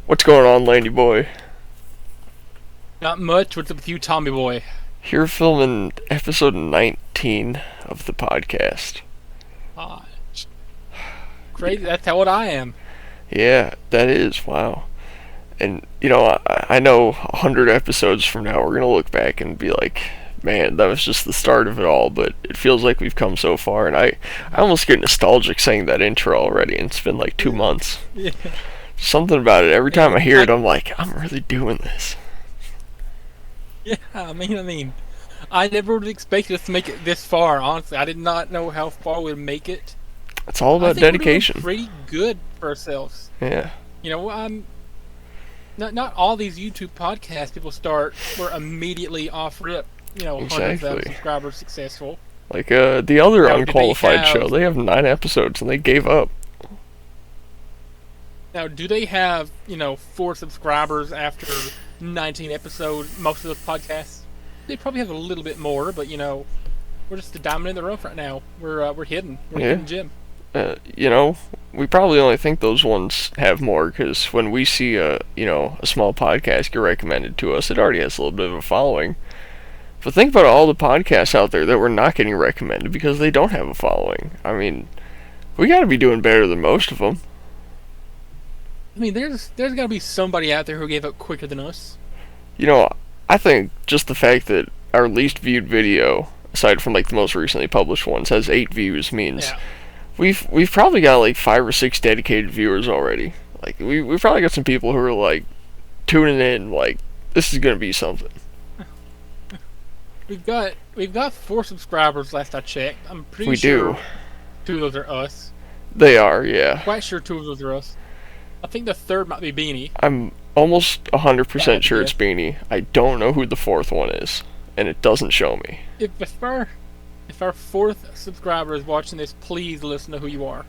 What's going on, Landy boy? Not much. What's up with you, Tommy boy? Here filming episode 19 of the podcast. Ah, crazy. That's how old I am. Yeah, that is, wow. And, I know 100 episodes from now we're going to look back and be like, man, that was just the start of it all, but it feels like we've come so far, and I almost get nostalgic saying that intro already, and it's been like 2 months. Yeah. Something about it, every time I hear it, I'm like, I'm really doing this. Yeah, I mean, I never would have expected us to make it this far, honestly. I did not know how far we'd make it. It's all about dedication. We're doing pretty good for ourselves. Yeah. Not all these YouTube podcast people we're immediately off rip, Exactly. 100,000 subscribers successful. Like, the other Now, Unqualified Show, they have 9 episodes and they gave up. Now, do they have, 4 subscribers after 19 episodes, most of the podcasts? They probably have a little bit more, but, we're just a diamond in the rough right now. We're hidden. We're a hidden gem. We probably only think those ones have more, because when we see a small podcast get recommended to us, it already has a little bit of a following. But think about all the podcasts out there that we're not getting recommended because they don't have a following. I mean, we gotta be doing better than most of them. I mean, there's got to be somebody out there who gave up quicker than us. I think just the fact that our least viewed video, aside from like the most recently published ones, has 8 views means we've probably got like 5 or 6 dedicated viewers already. Like we've probably got some people who are like tuning in, like this is gonna be something. We've got 4 subscribers last I checked. I'm pretty We sure do. 2 of those are us. They are, yeah. Quite sure 2 of those are us. I think the third might be Beanie. I'm almost 100% sure it's Beanie. I don't know who the 4th one is, and it doesn't show me. If our 4th subscriber is watching this, please listen to who you are.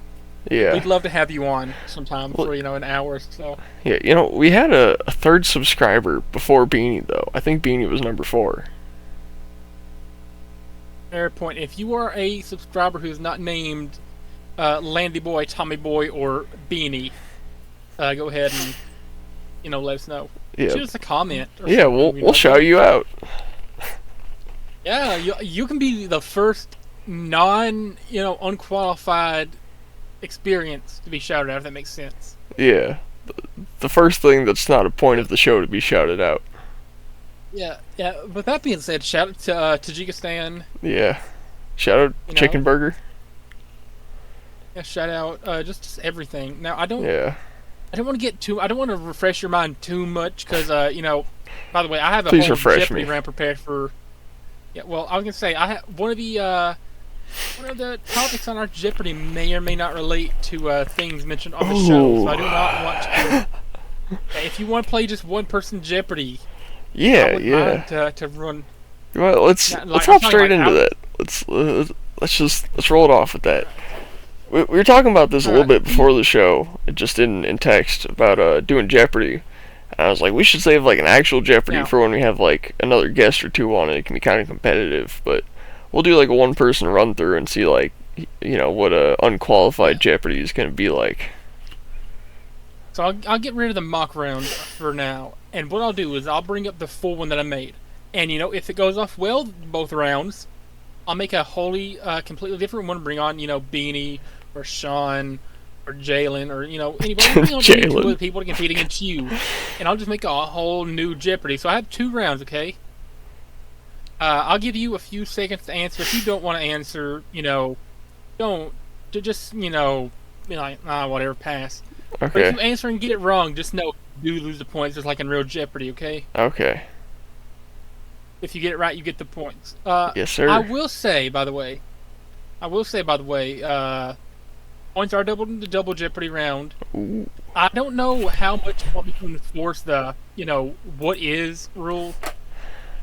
Yeah. We'd love to have you on sometime for an hour or so. Yeah, we had a 3rd subscriber before Beanie though. I think Beanie was number 4. Fair point. If you are a subscriber who's not named Landy Boy, Tommy Boy, or Beanie, go ahead and let us know. Yeah. Shoot us a comment. Yeah, we'll shout you out. Yeah, you can be the first unqualified experience to be shouted out, if that makes sense. Yeah. The first thing that's not a point of the show to be shouted out. Yeah. With that being said, shout out to Tajikistan. Yeah. Shout out Chicken Burger. Yeah, shout out just everything. Now I don't want to refresh your mind too much because by the way, I have a whole Jeopardy round prepared for. Yeah, well, I was gonna say one of the topics on our Jeopardy may or may not relate to things mentioned on the show, so I do not want to. If you want to play just one person Jeopardy, to run. Well, let's hop straight into that. Let's roll it off with that. We were talking about this a little bit before the show, just in text, about doing Jeopardy. And I was like, we should save like an actual Jeopardy for when we have like another guest or 2 on it. It can be kind of competitive, but we'll do like a 1-person run through and see like, what a unqualified Jeopardy is going to be like. So I'll get rid of the mock round for now, and what I'll do is I'll bring up the full one that I made, and if it goes off well both rounds, I'll make a wholly completely different one. Bring on Beanie or Sean or Jalen or anybody. Bring on any 2 other people to compete against you, and I'll just make a whole new Jeopardy. So I have 2 rounds, okay? I'll give you a few seconds to answer. If you don't want to answer, don't just be like whatever, pass. Okay. But if you answer and get it wrong, just know you do lose the points, just like in real Jeopardy, okay? Okay. If you get it right, you get the points. Yes, sir. I will say, by the way, points are doubled in the double Jeopardy round. Ooh. I don't know how much you want me to enforce the, what is rule.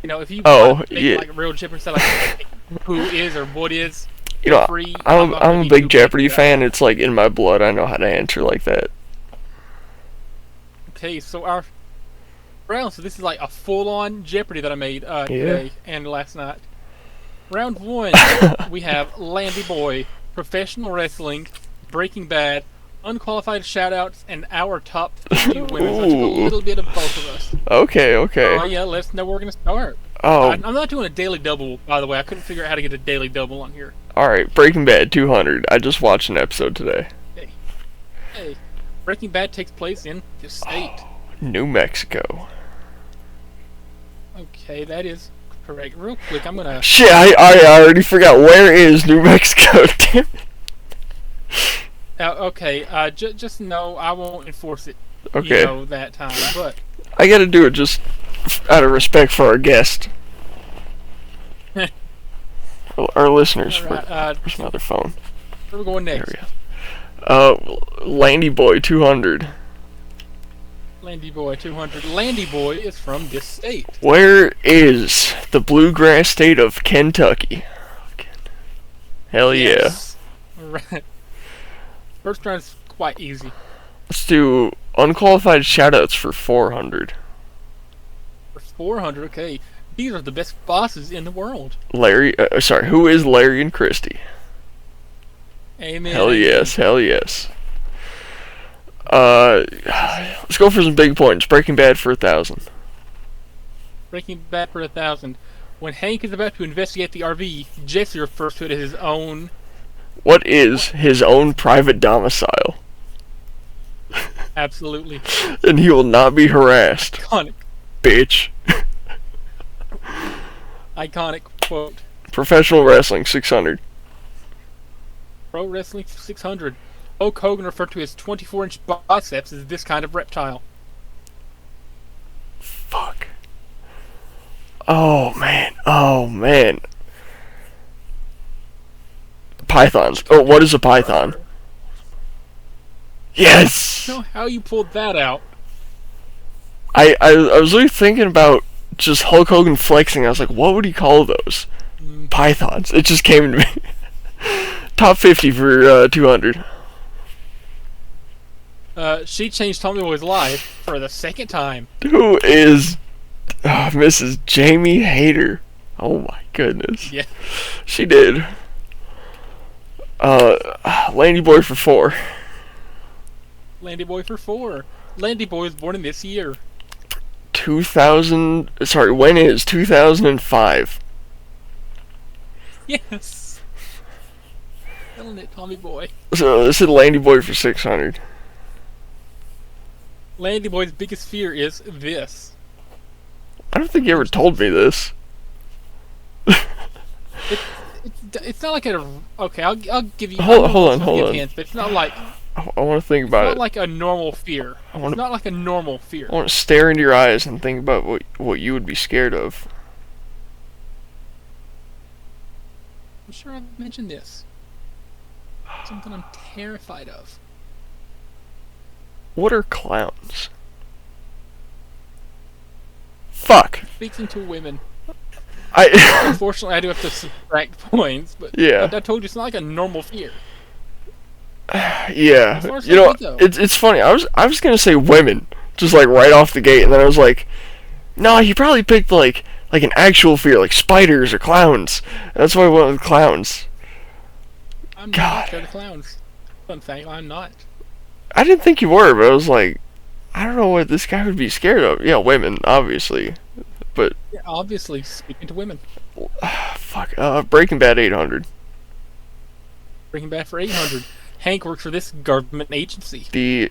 If you want to make like real Jeopardy style, like who is or what is. I'm a big Jeopardy fan. It's like in my blood. I know how to answer like that. Okay, so our round. So this is like a full-on Jeopardy that I made today and last night. Round 1, we have Landy Boy, professional wrestling, Breaking Bad, Unqualified shoutouts and our top 50 women. Let's go a little bit of both of us. Okay, okay. Oh yeah, let's know where we're gonna start. Oh, I'm not doing a daily double, by the way. I couldn't figure out how to get a daily double on here. alright. Breaking Bad 200. I just watched an episode today. Hey, Breaking Bad takes place in this state. New Mexico. Okay, that is correct. Real quick, I'm gonna. Shit, I already forgot. Where is New Mexico? Damn it. Okay, just know I won't enforce it. Okay. You know, that time, but I gotta do it just out of respect for our guest. Our listeners. Alright, Where's my other phone? where are we going There next? we go. Landy Boy 200. Landy Boy 200. Landy Boy is from this state. Where is the bluegrass state of Kentucky? Hell Yes. Right. First round is quite easy. yeah. Let's do unqualified shoutouts for 400. For 400, okay. These are the best bosses in the world. Who is Larry and Christy? Amen. Hell yes, hell yes. Let's go for some big points. Breaking Bad for 1,000. Breaking Bad for 1,000. When Hank is about to investigate the RV, Jesse refers to it as his own. What is his own private domicile? Absolutely. And he will not be harassed. Iconic. Bitch. Iconic quote. Professional wrestling 600. Pro Wrestling 600. Hulk Hogan referred to his 24-inch biceps as this kind of reptile. Fuck. Oh man. Pythons. Oh, what is a python? Yes! I don't know how you pulled that out. I was really thinking about just Hulk Hogan flexing. I was like, what would he call those? Pythons. It just came to me. Top 50 for 200. She changed Tommy Boy's life for the second time. Who is Mrs. Jamie Hayter? Oh my goodness. Yeah. She did. Landy Boy for 4. Landy Boy for 4. Landy Boy was born in this year. 2000. Sorry, when is 2005? Yes. Killing it, Tommy Boy. So this is Landy Boy for 600. Landy Boy's biggest fear is this. I don't think you ever told me this. It's not like a. Okay, I'll give you. Hold on. Hints, but it's not like. I want to think about It's it. not like a normal fear. It's not like a normal fear. I want to stare into your eyes and think about what you would be scared of. I'm sure I've mentioned this. Something I'm terrified of. What are clowns? Fuck. Speaking to women. I Unfortunately, I do have to subtract points, but Yeah. I told you it's not like a normal fear. Yeah. As far as You know, I think, it's funny. I was gonna say women, just like right off the gate, and then I was like, no, he probably picked like an actual fear, like spiders or clowns. That's why I went with clowns. I'm God. not scared of clowns. Fun fact, I'm not. I didn't think you were, but I was like, I don't know what this guy would be scared of. Yeah, women, obviously. But Yeah, obviously, speaking to women. fuck. Breaking Bad 800. Breaking Bad for 800. Hank works for this government agency.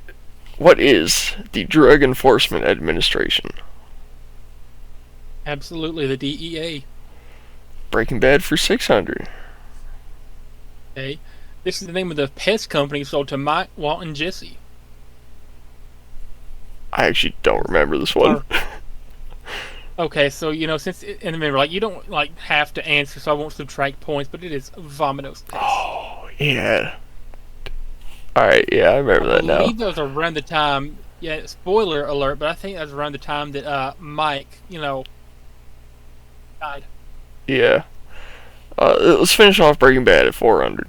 What is the Drug Enforcement Administration? Absolutely, the DEA. Breaking Bad for 600. Okay. This is the name of the pest company sold to Mike, Walt, and Jesse. I actually don't remember this one. Okay, so since and remember, like you don't have to answer, so I won't subtract points, but it is Vomito's Pest. Oh, yeah. Alright, yeah, I remember that I now. believe that was around the time. Yeah, spoiler alert, but I think that was around the time that Mike, died. Yeah. Let's finish off Breaking Bad at 400.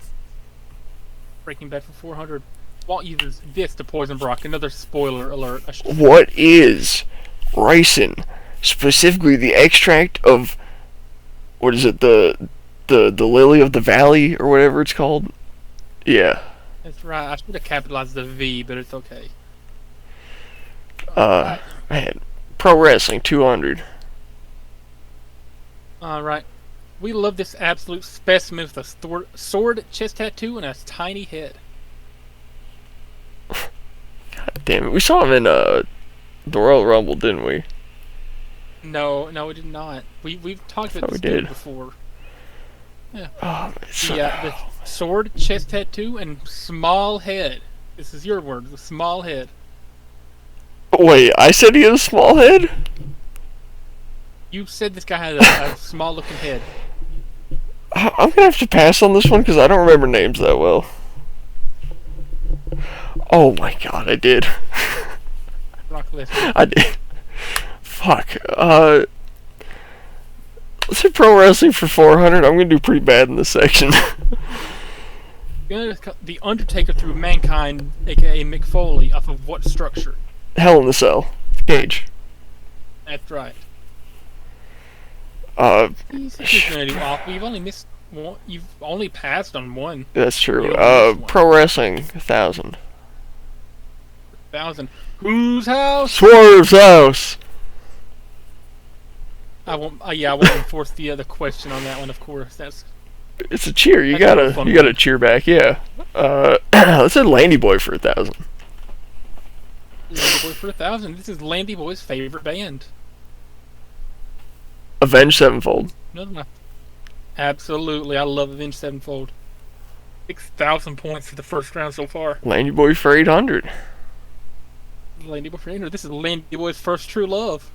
Breaking Bad for 400. Walt uses this to poison Brock. Another spoiler alert. What is ricin? Specifically the extract of, what is it, the lily of the valley or whatever it's called? Yeah. That's right. I should have capitalized the V, but it's okay. Man, pro wrestling 200. Alright. We love this absolute specimen with a sword, chest tattoo, and a tiny head. God damn it. We saw him in the Royal Rumble, didn't we? No, we did not. We've talked about this dude before. Yeah. Oh, the sword, chest tattoo, and small head. This is your word, the small head. Wait, I said he had a small head? You said this guy had a small looking head. I'm gonna have to pass on this one because I don't remember names that well. Oh my god, I did. I did. Fuck. Let's hit pro wrestling for 400. I'm gonna do pretty bad in this section. The Undertaker threw Mankind, aka Mick Foley, off of what structure? Hell in the Cell. Cage. That's right. You've only missed one. You've only passed on one. That's true. Pro wrestling 1,000. 1,000. Whose house? Swerve's house. I won't. I won't enforce the other question on that one. Of course, It's a cheer. You gotta cheer back. Yeah. Let's say Landy Boy for 1,000. Landy Boy for 1,000. This is Landy Boy's favorite band. Avenged Sevenfold. Absolutely, I love Avenged Sevenfold. 6,000 points for the first round so far. Landy Boy for 800. Landy Boy for 800. This is Landy Boy's first true love.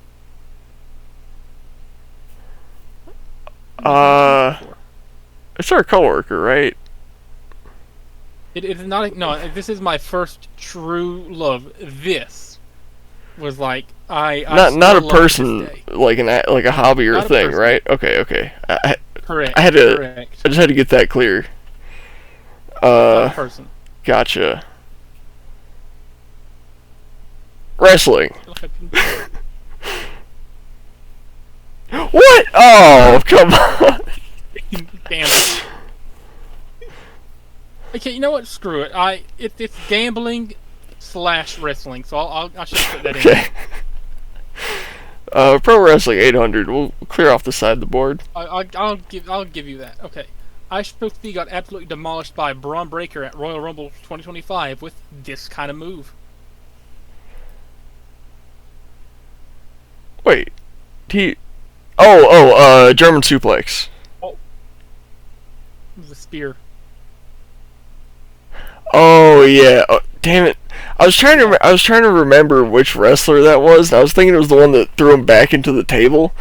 It's our coworker, right? It is not. No, this is my first true love. This was like not a person, like a hobby or a thing, right? Okay. Correct. I just had to get that clear. Not a person. Gotcha. Wrestling. What? Oh, come on. Damn it. Okay, you know what? Screw it. It's gambling / wrestling, so I should put that in. Okay. Pro wrestling 800. We'll clear off the side of the board. I'll give you that. Okay. Ice P got absolutely demolished by Braun Breaker at Royal Rumble 2025 with this kind of move. Wait. German suplex. Oh. It was a spear. Oh yeah. Oh, damn it. I was trying to remember which wrestler that was, and I was thinking it was the one that threw him back into the table.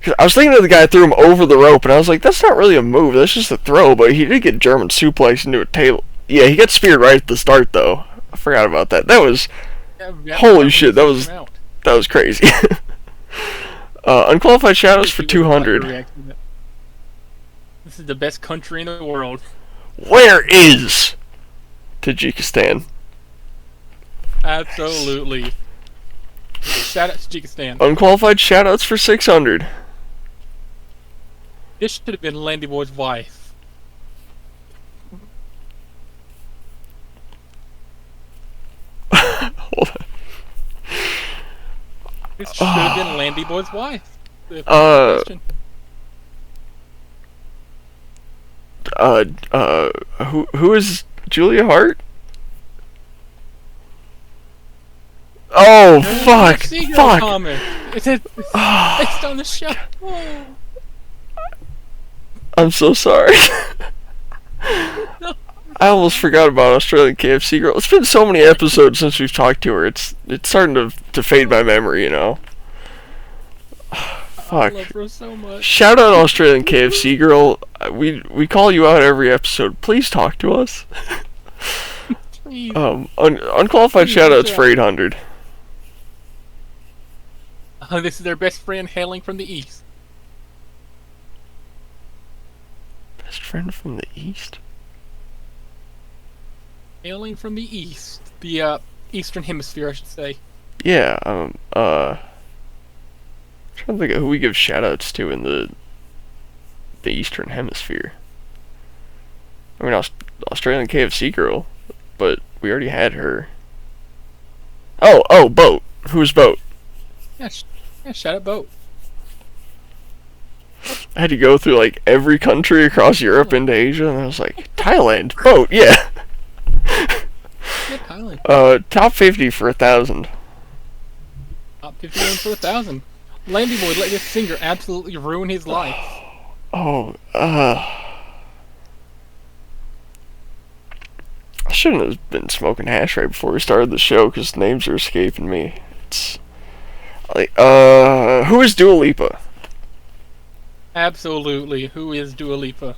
Cause I was thinking of the guy that threw him over the rope, and I was like, that's not really a move, that's just a throw, but he did get German suplex into a table. Yeah, he got speared right at the start, though. I forgot about that. That was... holy shit, that was crazy. Unqualified Shadows for 200. This is the best country in the world. Where is Tajikistan? Absolutely. Shout out to Tajikistan. Unqualified shoutouts for 600. This should have been Landy Boy's wife. Hold on. This should have been Landy Boy's wife. Who is Julia Hart? Oh, fuck! It's based on the show. Oh. I'm so sorry. I almost forgot about Australian KFC girl. It's been so many episodes since we've talked to her. It's starting to fade my memory, you know. Fuck. I love her so much. Shout out Australian KFC girl. We call you out every episode. Please talk to us. Please. Unqualified shoutouts for 800. This is their best friend hailing from the east. Best friend from the east? Hailing from the east. The eastern hemisphere, I should say. Yeah, trying to think of who we give shoutouts to in the eastern hemisphere. I mean, Australian KFC girl. but we already had her. Oh, Boat. Who's Boat? Yeah, shout out Boat. I had to go through like every country across Europe into Asia, and I was like, Thailand, Boat, yeah. Yeah, Thailand. Top 50 for 1,000. Top 50 wins for 1,000. Landy Boy let this singer absolutely ruin his life. I shouldn't have been smoking hash right before we started the show because names are escaping me. It's like, who is Dua Lipa? Absolutely. Who is Dua Lipa?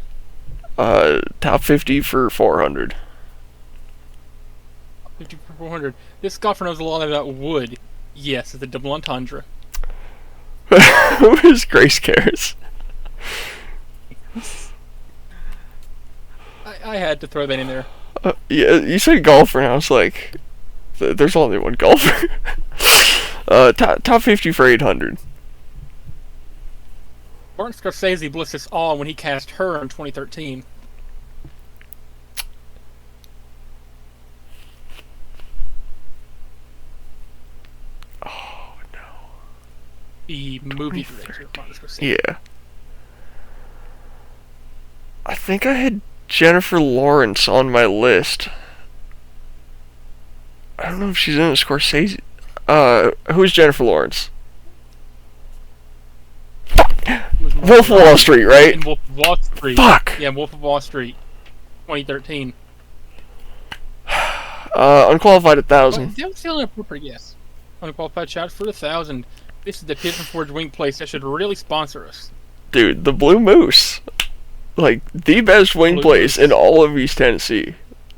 Top 50 for 400. 50 for 400. This golfer knows a lot about wood. Yes, it's a double entendre. Who is Grace Cares? I had to throw that in there. Yeah, you said golfer, and I was like, there's only one golfer. Top 50 for 800. Martin Scorsese blissed us all when he cast her in 2013. Oh, no. The movie director, Martin Scorsese. Yeah. I think I had Jennifer Lawrence on my list. I don't know if she's in a Scorsese. Who's Jennifer Lawrence? Wolf of Wall Street, right? In Wolf of Wall Street. Fuck! Yeah, Wolf of Wall Street. 2013. Unqualified 1,000. That was still an appropriate guess. Unqualified shout for 1,000. This is the Pigeon Forge Wing place that should really sponsor us. Dude, the Blue Moose. Like, the best wing Blue place Moose. in all of East Tennessee.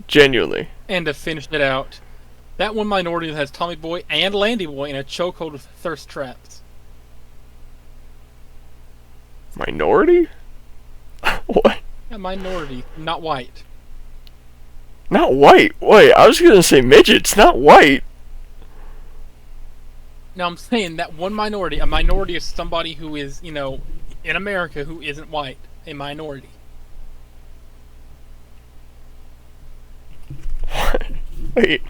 Genuinely. And to finish it out, that one minority that has Tommy Boy and Landy Boy in a chokehold with thirst traps. Minority? What? A minority, not white. Not white. Wait, I was gonna say midgets, not white. No, I'm saying that one minority. A minority is somebody who is, in America who isn't white. A minority. Wait.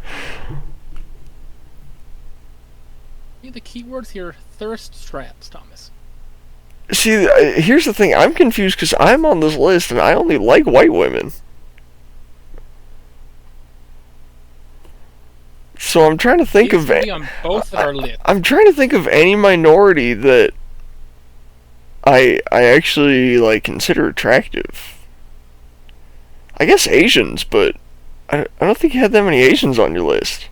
The key words here, thirst traps, Thomas. See, here's the thing. I'm confused because I'm on this list and I only like white women. So I'm trying to think of. On both of our lists. I'm trying to think of any minority that I actually like consider attractive. I guess Asians, but I don't think you had that many Asians on your list.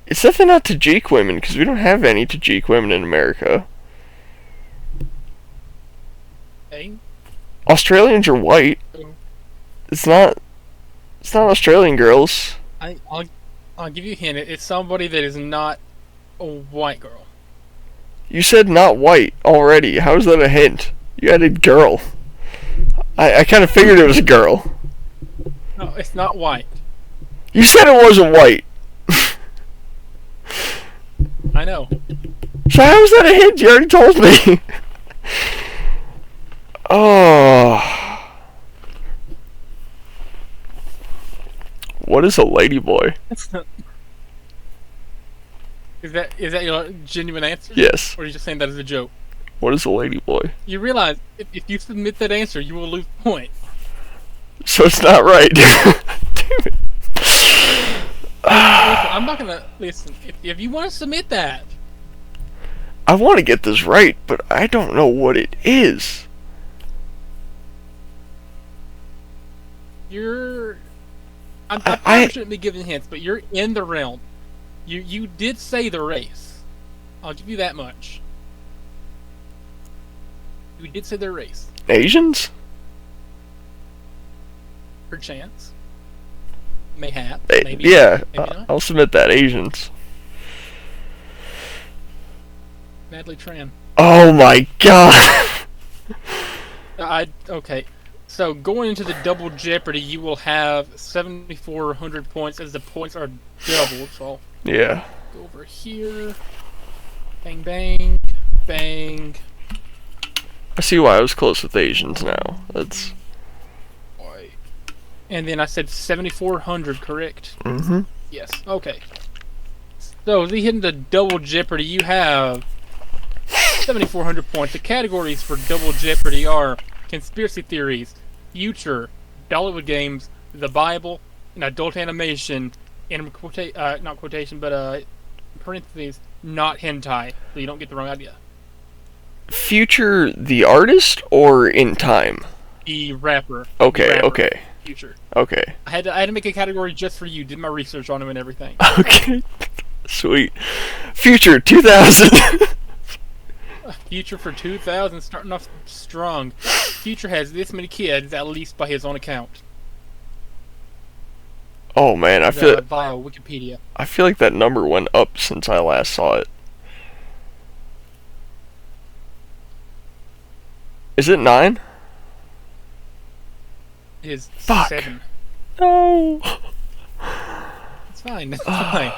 It's definitely not Tajik women because we don't have any Tajik women in America. Okay. Australians are white. It's not Australian girls. I'll give you a hint. It's somebody that is not a white girl. You said not white already. How is that a hint? You added girl. I kind of figured it was a girl. No, it's not white. You said it wasn't white. I know. So how is that a hint? You already told me. Oh. What is a ladyboy? That's not. Is that your genuine answer? Yes. Or are you just saying that as a joke? What is a ladyboy? You realize if you submit that answer, you will lose point. So it's not right. Damn it. Listen, I'm not gonna listen. If you want to submit that, I want to get this right, but I don't know what it is. I probably shouldn't be giving hints, but you're in the realm. You did say the race. I'll give you that much. You did say the race. Asians? Perchance. Mayhap. Maybe. Yeah, Maybe not. I'll submit that. Asians. Natalie Tran. Oh my god! Okay. So going into the double jeopardy, you will have 7,400 points as the points are doubled. So Yeah. go over here. Bang, bang, bang. I see why I was close with Asians now. That's... And then I said 7,400, correct? Mm-hmm. Yes. Okay. So, as we hit into Double Jeopardy, you have 7,400 points. The categories for Double Jeopardy are conspiracy theories, future, Dollywood games, the Bible, and adult animation, and not quotation, but parentheses, not hentai, so you don't get the wrong idea. Future, the artist, or in time? The rapper. Okay, the rapper, okay. Future. Okay. I had to make a category just for you. Did my research on him and everything. Okay. Sweet. Future 2000. Future for 2000, starting off strong. Future has this many kids, at least by his own account. Oh man, I feel via Wikipedia. I feel like that number went up since I last saw it. Is it 9? It is Fuck. 7. No. It's fine. It's fine.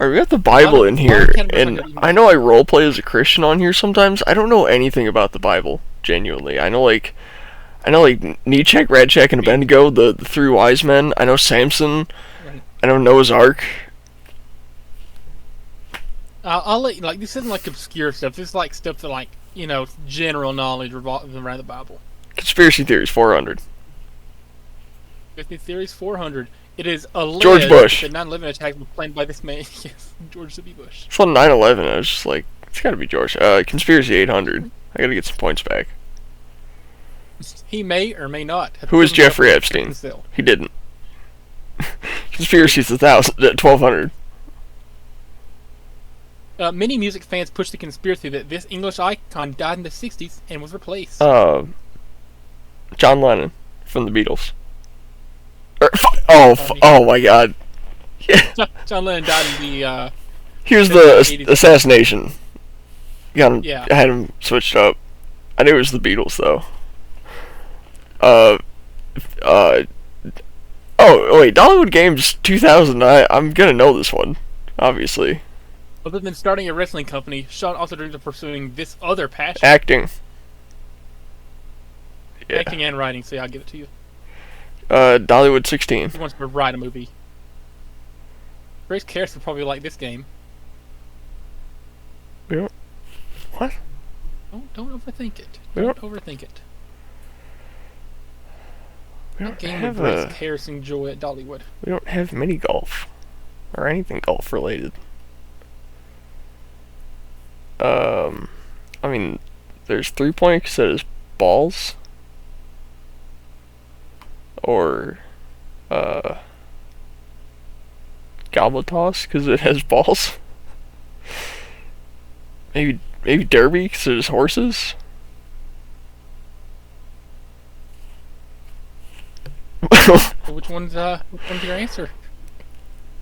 Alright, we got the Bible in here, and I know I roleplay as a Christian on here sometimes. I don't know anything about the Bible, genuinely. I know like Nechek, Radchek, and Abednego, the three wise men. I know Samson. Right. I know Noah's Ark. I'll let you, like, this isn't like obscure stuff. This is like stuff that, like, you know, general knowledge revolves around the Bible. Conspiracy theories 400. Conspiracy theories 400. It is alleged George Bush. that the 9/11 attack was planned by this man. Yes, George W. Bush. It's on 9/11. I was just like, it's gotta be George. Conspiracy 800. I gotta get some points back. He may or may not have Who is killed Jeffrey himself Epstein? in cell. He didn't. Conspiracy's 1200. Many music fans push the conspiracy that this English icon died in the 60s and was replaced. John Lennon from the Beatles. Oh my God. Yeah. John Lennon died in the. Here's the assassination. Yeah. I had him switched up. I knew it was the Beatles though. Oh wait, Dollywood Games 2000. I'm gonna know this one, obviously. Other than starting a wrestling company, Sean also dreams of pursuing this other passion. Acting. Yeah. Acting and writing, so yeah, I'll give it to you. Dollywood 16. He wants to write a movie. Grace Karras would probably like this game. What? Don't overthink it. We Don't don't- overthink it. We What don't game have would Grace Karras enjoy at Dollywood? we don't have mini golf or anything golf related. I mean, there's 3-point because that is balls, or goblet toss because it has balls. Maybe derby because there's horses. Which one's your answer?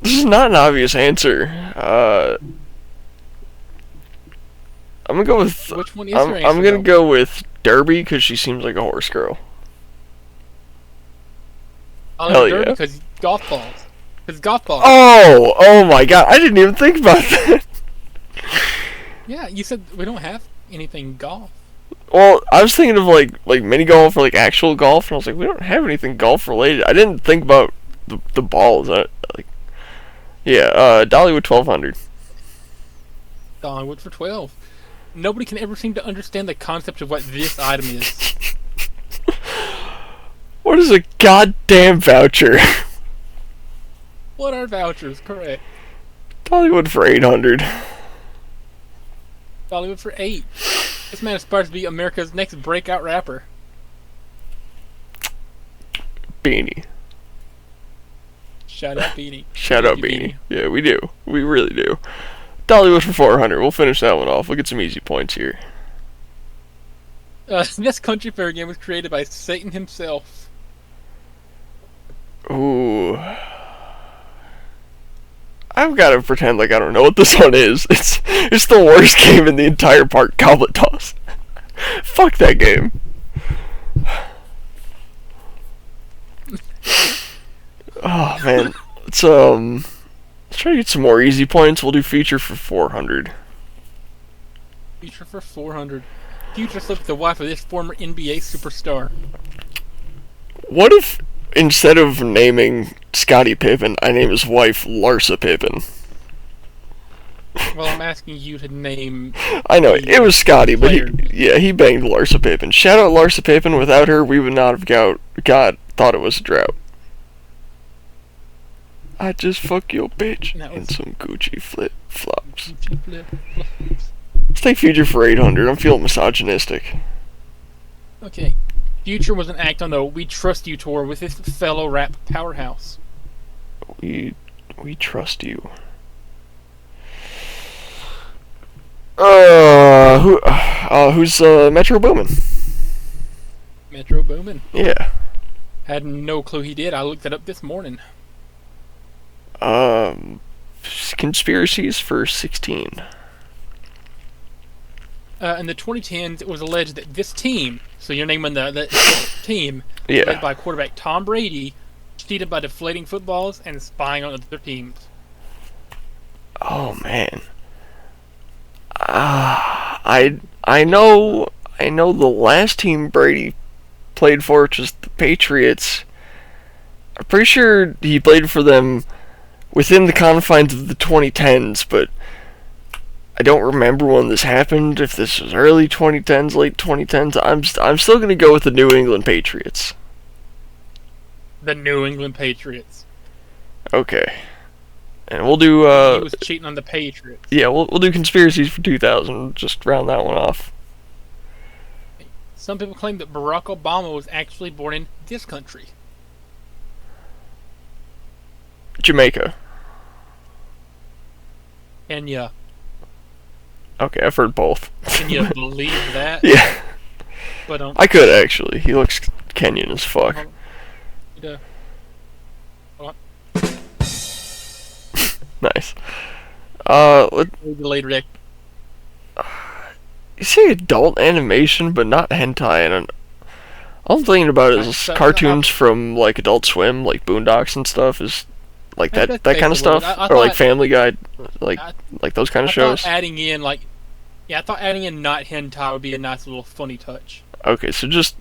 This is not an obvious answer. I'm gonna go with. Which one is your answer? I'm gonna go with Derby because she seems like a horse girl. Hell yeah. Because golf balls. Because golf balls. Oh my God! I didn't even think about that. Yeah, you said we don't have anything golf. Well, I was thinking of like mini golf or like actual golf, and I was like, we don't have anything golf related. I didn't think about the balls. Dollywood 1200. Dollywood for 12. Nobody can ever seem to understand the concept of what this item is. What is a goddamn voucher? What are vouchers? Correct. Dollywood for 800. Dollywood for 8. This man aspires to be America's next breakout rapper. Beanie. Shout out Beanie. Shout out Beanie. Yeah, we do. We really do. Dollywood for 400. We'll finish that one off. We'll get some easy points here. This country fair game was created by Satan himself. Ooh. I've got to pretend like I don't know what this one is. It's the worst game in the entire park. Goblet toss. Fuck that game. Oh man. Let's try to get some more easy points. We'll do feature for 400. Feature for 400. Future slept with the wife of this former NBA superstar. What if instead of naming Scottie Pippen, I name his wife Larsa Pippen? Well, I'm asking you to name. I know it was Scotty, but player. he banged Larsa Pippen. Shout out Larsa Pippen. Without her, we would not have thought it was a drought. I just fuck your bitch in some Gucci flip flops. Stay Future for 800. I'm feeling misogynistic. Okay. Future was an act on the We Trust You tour with his fellow rap powerhouse. We trust you. Who's Metro Boomin? Metro Boomin. Yeah. Had no clue he did. I looked it up this morning. Conspiracies for 16. In the 2010s, it was alleged that this team, so you're naming the team, led by quarterback Tom Brady, cheated by deflating footballs and spying on other teams. Oh man. I know the last team Brady played for, which was the Patriots. I'm pretty sure he played for them within the confines of the 2010s, but I don't remember when this happened. If this was early 2010s, late 2010s, I'm still gonna go with the New England Patriots. The New England Patriots. Okay. And we'll do he was cheating on the Patriots. Yeah, we'll do conspiracies for 2000. Just round that one off. Some people claim that Barack Obama was actually born in this country. Jamaica. Kenya. Okay, I've heard both. Can you believe that? Yeah. But I could actually. He looks Kenyan as fuck. Nice. Later. You say adult animation, but not hentai, and all I'm thinking about is cartoons from like Adult Swim, like Boondocks and stuff. Is like that kind of stuff, or like Family Guy, like those kind of shows. I thought adding in not hentai would be a nice little funny touch. Okay, so just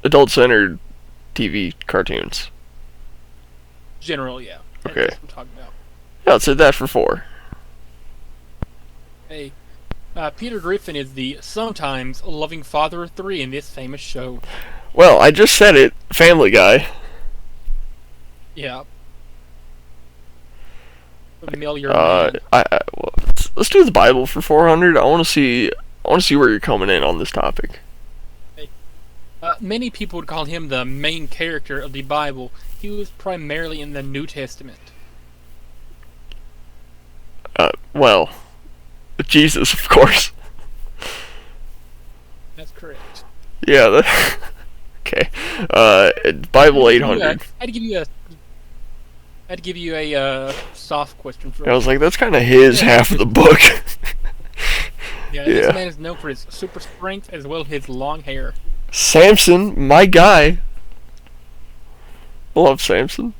adult-centered TV cartoons. General, yeah. Okay. That's what I'm talking about. Yeah, let's hit that for 4. Hey, Peter Griffin is the sometimes loving father of 3 in this famous show. Well, I just said it. Family Guy. Yeah. Well, let's do the Bible for 400. I want to see where you're coming in on this topic. Hey. Many people would call him the main character of the Bible. He was primarily in the New Testament. Well, Jesus, of course. That's correct. Yeah. Okay. Bible 800. I'd give you a soft question for. I was like, that's kind of his half of the book. Yeah, this man is known for his super strength as well as his long hair. Samson, my guy. Love Samson.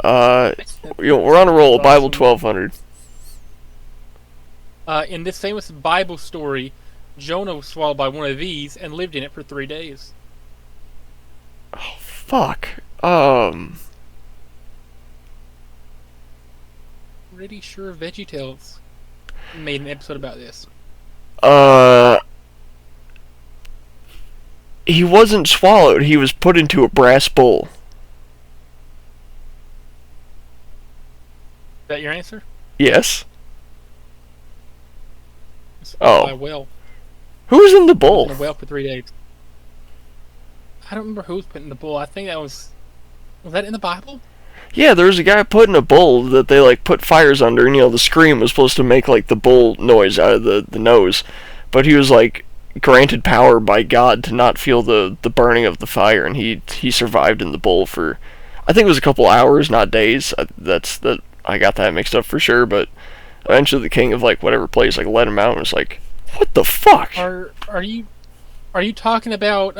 We're on a roll. Bible 1200. In this famous Bible story, Jonah was swallowed by one of these and lived in it for 3 days. Oh fuck. Pretty sure VeggieTales made an episode about this. He wasn't swallowed. He was put into a brass bowl. Is that your answer? Yes. By a whale. Who was in the bowl? In a whale for 3 days. I don't remember who was put in the bowl. I think that was that in the Bible? Yeah, there was a guy put in a bowl that they like put fires under, and the scream was supposed to make like the bull noise out of the nose, but he was like granted power by God to not feel the burning of the fire, and he survived in the bowl for, I think it was a couple hours, not days. I got that mixed up for sure, but eventually the king of like whatever place like let him out and was like, what the fuck? Are you talking about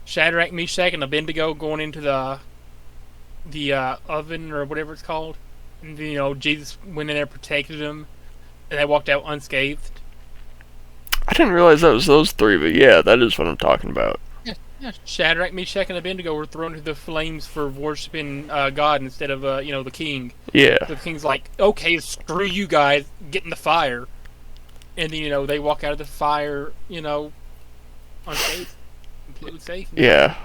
Shadrach, Meshach, and Abednego going into the oven or whatever it's called, and Jesus went in there, protected them, and they walked out unscathed? I didn't realize that was those 3, but yeah, that is what I'm talking about. Yeah, Yeah, Shadrach, Meshach, and Abednego were thrown into the flames for worshiping God instead of the king. Yeah. So the king's like, okay, screw you guys, get in the fire, and then they walk out of the fire, unscathed, completely safe. Yeah.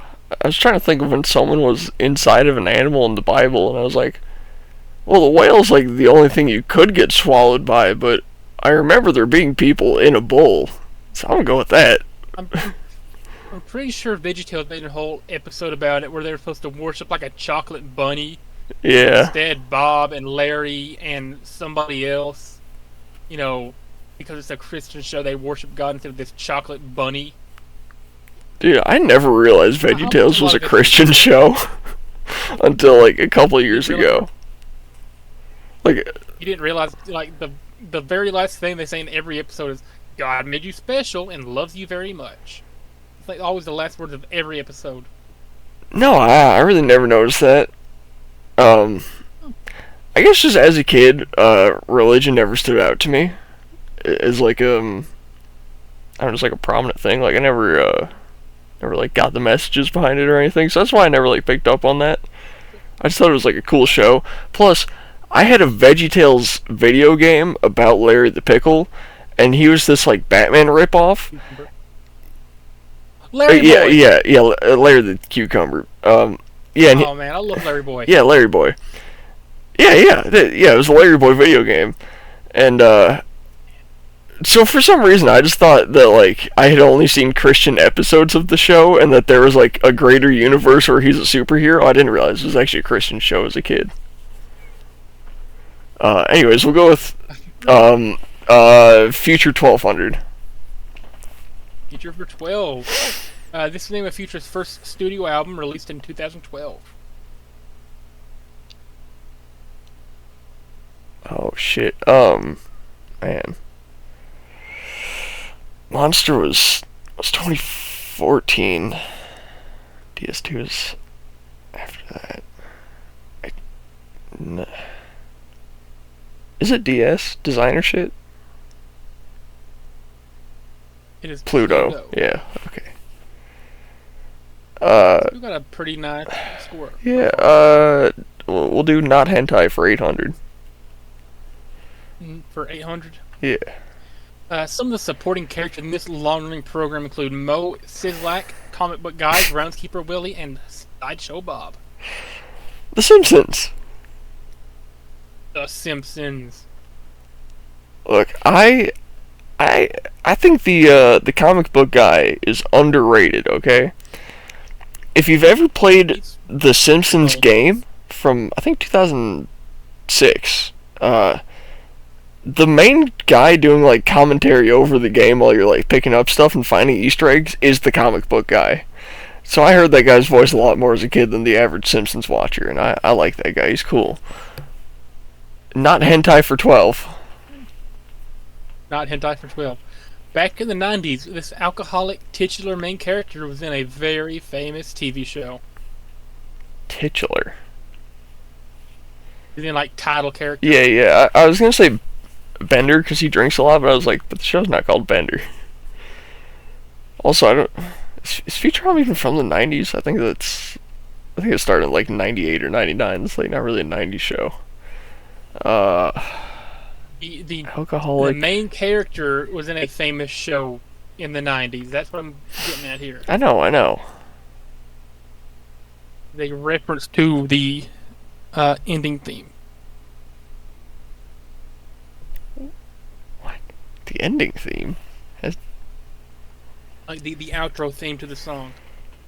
I was trying to think of when someone was inside of an animal in the Bible, and I was like, well, the whale's like the only thing you could get swallowed by, but I remember there being people in a bull, so I'm gonna go with that. I'm pretty sure VeggieTales made a whole episode about it where they were supposed to worship like a chocolate bunny. Yeah. Instead, Bob and Larry and somebody else, because it's a Christian show, they worship God instead of this chocolate bunny. Dude, I never realized VeggieTales was a Christian show until like a couple of years ago. Like, you didn't realize like the very last thing they say in every episode is God made you special and loves you very much. It's like always the last words of every episode. No, I really never noticed that. I guess just as a kid, religion never stood out to me as like I don't know, just like a prominent thing. Like I never like got the messages behind it or anything. So that's why I never like picked up on that. I just thought it was like a cool show. Plus, I had a VeggieTales video game about Larry the Pickle, and he was this like Batman ripoff. Larry Boy. Yeah, Larry the Cucumber. Yeah. Oh man, I love Larry Boy. Yeah, Larry Boy. Yeah. It was a Larry Boy video game, and so for some reason I just thought that like I had only seen Christian episodes of the show, and that there was like a greater universe where he's a superhero. I didn't realize it was actually a Christian show as a kid. Anyways, we'll go with Future 1200. Future for 12. This is the name of Future's first studio album, released in 2012. Oh shit. Man. Monster was 2014. DS2 is after that. Is it DS? Designer shit? It is Pluto. Yeah, okay. We got a pretty nice score. Yeah, we'll do not hentai for 800. For 800? Yeah. Some of the supporting characters in this long-running program include Mo Sizlak, Comic Book Guy, Groundskeeper Willie, and Sideshow Bob. The Simpsons. The Simpsons. Look, I think the Comic Book Guy is underrated, okay? If you've ever played the Simpsons game from, I think, 2006, the main guy doing, like, commentary over the game while you're, like, picking up stuff and finding Easter eggs is the Comic Book Guy. So I heard that guy's voice a lot more as a kid than the average Simpsons watcher, and I like that guy. He's cool. Not hentai for 12. Not hentai for 12. Back in the 90s, this alcoholic titular main character was in a very famous TV show. Titular? He's in, like, title character. Yeah. I was gonna say Bender because he drinks a lot, but I was like, but the show's not called Bender. Also, I don't. Is Futurama even from the 90s? I think it started in like 98 or 99. It's like not really a 90s show. The alcoholic. The main character was in a famous show in the 90s. That's what I'm getting at here. I know. They reference to the ending theme. What? The ending theme? Like the outro theme to the song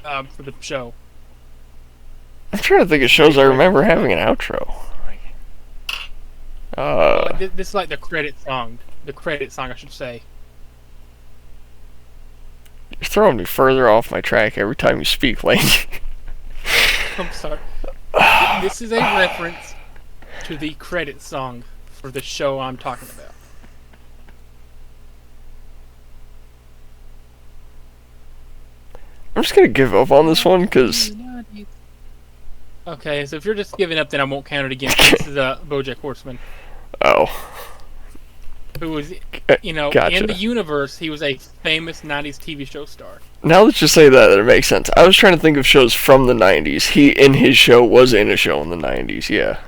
for the show. I'm trying to think of shows I remember having an outro. This is like the credit song. The credit song, I should say. You're throwing me further off my track every time you speak, Lane. I'm sorry. This is a reference to the credit song for the show I'm talking about. I'm just gonna give up on this one because. Okay, so if you're just giving up, then I won't count it again. This is BoJack Horseman. Oh. who was, Gotcha. in the universe, he was a famous 90s TV show star. Now that you say that, it makes sense. I was trying to think of shows from the 90s. He, in his show, was in a show in the 90s, yeah.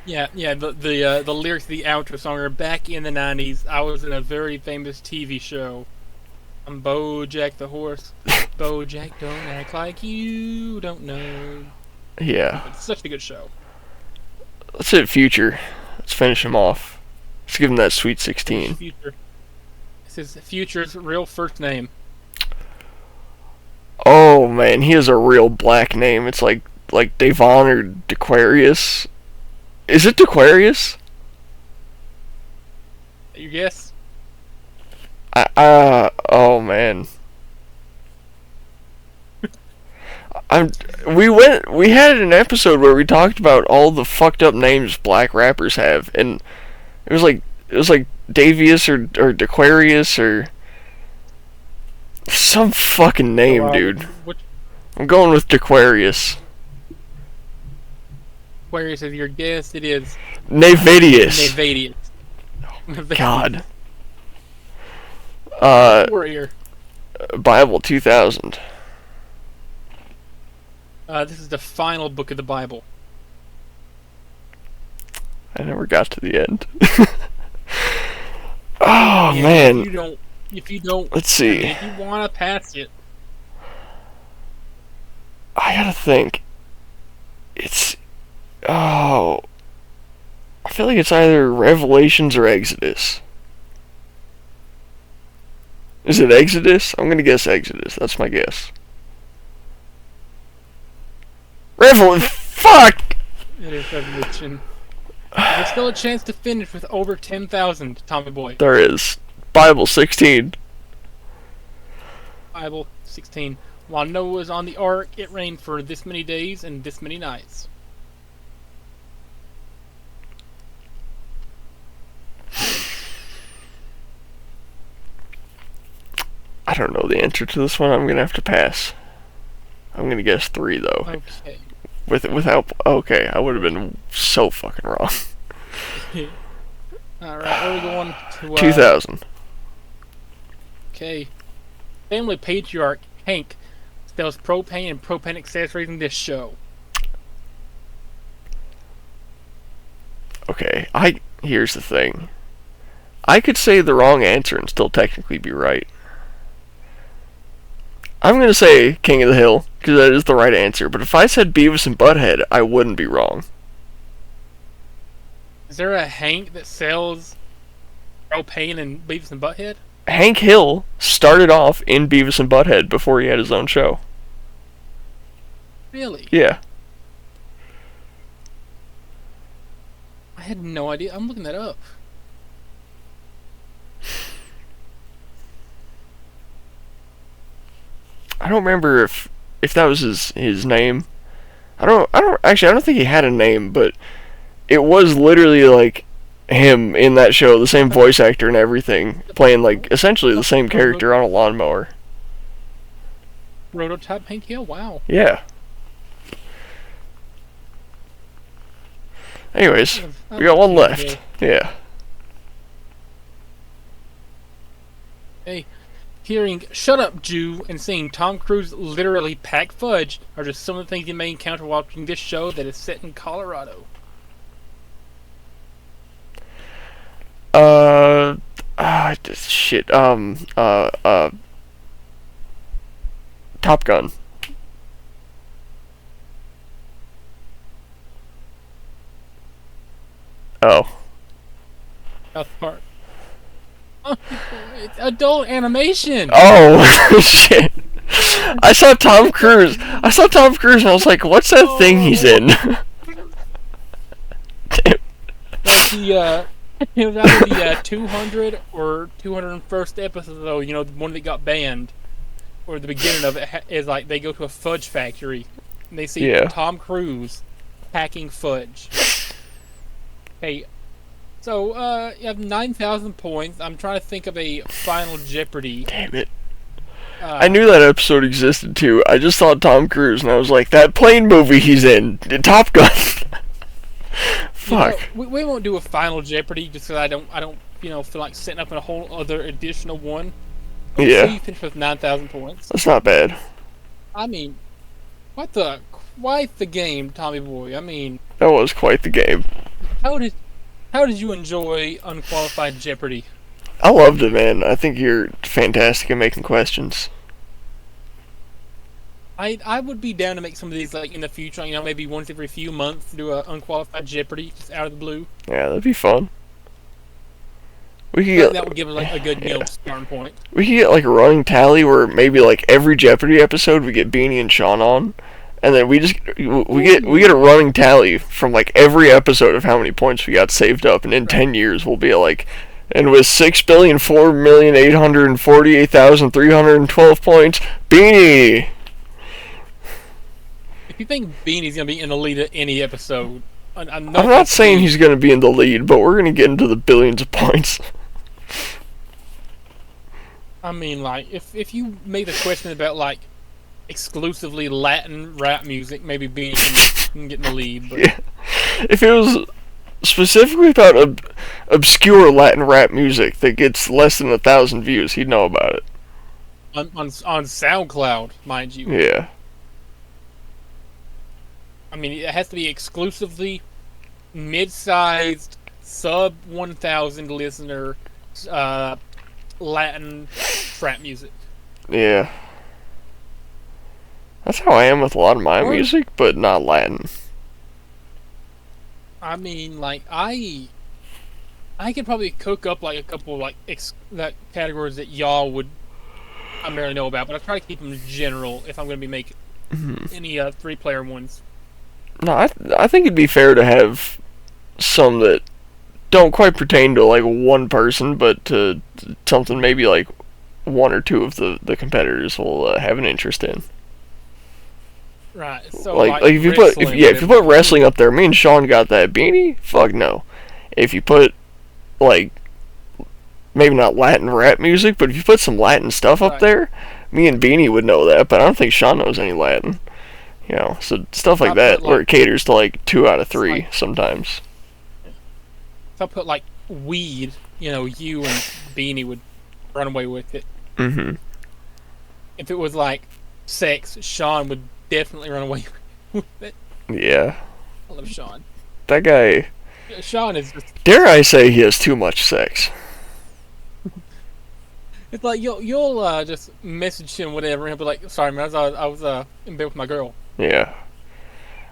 Yeah, the lyrics of the outro song are back in the 90s. I was in a very famous TV show. I'm Bojack the horse. Bojack, don't act like you don't know. Yeah. It's such a good show. Let's hit Future. Let's finish him off. Let's give him that Sweet 16. Future. This is Future's real first name. Oh man, he has a real black name. It's like Davon or Dequarius. Is it Dequarius? You guess? Oh man. We had an episode where we talked about all the fucked up names black rappers have, and it was like Davius or Dequarius or some fucking name, dude. I'm going with Dequarius. Aquarius is your guess. It is Navidius. Navidius. God. Warrior. Bible 2000. This is the final book of the Bible. I never got to the end. Oh man. If you don't, let's see. If you want to pass it, I gotta think. I feel like it's either Revelations or Exodus. Is it Exodus? I'm gonna guess Exodus. That's my guess. Fuck! It is Revolution. There's still a chance to finish with over 10,000, Tommy Boy. There is. Bible 16. Bible 16. While Noah was on the ark, it rained for this many days and this many nights. I don't know the answer to this one. I'm gonna have to pass. I'm gonna guess 3 though. Okay. Without okay, I would have been so fucking wrong. All right, where are we going to? 2000. Okay. Family patriarch Hank sells propane and propane accessories in this show. Okay, here's the thing. I could say the wrong answer and still technically be right. I'm gonna say King of the Hill, because that is the right answer, but if I said Beavis and Butthead, I wouldn't be wrong. Is there a Hank that sells propane and Beavis and Butthead? Hank Hill started off in Beavis and Butthead before he had his own show. Really? Yeah. I had no idea. I'm looking that up. I don't remember if that was his name. I don't think he had a name, but it was literally like him in that show, the same voice actor and everything, playing like essentially the same character on a lawnmower. Prototype Hank Hill? Wow. Yeah. Anyways, we got one left. Yeah. Hey, hearing "Shut Up, Jew" and seeing Tom Cruise literally pack fudge are just some of the things you may encounter watching this show that is set in Colorado. Shit. Top Gun. Oh. South Park. Oh, it's adult animation. Oh shit! I saw Tom Cruise. And I was like, "What's that thing he's in?" It was either the 200 or 201st episode, though. You know, the one that got banned, or the beginning of it is like they go to a fudge factory and they see Tom Cruise packing fudge. Hey, so you have 9,000 points. I'm trying to think of a Final Jeopardy. Damn it! I knew that episode existed too. I just saw Tom Cruise and I was like, that plane movie he's in, Top Gun. Fuck. You know, we won't do a Final Jeopardy just because I don't feel like setting up a whole other additional one. Yeah. So you finish with 9,000 points. That's not bad. I mean, quite the game, Tommy boy. I mean, that was quite the game. How did you enjoy Unqualified Jeopardy? I loved it, man. I think you're fantastic at making questions. I would be down to make some of these like in the future. Maybe once every few months, do a Unqualified Jeopardy just out of the blue. Yeah, that'd be fun. We could get, that would give us like a good starting point. We could get like a running tally where maybe like every Jeopardy episode we get Beanie and Sean on, and then we get a running tally from like every episode of how many points we got saved up, and in 10 years we'll be like, and with 6,4,848,312 points, Beanie. If you think Beanie's gonna be in the lead at any episode, I'm not saying he's gonna be in the lead, but we're gonna get into the billions of points. I mean, like, if you make the question about like exclusively Latin rap music, maybe Beanie can get in the lead. But yeah. If it was specifically about obscure Latin rap music that gets less than 1,000 views, he'd know about it. On SoundCloud, mind you. Yeah. I mean, it has to be exclusively mid-sized, sub 1,000 listener Latin trap music. Yeah. That's how I am with a lot of my music, but not Latin. I mean, like, I could probably cook up like a couple like that categories that y'all would primarily know about, but I try to keep them general if I'm going to be making any 3-player ones. No, I think it'd be fair to have some that don't quite pertain to like one person, but to something maybe like one or two of the competitors will have an interest in. Right. So like if you put wrestling up there, me and Sean got that. Beanie, fuck no. If you put like maybe not Latin rap music, but if you put some Latin stuff up there, me and Beanie would know that. But I don't think Sean knows any Latin. So stuff like that, where it caters to like 2 out of 3 sometimes. If I put like weed, you and Beanie would run away with it. Mm-hmm. If it was like sex, Sean would definitely run away with it. Yeah. I love Sean. That guy. Sean is just. Dare I say he has too much sex? It's like you'll just message him whatever, and he'll be like, "Sorry, man, I was in bed with my girl." Yeah.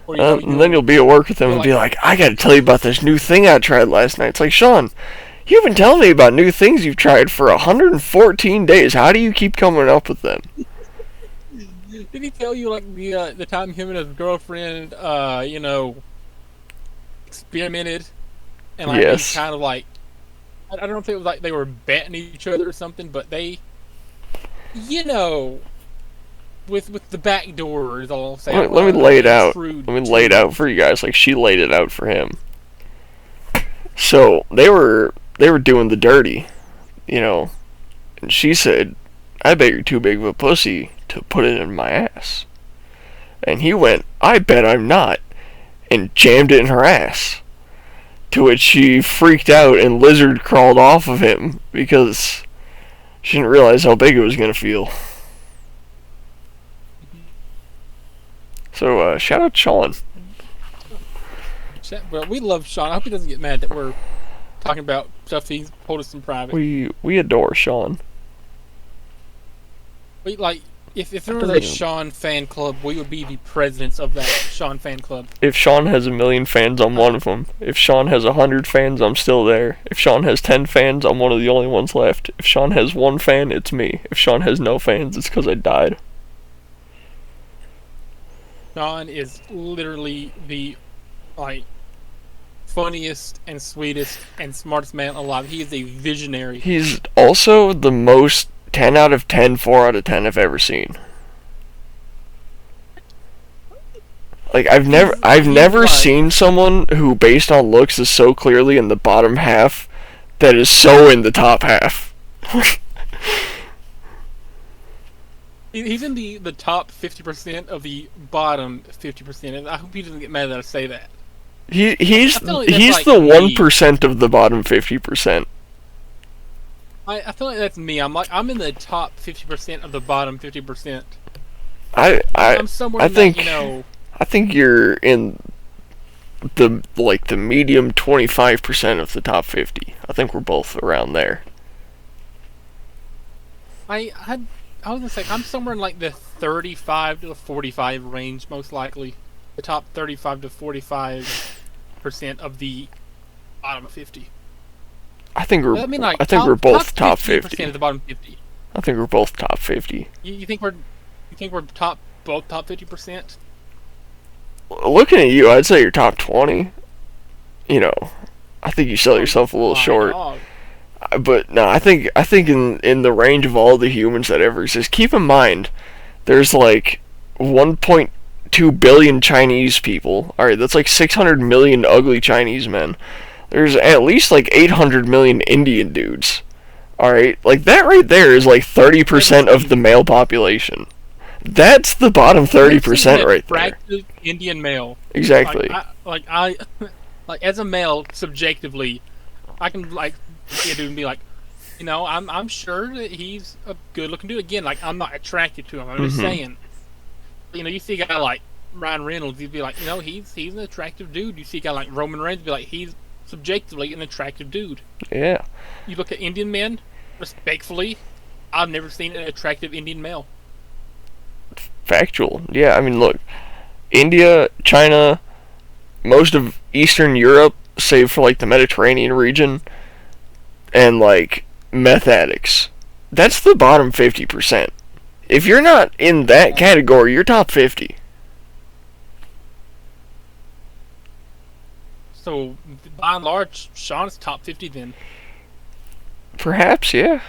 And then you'll be at work with him and be like, I gotta tell you about this new thing I tried last night. It's like, Sean, you've been telling me about new things you've tried for 114 days. How do you keep coming up with them? Did he tell you, like, the time him and his girlfriend, experimented? And, like, yes. Kind of, like, I don't know if it was, like, they were betting each other or something, but they, with the back door is all I'm saying. Let me lay it out. Let me lay it out for you guys. Like she laid it out for him. So they were doing the dirty, and she said, "I bet you're too big of a pussy to put it in my ass." And he went, "I bet I'm not," and jammed it in her ass. To which she freaked out and lizard crawled off of him because she didn't realize how big it was gonna feel. So, shout out Sean. Well, we love Sean. I hope he doesn't get mad that we're talking about stuff he's told us in private. We adore Sean. If there was a Sean fan club, we would be the presidents of that Sean fan club. If Sean has 1 million fans, I'm one of them. If Sean has 100 fans, I'm still there. If Sean has 10 fans, I'm one of the only ones left. If Sean has 1 fan, it's me. If Sean has no fans, it's because I died. Sean is literally the funniest and sweetest and smartest man alive. He is a visionary. He's also the most 10 out of 10, 4 out of 10 I've ever seen. Like I've never seen someone who, based on looks, is so clearly in the bottom half that is so in the top half. He's in the top 50% of the bottom 50%, and I hope he doesn't get mad that I say that. He's the 1% of the bottom 50%. I feel like that's me. I'm in the top 50% of the bottom 50%. I'm somewhere I in think that, you know. I think you're in the medium 25% of the top 50. I think we're both around there. I I I was gonna say I'm somewhere in like the 35 to 45 range, most likely. The top 35 to 45% of the bottom 50. I mean, like I think we're both top 50% 50. of the bottom 50. I think we're both top 50. You think we're both top 50%? Looking at you, I'd say you're top 20. You know, I think you sell yourself a little short. Dog. But no, I think in the range of all the humans that ever exist. Keep in mind, there's like 1.2 billion Chinese people. All right, that's like 600 million ugly Chinese men. There's at least like 800 million Indian dudes. All right, like that right there is like 30% of the male population. That's the bottom 30% right there. Attractive Indian male. Exactly. Like as a male, subjectively, I can like see a dude and be like, I'm sure that he's a good looking dude. Again, like I'm not attracted to him. I'm just saying. You see a guy like Ryan Reynolds, you'd be like, he's an attractive dude. You see a guy like Roman Reigns, be like, he's subjectively an attractive dude. Yeah. You look at Indian men, respectfully, I've never seen an attractive Indian male. Factual. Yeah, I mean, look, India, China, most of Eastern Europe, save for like the Mediterranean region, and like meth addicts. That's the bottom 50%. If you're not in that category, you're top 50. So, by and large, Sean's top 50 then. Perhaps, yeah.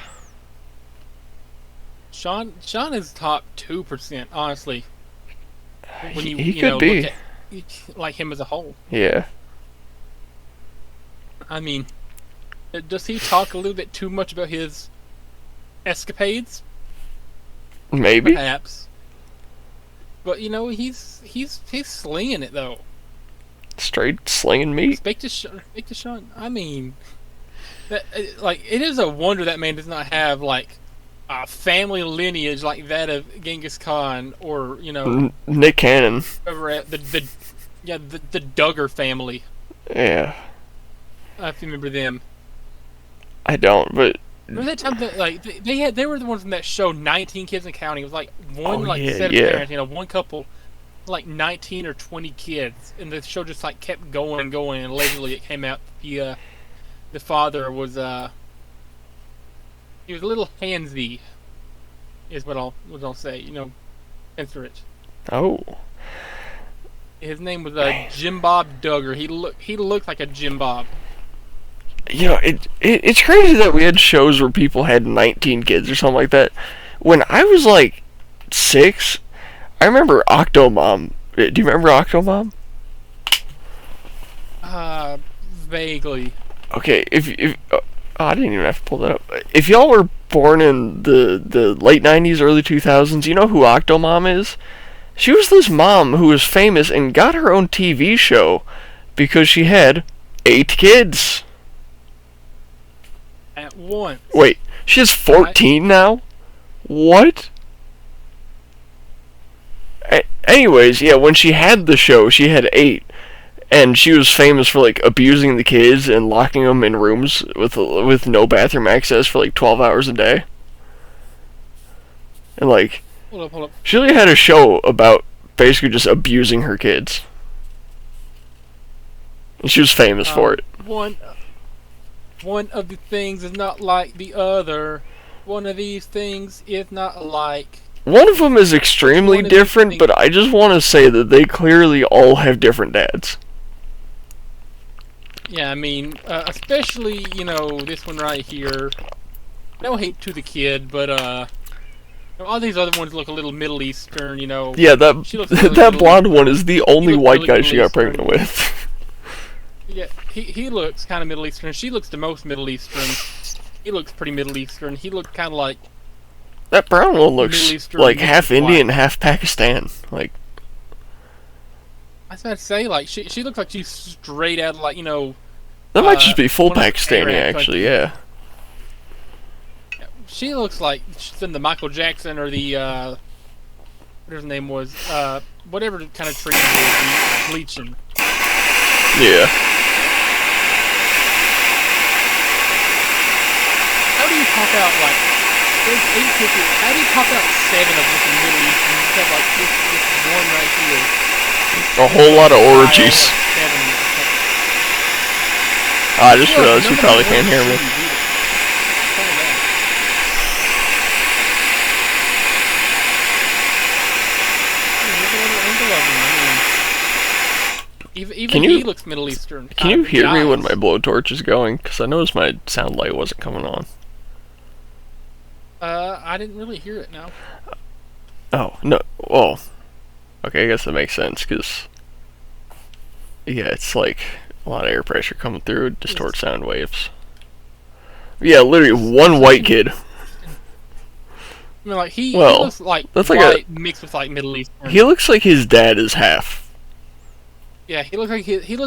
Sean is top 2%, honestly. When He could be. Look at like him as a whole. Yeah. I mean, does he talk a little bit too much about his escapades? Maybe. Perhaps. But he's slinging it though. Straight slinging meat. Respect to Sean. I mean, it is a wonder that man does not have like a family lineage like that of Genghis Khan or Nick Cannon. over at the Duggar family. Yeah. If you remember them. I don't, but Remember that time that like they were the ones in that show 19 Kids and Counting. It was like one set of parents, one couple, like 19 or 20 kids, and the show just like kept going and going, and allegedly it came out the father was he was a little handsy, is what I'll say. Censor it. Oh. His name was Jim Bob Duggar. He looked like a Jim Bob. It's crazy that we had shows where people had 19 kids or something like that. When I was like 6, I remember Octomom. Do you remember Octomom? Vaguely. Okay, if I didn't even have to pull that up. If y'all were born in the late 90s, early 2000s, you know who Octomom is? She was this mom who was famous and got her own TV show because she had 8 kids. At once. Wait, she has 14 now? What? Anyways, yeah, when she had the show, she had 8. And she was famous for, like, abusing the kids and locking them in rooms with no bathroom access for, like, 12 hours a day. And, like, Hold up. she really had a show about basically just abusing her kids. And she was famous for it. One of the things is not like the other. One of these things is not alike. One of them is extremely different, but I just want to say that they clearly all have different dads. Yeah, I mean, especially, this one right here. No hate to the kid, but, all these other ones look a little Middle Eastern, Yeah, that blonde one is the only white guy she got pregnant with. Yeah, he looks kind of Middle Eastern. She looks the most Middle Eastern. He looks pretty Middle Eastern. He looked kind of like... That brown one looks like half Indian, half Pakistan. Like... I was about to say, like, she looks like she's straight out of, like, That might just be full Pakistani, actually, yeah. She looks like she's in the Michael Jackson or the whatever his name was, whatever kind of treatment it is, bleaching. Yeah. How do you pop out like there's 8 pictures? How do you pop out 7 of them in the Middle East and you just have like this one right here? A whole lot of orgies. I just realized you probably can't hear me. Even he looks Middle Eastern. Can you hear me when my blowtorch is going? Because I noticed my sound light wasn't coming on. I didn't really hear it now. Oh, no. Well, okay, I guess that makes sense, because... Yeah, it's like a lot of air pressure coming through, it distorts sound waves. Yeah, literally one white kid. I mean, like, he looks like that's white like mixed with, like, Middle Eastern. He looks like his dad is half. Yeah, he looks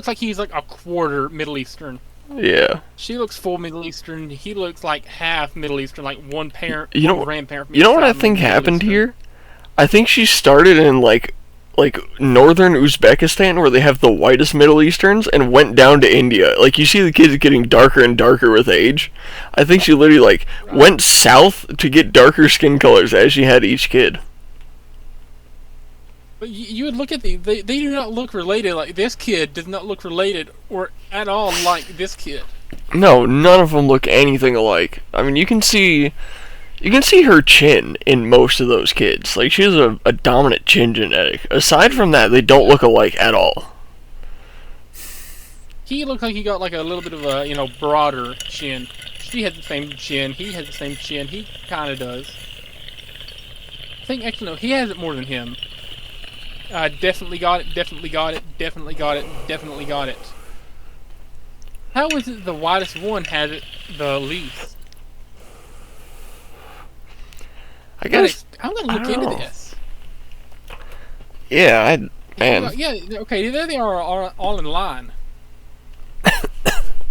like he's like a quarter Middle Eastern. Yeah. She looks full Middle Eastern. He looks like half Middle Eastern, like one parent, one grandparent. From you know what I think happened here? I think she started in like northern Uzbekistan, where they have the whitest Middle Easterns, and went down to India. Like, you see the kids getting darker and darker with age. I think she literally went south to get darker skin colors as she had each kid. But you would look at they do not look related. Like, this kid does not look related or at all like this kid. No, none of them look anything alike. I mean, you can see her chin in most of those kids. Like, she has a dominant chin genetic. Aside from that, they don't look alike at all. He looked like he got like a little bit of a, broader chin. She had the same chin. He had the same chin. He kind of does. I think, actually, no, he has it more than him. Definitely got it, definitely got it, definitely got it, definitely got it. How is it the whitest one has it the least? I guess I'm gonna look into this. Yeah, man. Yeah, okay, there they are all in line.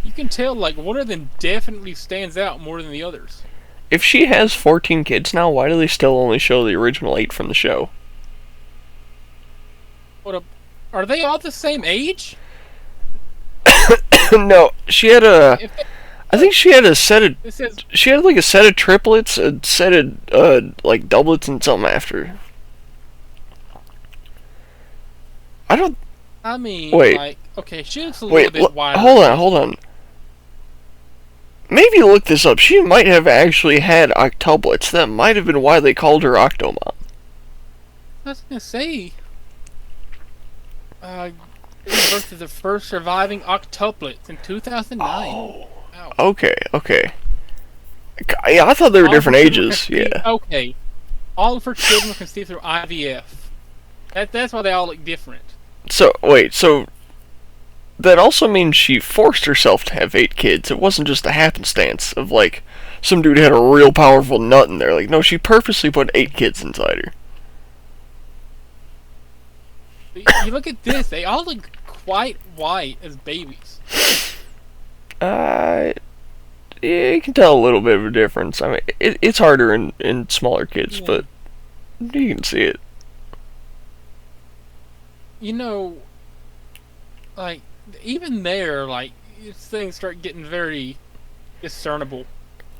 You can tell, like, one of them definitely stands out more than the others. If she has 14 kids now, why do they still only show the original 8 from the show? Are they all the same age? No, she had I think she had a set of... She had, like, a set of triplets, a set of, like, doublets and something after. I mean, wait. Like, okay, she looks a little bit wider. Hold on. Maybe look this up. She might have actually had octuplets. That might have been why they called her Octomom. I was gonna say... birth of the first surviving octuplets in 2009. Oh, okay. Yeah, I thought they were different ages. Yeah. Okay. All of her children were conceived through IVF. That's why they all look different. So, wait, that also means she forced herself to have 8 kids. It wasn't just a happenstance of, like, some dude had a real powerful nut in there. Like, no, she purposely put 8 kids inside her. You look at this, they all look quite white as babies. Yeah, you can tell a little bit of a difference. I mean, it's harder in smaller kids, but you can see it. Like, even there, like, things start getting very discernible.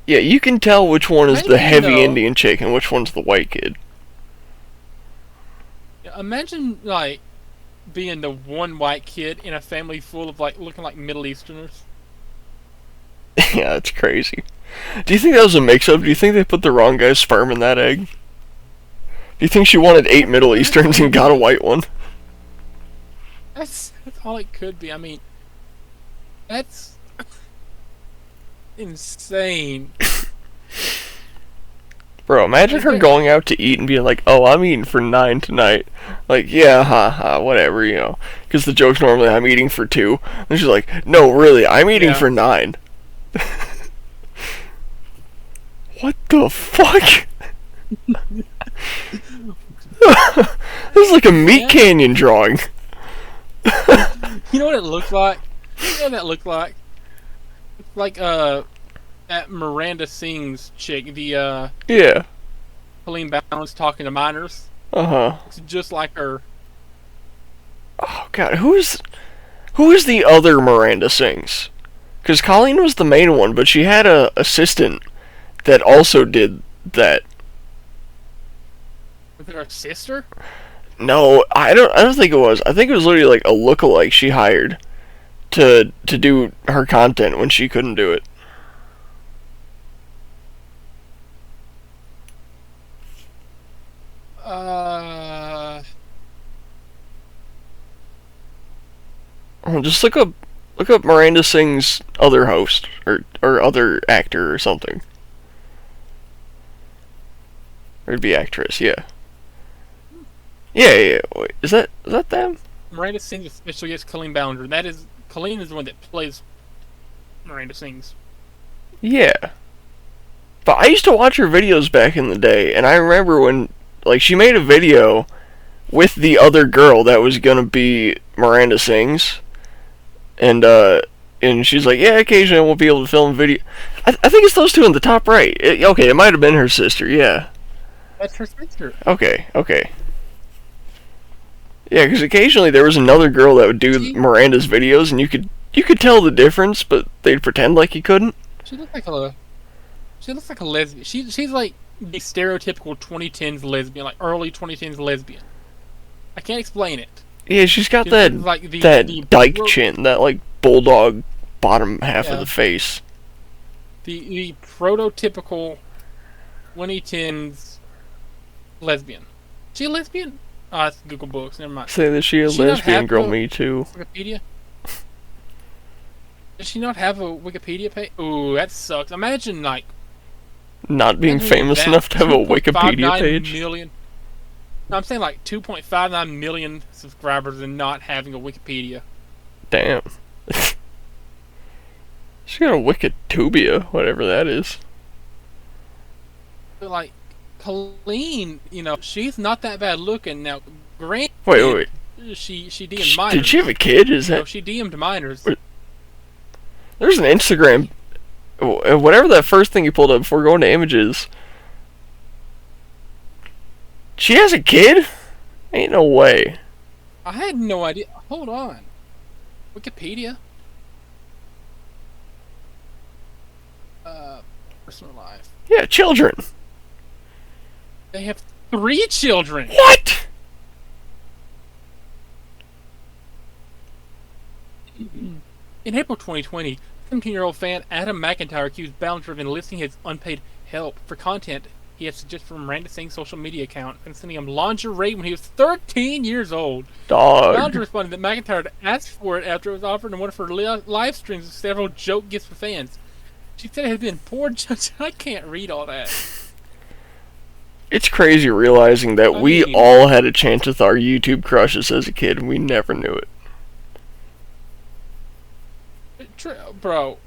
Yeah, you can tell which one is the heavy Indian chick and which one's the white kid. Imagine, like, being the one white kid in a family full of, like, looking like Middle Easterners. Yeah, that's crazy. Do you think that was a mix-up? Do you think they put the wrong guy's sperm in that egg? Do you think she wanted 8 Middle Easterns and got a white one? That's all it could be. I mean, that's insane. Bro, imagine her going out to eat and being like, oh, I'm eating for 9 tonight. Like, yeah, haha, whatever, Because the joke's normally, I'm eating for 2. And she's like, no, really, I'm eating for 9. What the fuck? This is like a Meat Canyon drawing. You know what it looks like? You know what that looked like? It's like, that Miranda Sings chick, the Yeah. Colleen Balance talking to minors. Uh-huh. It's just like her. Oh, God. Who is the other Miranda Sings? Because Colleen was the main one, but she had a assistant that also did that. Was it her sister? No, I don't think it was. I think it was literally like a lookalike she hired to do her content when she couldn't do it. Just look up Miranda Sings' other host or other actor or something. Or it'd be actress, yeah. Yeah. Wait, is that them? Miranda Sings officially gets Colleen Ballinger. That is, Colleen is the one that plays Miranda Sings. Yeah. But I used to watch her videos back in the day, and I remember when, like, she made a video with the other girl that was gonna be Miranda Sings, and she's like, yeah, occasionally we'll be able to film video. I think it's those two in the top right. It might have been her sister, yeah. That's her sister. Okay. Yeah, because occasionally there was another girl that would do Miranda's videos, and you could tell the difference, but they'd pretend like you couldn't. She looks like a lesbian. She's like the stereotypical 2010s lesbian, like early 2010s lesbian. I can't explain it. Yeah, she's got that like the dyke chin, that like bulldog bottom half of the face. The prototypical 2010s lesbian. She a lesbian? Ah, it's Google Books. Never mind. Say that she a lesbian girl. Me too. Wikipedia. Does she not have a Wikipedia page? Ooh, that sucks. Imagine like not being famous enough to have a Wikipedia page. Million. No, I'm saying like 2.59 million subscribers and not having a Wikipedia. Damn. She got a Wikitubia, whatever that is. But like Colleen, she's not that bad looking. Now, granted, wait. She DM'd minors. Did she have a kid? Is that? She DM'd minors. There's an Instagram. Whatever that first thing you pulled up before going to images. She has a kid? Ain't no way. I had no idea. Hold on. Wikipedia. Personal life. Yeah, children. They have 3 children. What? In April 2020, 17-year-old fan Adam McIntyre accused Ballinger of enlisting his unpaid help for content he had suggested from Miranda Sings' social media account and sending him lingerie when he was 13 years old. Dog. Ballinger responded that McIntyre had asked for it after it was offered in one of her live streams with several joke gifts for fans. She said it had been poor judgment. I can't read all that. It's crazy realizing that we all had a chance with our YouTube crushes as a kid and we never knew it. Bro,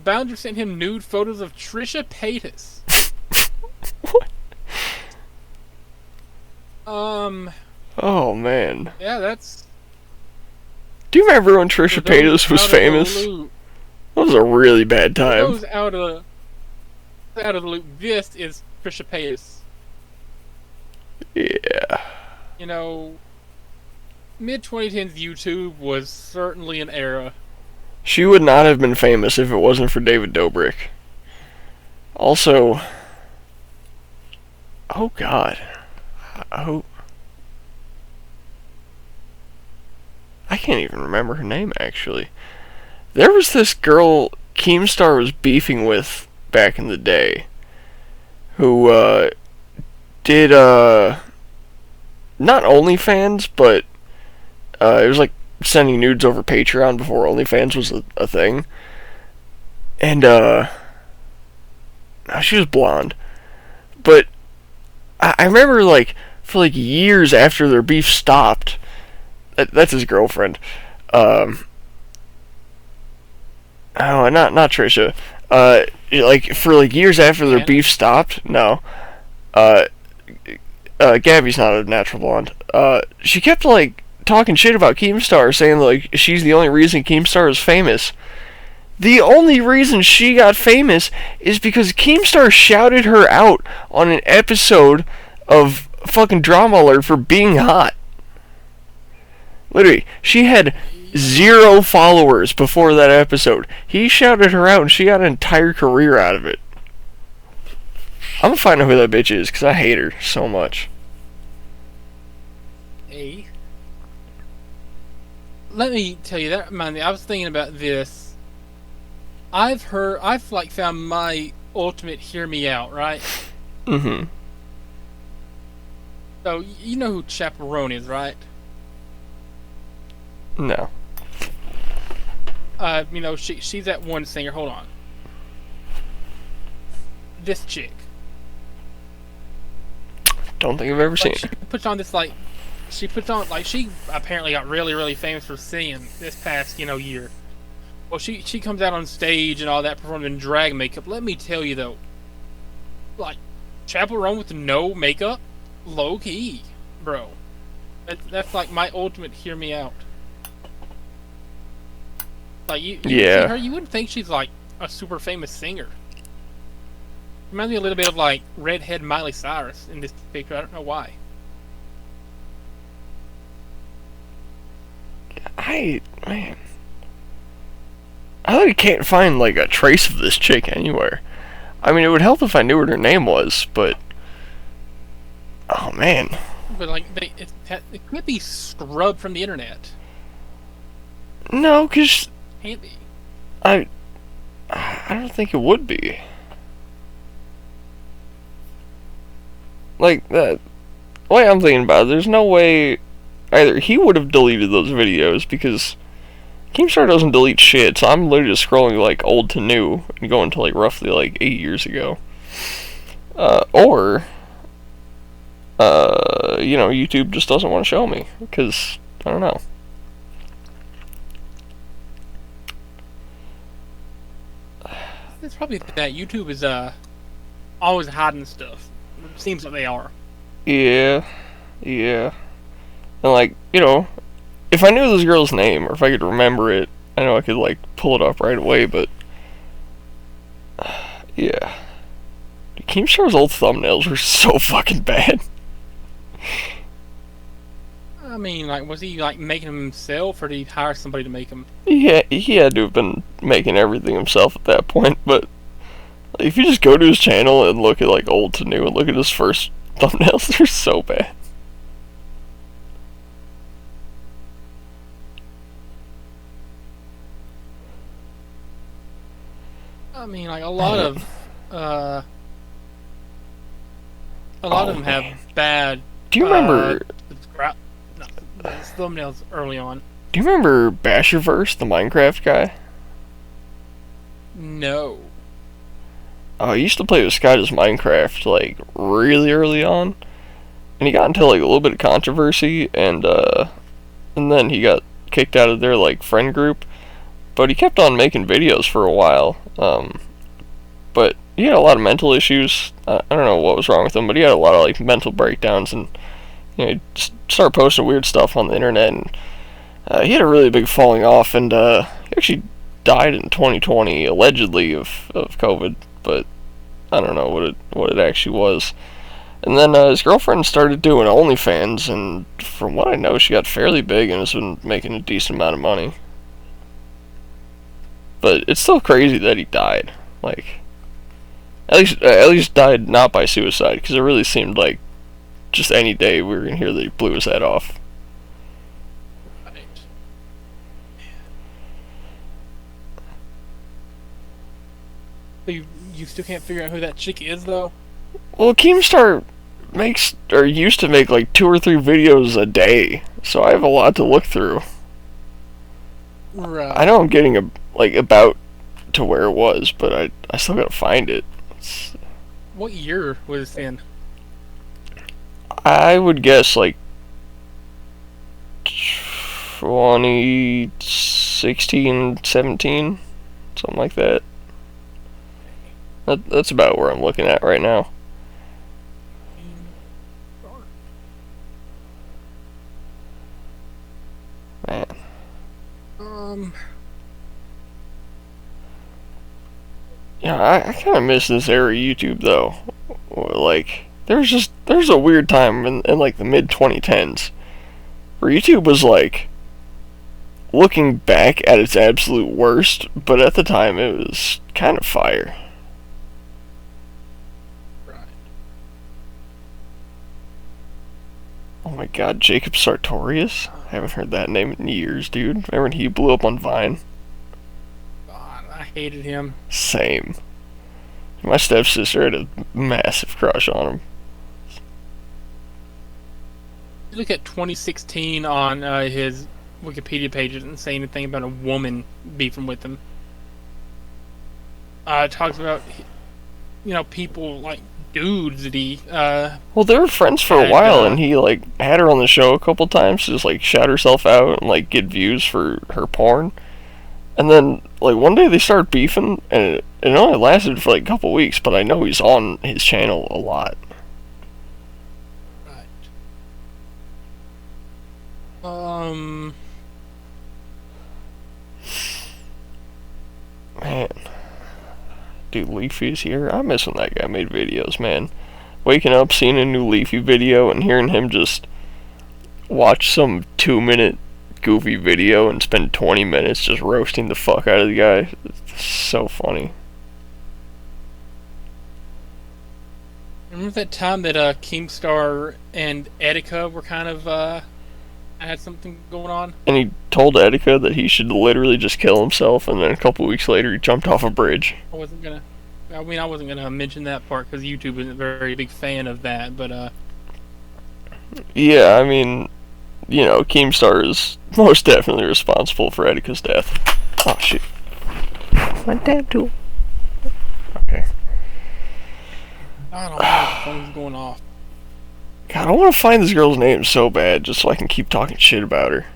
Ballinger sent him nude photos of Trisha Paytas. What? Oh man. Yeah, that's. Do you remember when Trisha Paytas was famous? That was a really bad time. Those out of the loop. This is Trisha Paytas. Yeah. Mid 2010s YouTube was certainly an era. She would not have been famous if it wasn't for David Dobrik. Also, oh God, I can't even remember her name actually. There was this girl Keemstar was beefing with back in the day, who did not OnlyFans, but it was like sending nudes over Patreon before OnlyFans was a thing. And she was blonde. But I remember for years after their beef stopped, that's his girlfriend. Oh, not Trisha. For years after their beef stopped, no. Gabby's not a natural blonde. She kept talking shit about Keemstar, saying she's the only reason Keemstar is famous. The only reason she got famous is because Keemstar shouted her out on an episode of fucking Drama Alert for being hot. Literally, she had 0 followers before that episode. He shouted her out and she got an entire career out of it. I'm gonna find out who that bitch is because I hate her so much. Hey. Let me tell you, that reminded me, I was thinking about this. I've found my ultimate hear me out, right? Mm-hmm. So, you know who Chaperone is, right? No. She's that one singer. Hold on. This chick. Don't think I've ever seen She her. she apparently got really, really famous for singing this past, year. Well, she comes out on stage and all that, performing in drag makeup. Let me tell you though, like, Chaperone with no makeup, low key, bro. That's like my ultimate hear me out. Like you see her, you wouldn't think she's like a super famous singer. Reminds me a little bit of like redhead Miley Cyrus in this picture. I don't know why. Man, I really can't find like a trace of this chick anywhere. I mean, it would help if I knew what her name was, but oh man. But like, it could be scrubbed from the internet. No, cause Can't be. I don't think it would be. Like that. The way I'm thinking about it, there's no way either he would have deleted those videos because Keemstar doesn't delete shit, so I'm literally just scrolling like old to new and going to like roughly like 8 years ago. Or YouTube just doesn't want to show me because I don't know. It's probably that YouTube is always hiding stuff. It seems like they are. Yeah. And like, if I knew this girl's name or if I could remember it, I know I could like pull it up right away, but yeah. Keemstar's old thumbnails were so fucking bad. I mean, like, was he like making them himself, or did he hire somebody to make them? Yeah, he had to have been making everything himself at that point, but if you just go to his channel and look at like old to new and look at his first thumbnails, they're so bad. I mean, like a lot of them have bad. Do you remember? Thumbnails early on. Do you remember Basherverse, the Minecraft guy? No. Oh, he used to play with Sky's Minecraft like really early on, and he got into like a little bit of controversy, and then he got kicked out of their like friend group. But he kept on making videos for a while. But he had a lot of mental issues. I don't know what was wrong with him, but he had a lot of like mental breakdowns, and he just started posting weird stuff on the internet. And he had a really big falling off, and he actually died in 2020 allegedly of COVID, but I don't know what it actually was. And then his girlfriend started doing OnlyFans, and from what I know, she got fairly big and has been making a decent amount of money. But it's still crazy that he died. Like, at least died not by suicide, because it really seemed like just any day we were gonna hear that he blew his head off. Right. So you still can't figure out who that chick is, though? Well, Keemstar used to make like 2 or 3 videos a day, so I have a lot to look through. Right. I know I'm getting about to where it was, but I still gotta find it. What year was it in? I would guess like 2016, 17, something like that. That's about where I'm looking at right now. Man. Yeah, I kind of miss this era of YouTube though. Like, there's a weird time in like the mid 2010s where YouTube was like looking back at its absolute worst, but at the time it was kind of fire. Right. Oh my god, Jacob Sartorius? I haven't heard that name in years, dude. Remember when he blew up on Vine? God, I hated him. Same. My stepsister had a massive crush on him. Look at 2016 on his Wikipedia page. It doesn't say anything about a woman beefing with him. It talks about, people like dudes that he. Well, they were friends for a while, and he like had her on the show a couple times to just like shout herself out and like get views for her porn. And then like one day they started beefing, and it only lasted for like a couple weeks. But I know he's on his channel a lot. Right. Man. Dude, Leafy's here. I miss when that guy made videos, man. Waking up, seeing a new Leafy video, and hearing him just watch some 2-minute goofy video and spend 20 minutes just roasting the fuck out of the guy. It's so funny. Remember that time that Keemstar and Etika were kind of had something going on? And he told Etika that he should literally just kill himself, and then a couple weeks later he jumped off a bridge. I wasn't gonna mention that part because YouTube isn't a very big fan of that, but yeah, I mean, Keemstar is most definitely responsible for Etika's death. Oh shit. My dad too. Okay. I don't know, the phone's going off. God, I want to find this girl's name so bad just so I can keep talking shit about her.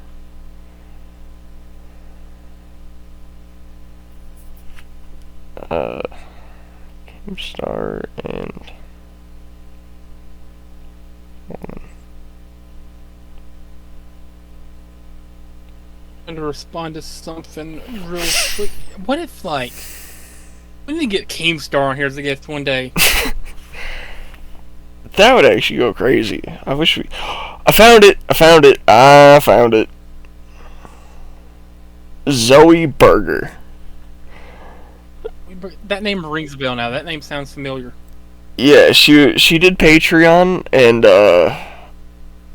Keemstar and woman. I'm gonna respond to something real quick. What if, like, we need to get Keemstar on here as a guest one day? That would actually go crazy. I wish we... I found it! Zoe Berger. That name rings a bell now. That name sounds familiar. Yeah, she did Patreon, and, oh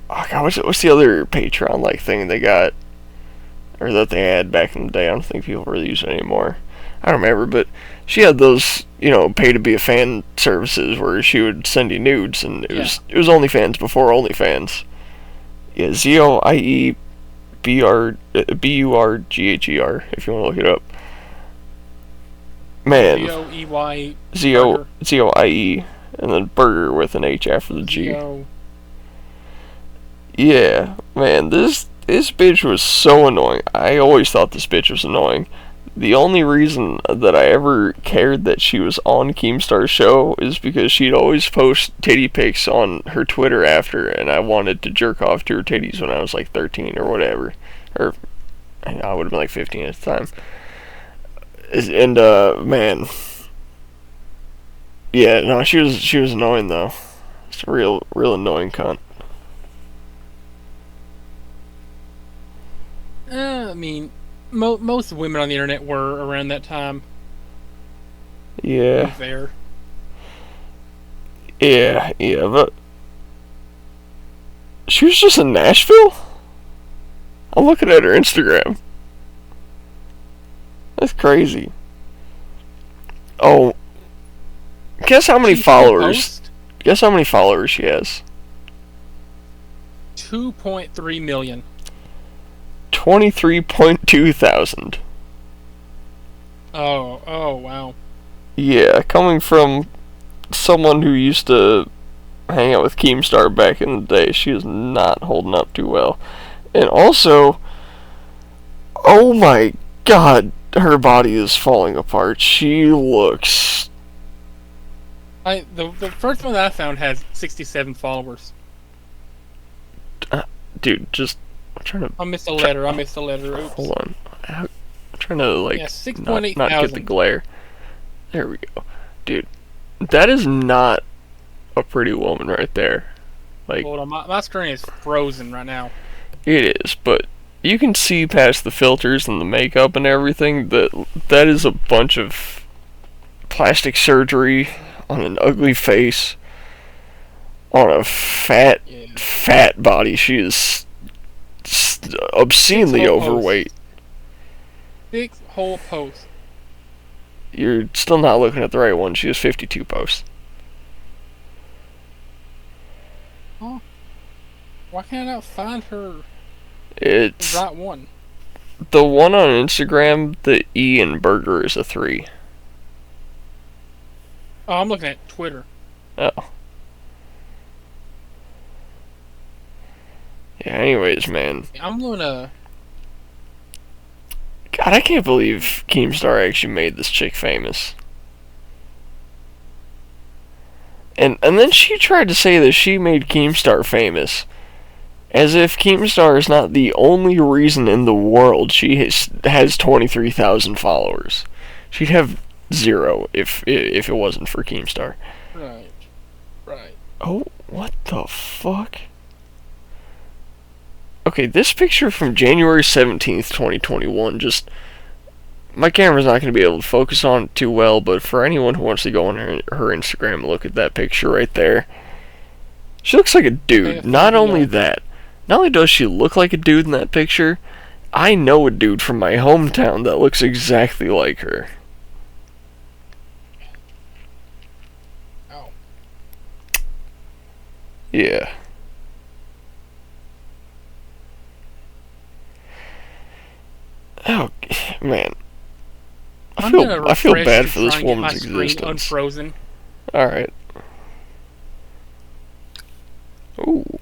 God, what's the other Patreon, like, thing they got? Or that they had back in the day. I don't think people really use it anymore. I don't remember, but she had those, pay to be a fan services where she would send you nudes, and it was OnlyFans before OnlyFans. Yeah, ZOIE BURGHER if you want to look it up. Man. ZOEY. ZOIE and then burger with an H after the G. Zo. Yeah, man, this bitch was so annoying. I always thought this bitch was annoying. The only reason that I ever cared that she was on Keemstar's show is because she'd always post titty pics on her Twitter after, and I wanted to jerk off to her titties when I was like 13 or whatever. Or, I would have been like 15 at the time. And, man. Yeah, no, she was annoying though. It's a real annoying cunt. I mean, most women on the internet were around that time. Yeah. There. Yeah, but she was just in Nashville? I'm looking at her Instagram. That's crazy. Oh, guess how many followers? Guess how many followers she has? 2.3 million. 23.2 thousand. Oh, wow. Yeah, coming from someone who used to hang out with Keemstar back in the day, she is not holding up too well. And also, oh my God, her body is falling apart. She looks... The first one that I found has 67 followers. Dude, just... I'm trying to... I missed a letter. Oops. Hold on. I'm trying to, like, Yeah, 6.8 not get the glare. There we go. Dude, that is not a pretty woman right there. Like, Hold on, my screen is frozen right now. it is, but you can see past the filters and the makeup and everything that is a bunch of plastic surgery on an ugly face, on a fat body. She is obscenely overweight. 6 whole posts. You're still not looking at the right one. She has 52 posts. Huh? Why can't I not find her It's right one? the one on Instagram. The E in burger is a 3. Oh, I'm looking at Twitter. Oh. Yeah, anyways, man. I'm gonna... God, I can't believe Keemstar actually made this chick famous. And then she tried to say that she made Keemstar famous. As if Keemstar is not the only reason in the world she has 23,000 followers. She'd have 0 if it wasn't for Keemstar. Right. Oh, what the fuck? Okay, this picture from January 17th, 2021, just... My camera's not going to be able to focus on it too well, but for anyone who wants to go on her Instagram and look at that picture right there, she looks like a dude. Not only that, not only does she look like a dude in that picture, I know a dude from my hometown that looks exactly like her. Oh. Yeah. Oh, man. I feel bad for this woman's existence. Unfrozen. Alright. Ooh.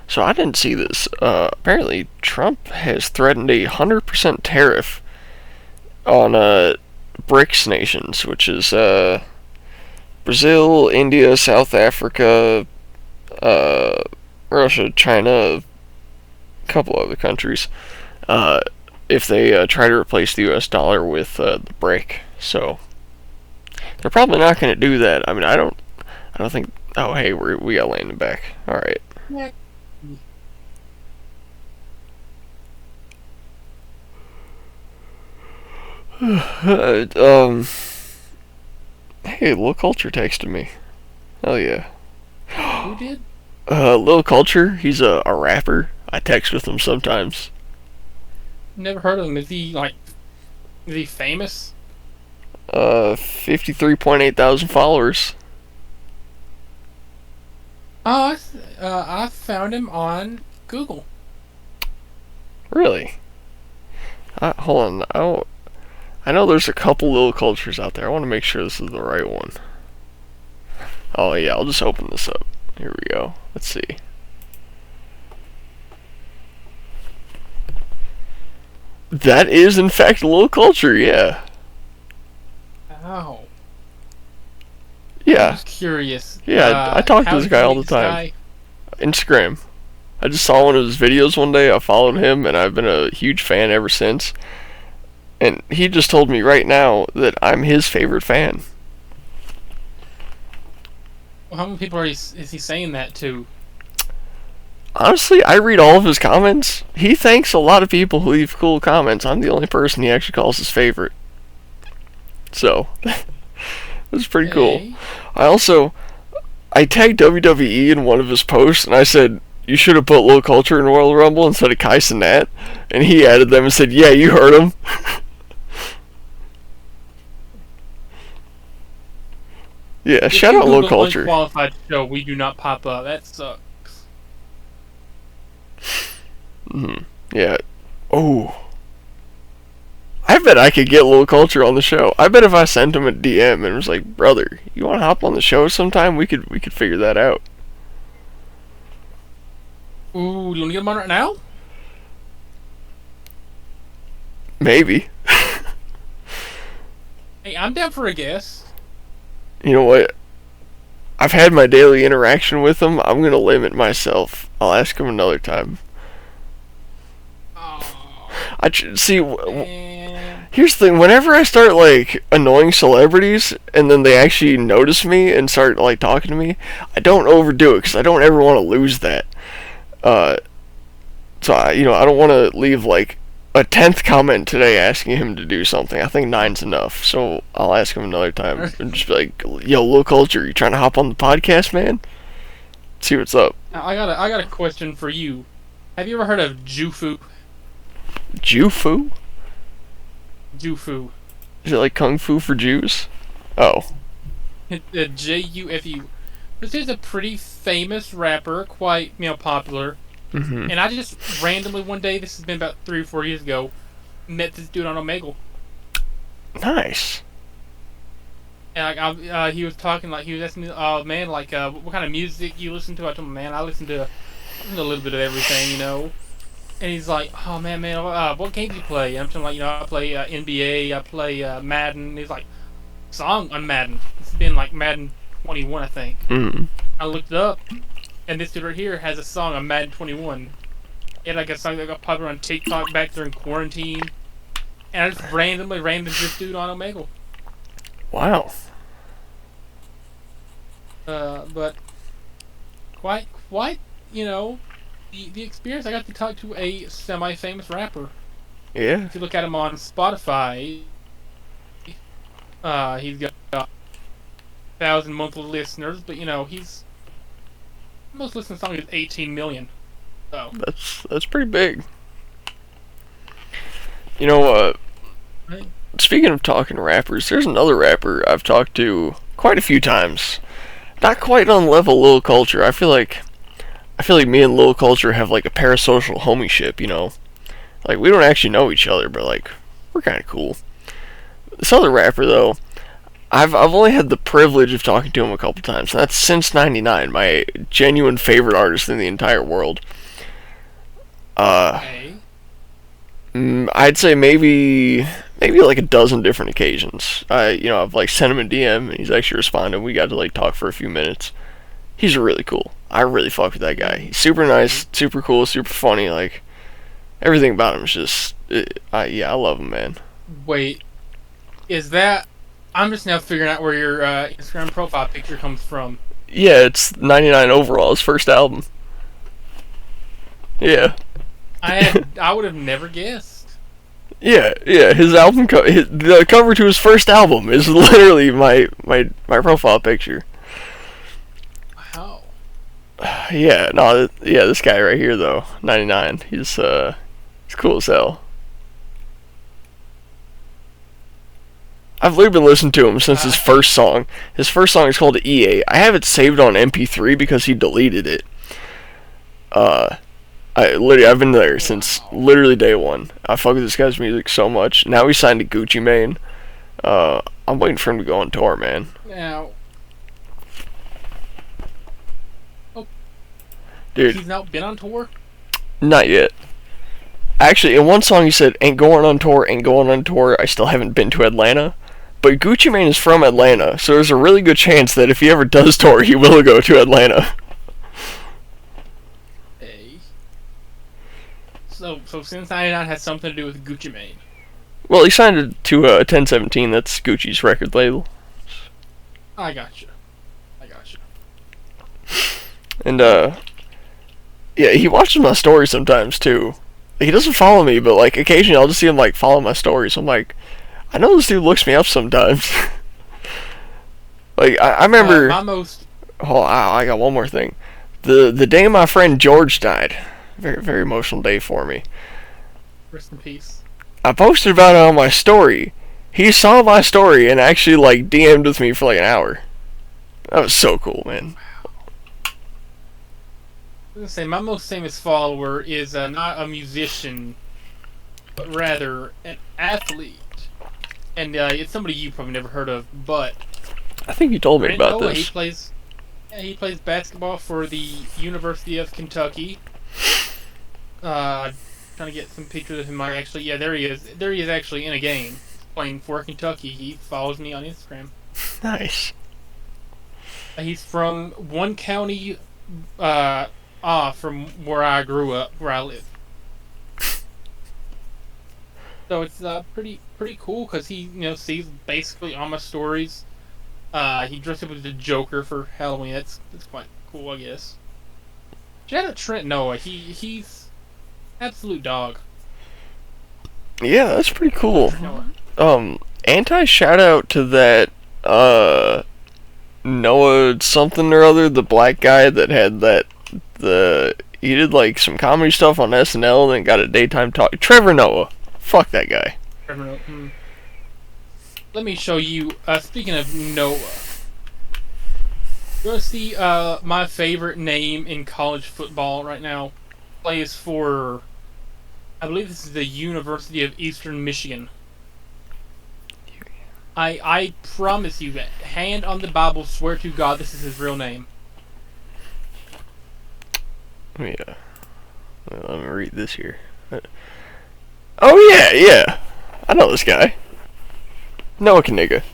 So I didn't see this. Apparently, Trump has threatened a 100% tariff on BRICS nations, which is Brazil, India, South Africa, Russia, China, a couple other countries. If they try to replace the US dollar with the brick. So they're probably not going to do that. I mean, I don't think. Oh, hey, we got Landon back. All right. Yeah. Hey, Lil Culture texted me. Hell yeah. Who did? Lil Culture. He's a rapper. I text with him sometimes. Never heard of him. Is he famous? 53.8 thousand followers. Oh, I found him on Google. Really? Hold on. I know there's a couple little cultures out there. I want to make sure this is the right one. Oh yeah, I'll just open this up. Here we go. Let's see. That is, in fact, a little culture, yeah. Oh. Yeah. I'm just curious. Yeah, I talk to this guy all the time. Instagram. I just saw one of his videos one day. I followed him, and I've been a huge fan ever since. And he just told me right now that I'm his favorite fan. Well, how many people is he saying that to? Honestly, I read all of his comments. He thanks a lot of people who leave cool comments. I'm the only person he actually calls his favorite. So, that's pretty cool. I tagged WWE in one of his posts, and I said, you should have put Lil Culture in Royal Rumble instead of Kais and Nat. And he added them and said, yeah, you heard him. Yeah, shout out Lil Culture. Unqualified Show, we do not pop up. That sucks. Yeah. Oh. I bet I could get Lil Culture on the show. I bet if I sent him a DM and was like, brother, you want to hop on the show sometime? We could figure that out. Ooh, you want to get him on right now? Maybe. Hey, I'm down for a guess. You know what? I've had my daily interaction with him. I'm going to limit myself. I'll ask him another time. Oh, See, man. Here's the thing, whenever I start, like, annoying celebrities, and then they actually notice me and start, like, talking to me, I don't overdo it, because I don't ever want to lose that. So, I don't want to leave, like, a 10th comment today asking him to do something. I think 9's enough, so I'll ask him another time. And just be like, yo, Low Culture, you trying to hop on the podcast, man? See what's up. Now, I got a question for you. Have you ever heard of Jufu? Jufu? Jufu. Is it like Kung Fu for Jews? Oh. Jufu. This is a pretty famous rapper, quite popular. Mm-hmm. And I just randomly one day, this has been about 3 or 4 years ago, met this dude on Omegle. Nice. And he was talking, like, he was asking me, oh man, like, what kind of music you listen to? I told him, man, I listen to a little bit of everything, you know. And he's like, oh man, what games do you play? And I'm telling him, like, I play NBA, I play Madden. And he's like, song on Madden. It's been like Madden 21, I think. Mm-hmm. I looked it up, and this dude right here has a song on Madden 21. He had like a song that got popular on TikTok back during quarantine. And I just randomly ran into this dude on Omegle. Wow. But quite, the experience. I got to talk to a semi-famous rapper. Yeah. If you look at him on Spotify, he's got 1,000 monthly listeners, but he's most listened song is 18 million. So that's pretty big. You know, right. Speaking of talking to rappers, there's another rapper I've talked to quite a few times. Not quite on level Lil Culture. I feel like me and Lil Culture have like a parasocial homieship, Like, we don't actually know each other, but like, we're kind of cool. This other rapper though, I've only had the privilege of talking to him a couple times. And that's since '99, my genuine favorite artist in the entire world. Okay. I'd say maybe like a dozen different occasions. I've like sent him a DM and he's actually responded. We got to like talk for a few minutes. He's really cool. I really fuck with that guy. He's super nice, super cool, super funny. Like, everything about him is just, I love him, man. Wait, is that? I'm just now figuring out where your Instagram profile picture comes from. Yeah, it's 99 overall, his first album. Yeah. I would have never guessed. Yeah, his album the cover to his first album is literally my profile picture. Wow. This guy right here though, 99. He's cool as hell. I've literally been listening to him since his first song. His first song is called EA. I have it saved on MP3 because he deleted it. I've been there since literally day one. I fuck with this guy's music so much. Now he's signed to Gucci Mane. I'm waiting for him to go on tour, man. Now, dude, he's not been on tour? Not yet. Actually, in one song he said, ain't going on tour, I still haven't been to Atlanta. But Gucci Mane is from Atlanta, so there's a really good chance that if he ever does tour, he will go to Atlanta. Hey. So since 99 has something to do with Gucci Mane. Well, he signed it to 1017, that's Gucci's record label. I gotcha. And, yeah, he watches my stories sometimes, too. He doesn't follow me, but, like, occasionally I'll just see him, like, follow my stories. I'm like, I know this dude looks me up sometimes. Like, I remember... I got one more thing. The day my friend George died. Very, very emotional day for me. Rest in peace. I posted about it on my story. He saw my story and actually, like, DM'd with me for, like, an hour. That was so cool, man. I was gonna say, my most famous follower is not a musician, but rather an athlete. And it's somebody you probably never heard of, but... I think you told me about this. He plays basketball for the University of Kentucky. Trying to get some pictures of him. Actually, yeah, there he is. There he is actually in a game, playing for Kentucky. He follows me on Instagram. Nice. He's from one county... from where I grew up, where I live. So it's pretty cool because he sees basically all my stories. He dressed up as the Joker for Halloween. That's quite cool, I guess. Shout out Trent Noah. He's absolute dog. Yeah, that's pretty cool. Noah. Anti shout out to that Noah something or other, the black guy that had he did like some comedy stuff on SNL and then got a daytime talk. Trevor Noah. Fuck that guy. Trevor Noah. Let me show you. Speaking of Noah, you want to see my favorite name in college football right now? Plays for, I believe this is the University of Eastern Michigan. I promise you, hand on the Bible, swear to God, this is his real name. Yeah. Let me read this here. Oh yeah. I know this guy. Noah Kaniga.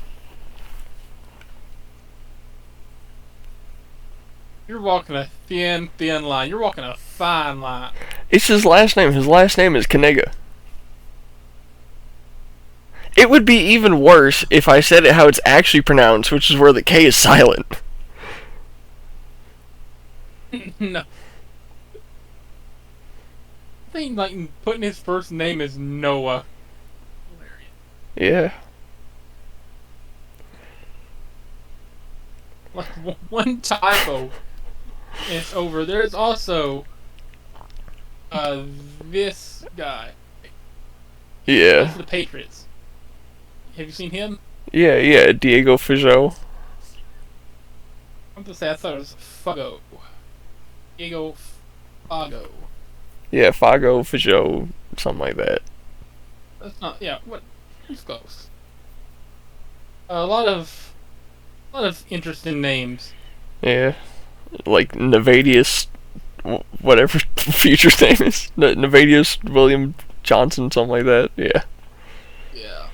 You're walking a thin line. You're walking a fine line. It's his last name. His last name is Kaniga. It would be even worse if I said it how it's actually pronounced, which is where the K is silent. No. I think like putting his first name as Noah. Yeah. Like one typo, and it's over. There's also this guy. Yeah. That's the Patriots. Have you seen him? Yeah. Diego Fijo. I'm gonna say I thought it was Fago. Diego Fago. Yeah, Fago, Fijo, something like that. That's not. Yeah. What? It's close. A lot of interesting names. Yeah. Like Nevadius, whatever future's name is. Nevadius William Johnson, something like that. Yeah. Yeah.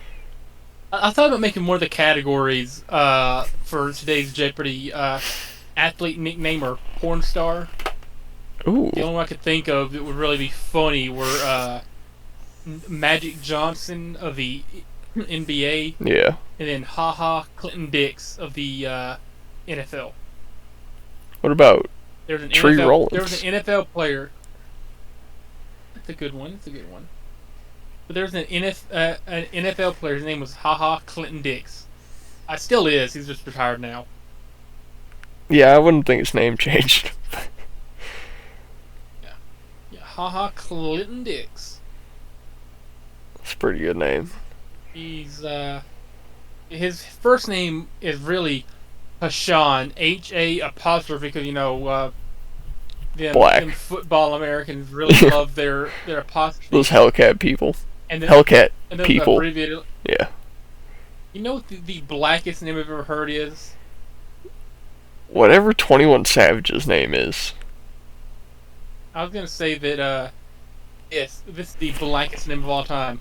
I thought about making more of the categories for today's Jeopardy. Athlete nickname or porn star. Ooh. The only one I could think of that would really be funny were Magic Johnson of the NBA. Yeah. And then Clinton Dix of the NFL. What about There's an Tree NFL, Rollins? There was an NFL player. That's a good one. But there's an NFL player. His name was Clinton Dix. Still is. He's just retired now. Yeah, I wouldn't think his name changed. Yeah, Clinton Dix. That's a pretty good name. He's his first name is really Hashan, H-A apostrophe, because Black. them football Americans really love their apostrophe. Those Hellcat people. And then, Hellcat and then people. Abbreviated. Yeah. You know what the blackest name I've ever heard is? Whatever 21 Savage's name is. I was gonna say that yes, this is the blackest name of all time.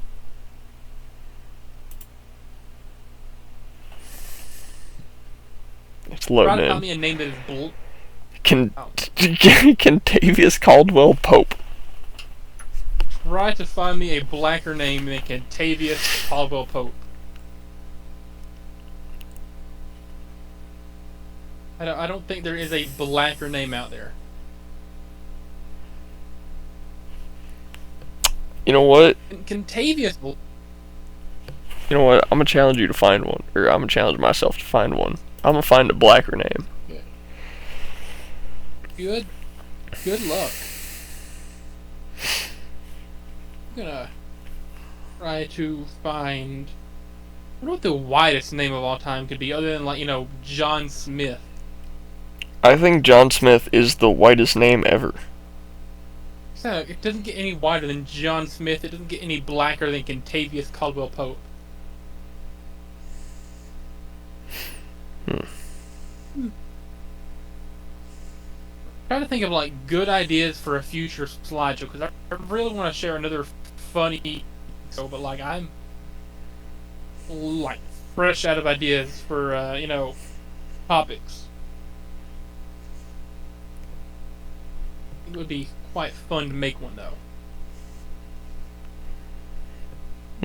It's loading Try to in. find me a name that is Kentavious Caldwell Pope. Try to find me a blacker name than Kentavious Caldwell Pope. I don't think there is a blacker name out there. You know what? Kentavious. You know what? I'm gonna challenge you to find one, or I'm gonna challenge myself to find one. I'm gonna find a blacker name. Good luck. I'm gonna try to find. I wonder what the widest name of all time could be, other than John Smith. I think John Smith is the whitest name ever. So it doesn't get any wider than John Smith. It doesn't get any blacker than Kentavious Caldwell Pope. Trying to think of good ideas for a future slideshow, because I really want to share another funny show, but I'm fresh out of ideas for topics. It would be quite fun to make one though.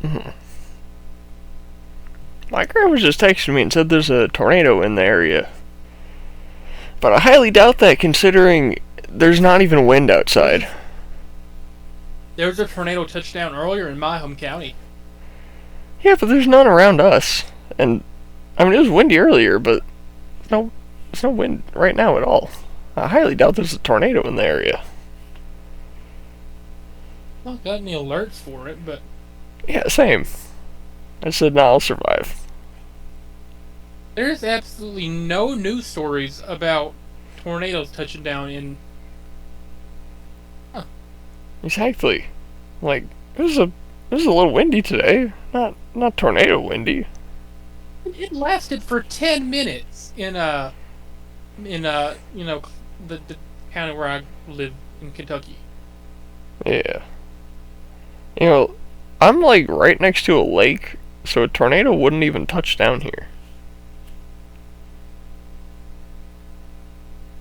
Mm-hmm. My grandma was just texting me and said there's a tornado in the area. But I highly doubt that, considering there's not even wind outside. There was a tornado touchdown earlier in my home county. Yeah, but there's none around us. And, I mean, it was windy earlier, but there's no wind right now at all. I highly doubt there's a tornado in the area. Not got any alerts for it, but... Yeah, same. I said, nah, I'll survive. There's absolutely no news stories about tornadoes touching down in... Huh. Exactly. Like, it was a little windy today. Not tornado windy. It lasted for 10 minutes in you know, the county where I live in Kentucky. Yeah. You know, I'm like right next to a lake, so a tornado wouldn't even touch down here.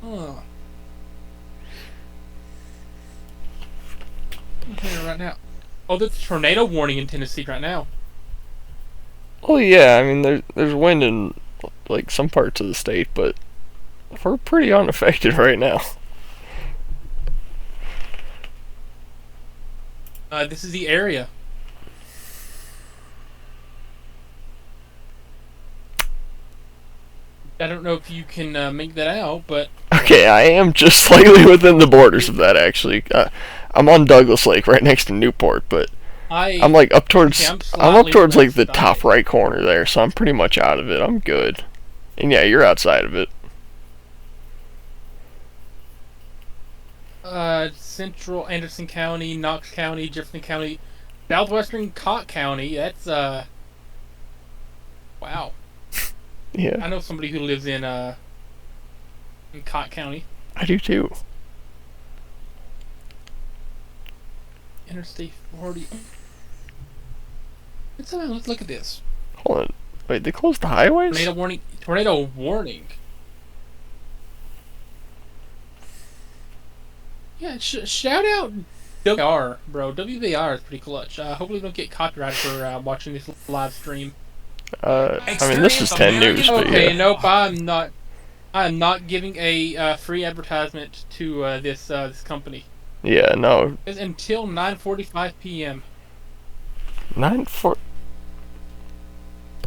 Huh. I'm here right now. Oh, there's a tornado warning in Tennessee right now. Oh yeah, I mean there's wind in like some parts of the state, but we're pretty unaffected right now. This is the area. I don't know if you can make that out, but... Okay, I am just slightly within the borders of that, actually. I'm on Douglas Lake, right next to Newport, but I'm like up towards... I'm up towards like the top right corner there, so I'm pretty much out of it. I'm good. And yeah, you're outside of it. Central Anderson County, Knox County, Jefferson County, southwestern Cott County. That's wow. Yeah. I know somebody who lives in Cott County. I do too. Interstate 40. Let's look at this. Hold on. Wait, they closed the highways? Tornado warning. Tornado warning. Yeah, shout out WVR, bro. WVR is pretty clutch. Hopefully we don't get copyrighted for watching this live stream. I mean, this is 10 News, but okay, yeah. nope, I'm not giving a free advertisement to this company. Yeah, no. It's until 9:45 p.m. 9:4.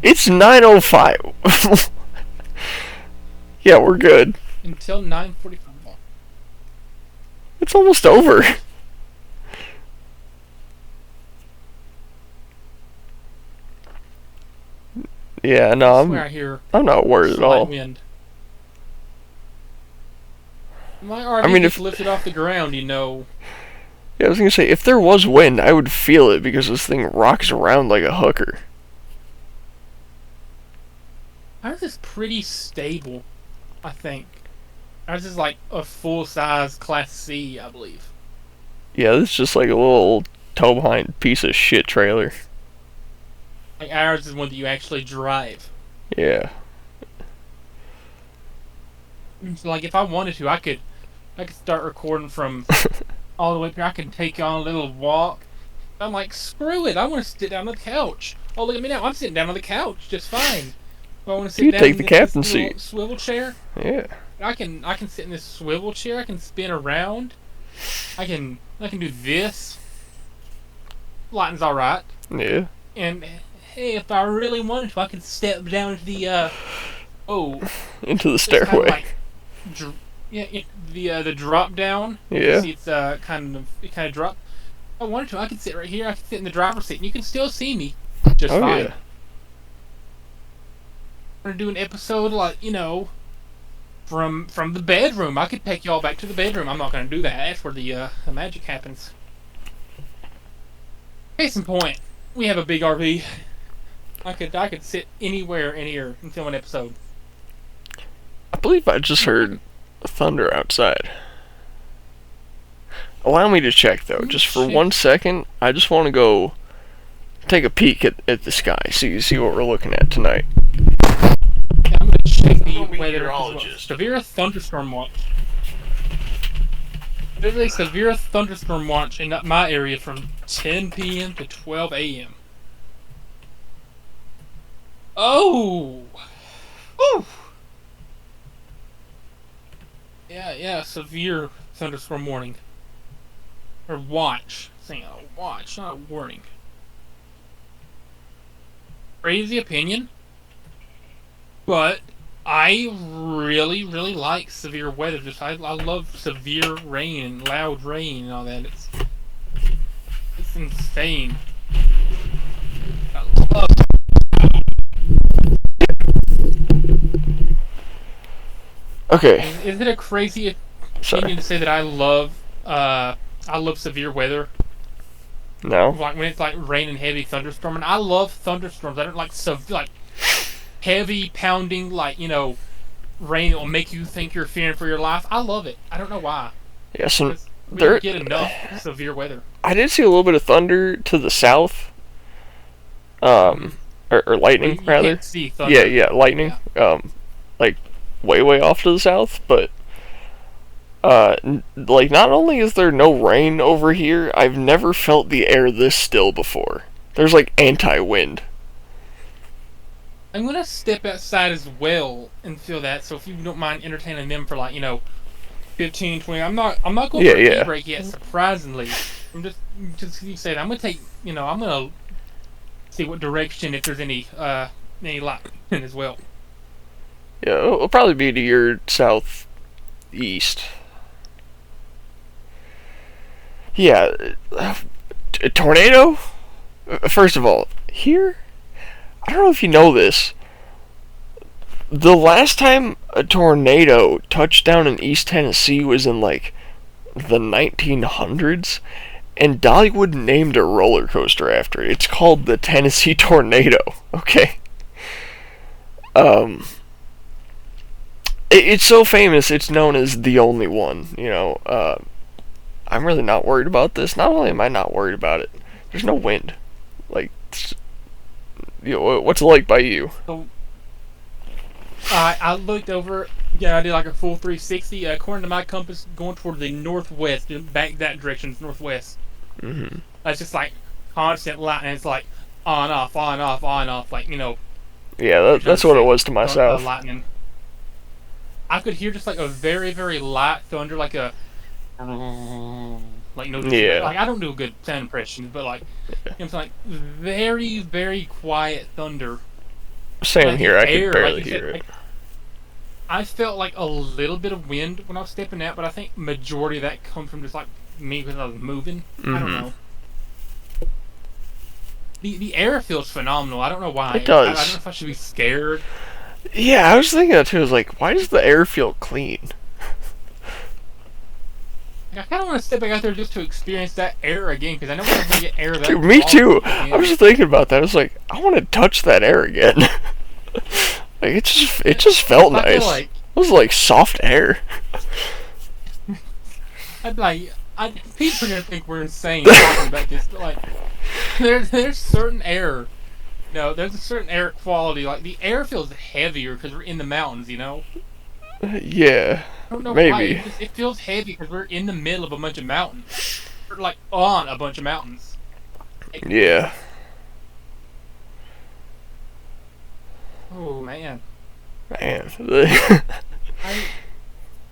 It's 9:05. Yeah, we're good. Until 9:45. It's almost over. Yeah, no, I'm not worried at all. Wind. My RV just lifted off the ground, you know. Yeah, I was gonna say, if there was wind, I would feel it because this thing rocks around like a hooker. Ours is pretty stable, I think. Ours is like a full-size Class C, I believe. Yeah, this is just like a little tow-behind piece of shit trailer. Like ours is one that you actually drive. Yeah. So like if I wanted to, I could start recording from all the way up here. I could take on a little walk. I'm like, screw it, I want to sit down on the couch. Oh, look at me now, I'm sitting down on the couch just fine. If I want to sit down take the in captain this seat. Swivel chair. Yeah. I can sit in this swivel chair. I can spin around. I can do this. Lighting's all right. Yeah. And hey, if I really wanted to, I could step down into the into the stairway. The drop down. Yeah. See, it's kind of drop. If I wanted to, I could sit right here. I could sit in the driver's seat, and you can still see me just fine. Yeah. I'm gonna do an episode like from the bedroom. I could take y'all back to the bedroom. I'm not gonna do that. That's where the magic happens. Case in point, we have a big RV. I could sit anywhere in here and film an episode. I believe I just heard thunder outside. Allow me to check though, just for 1 second. I just want to go take a peek at the sky, see what we're looking at tonight. Yeah, I'm gonna check the weather. Severe thunderstorm watch. There's a severe thunderstorm watch in my area from 10 p.m. to 12 a.m. Oh! Ooh! Yeah, severe thunderstorm warning. Or watch. Saying a watch, not a warning. Crazy opinion, but I really, really like severe weather. I love severe rain and loud rain and all that. It's insane. I love. Okay. Is it a crazy opinion to say that I love severe weather? No. Like when it's like rain and heavy thunderstorm, and I love thunderstorms. I don't like like heavy pounding, like, rain that will make you think you're fearing for your life. I love it. I don't know why. Yeah, so we don't get enough severe weather. I did see a little bit of thunder to the south. Or lightning, you rather. Can't see thunder. Yeah, lightning. Yeah. Like way off to the south, but like, not only is there no rain over here, I've never felt the air this still before. There's like anti-wind. I'm gonna step outside as well and feel that. So if you don't mind entertaining them for 15, 20. I'm not going for a tea break yet. Surprisingly, I'm just you say that. I'm gonna take. I'm gonna see what direction, if there's any light as well. Yeah, it'll probably be to your southeast. Yeah, a tornado? First of all, here, I don't know if you know this. The last time a tornado touched down in East Tennessee was in the 1900s, and Dollywood named a roller coaster after it. It's called the Tennessee Tornado. Okay. It's so famous, it's known as the only one. I'm really not worried about this. Not only am I not worried about it, there's no wind. What's it like by you? So, I looked over. Yeah, I did like a full 360. According to my compass, going toward the northwest, back that direction, northwest. Mm-hmm. That's just like constant lightning. It's like on off, on off, on off. Yeah, that's what it was to my south. Lightning. I could hear just like a very, very light thunder, like a Yeah. I don't do good sound impressions, but it's like very, very quiet thunder. Same here. I can barely hear it. I felt like a little bit of wind when I was stepping out, but I think majority of that comes from just me because I was moving. Mm-hmm. I don't know. The air feels phenomenal. I don't know why. It does. I don't know if I should be scared. Yeah, I was thinking that too. I was like, why does the air feel clean? I kind of want to step back out there just to experience that air again, because I know we're going to get air that. Dude, me too. I was just thinking about that. I was like, I want to touch that air again. It just felt nice. It was like soft air. People are gonna think we're insane talking about this, but there's certain air. There's a certain air quality. The air feels heavier because we're in the mountains. Yeah. I don't know maybe. why. It feels heavy because we're in the middle of a bunch of mountains. We're on a bunch of mountains. Yeah. Oh man. Man.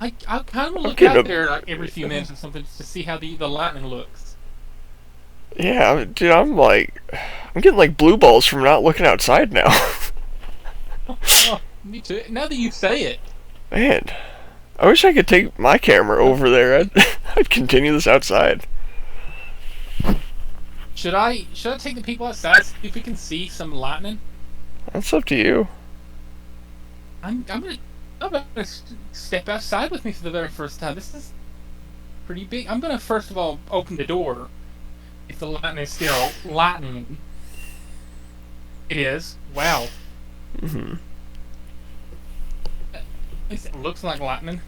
I kind of look out there every few minutes or something just to see how the lightning looks. Yeah, dude, I'm getting blue balls from not looking outside now. Oh, me too. Now that you say it. Man, I wish I could take my camera over there. I'd continue this outside. Should I take the people outside, see if we can see some lightning? That's up to you. I'm gonna step outside with me for the very first time. This is pretty big. I'm gonna first of all open the door. If the lightning is still lightning. It is. Wow. Mm-hmm. It looks like lightning.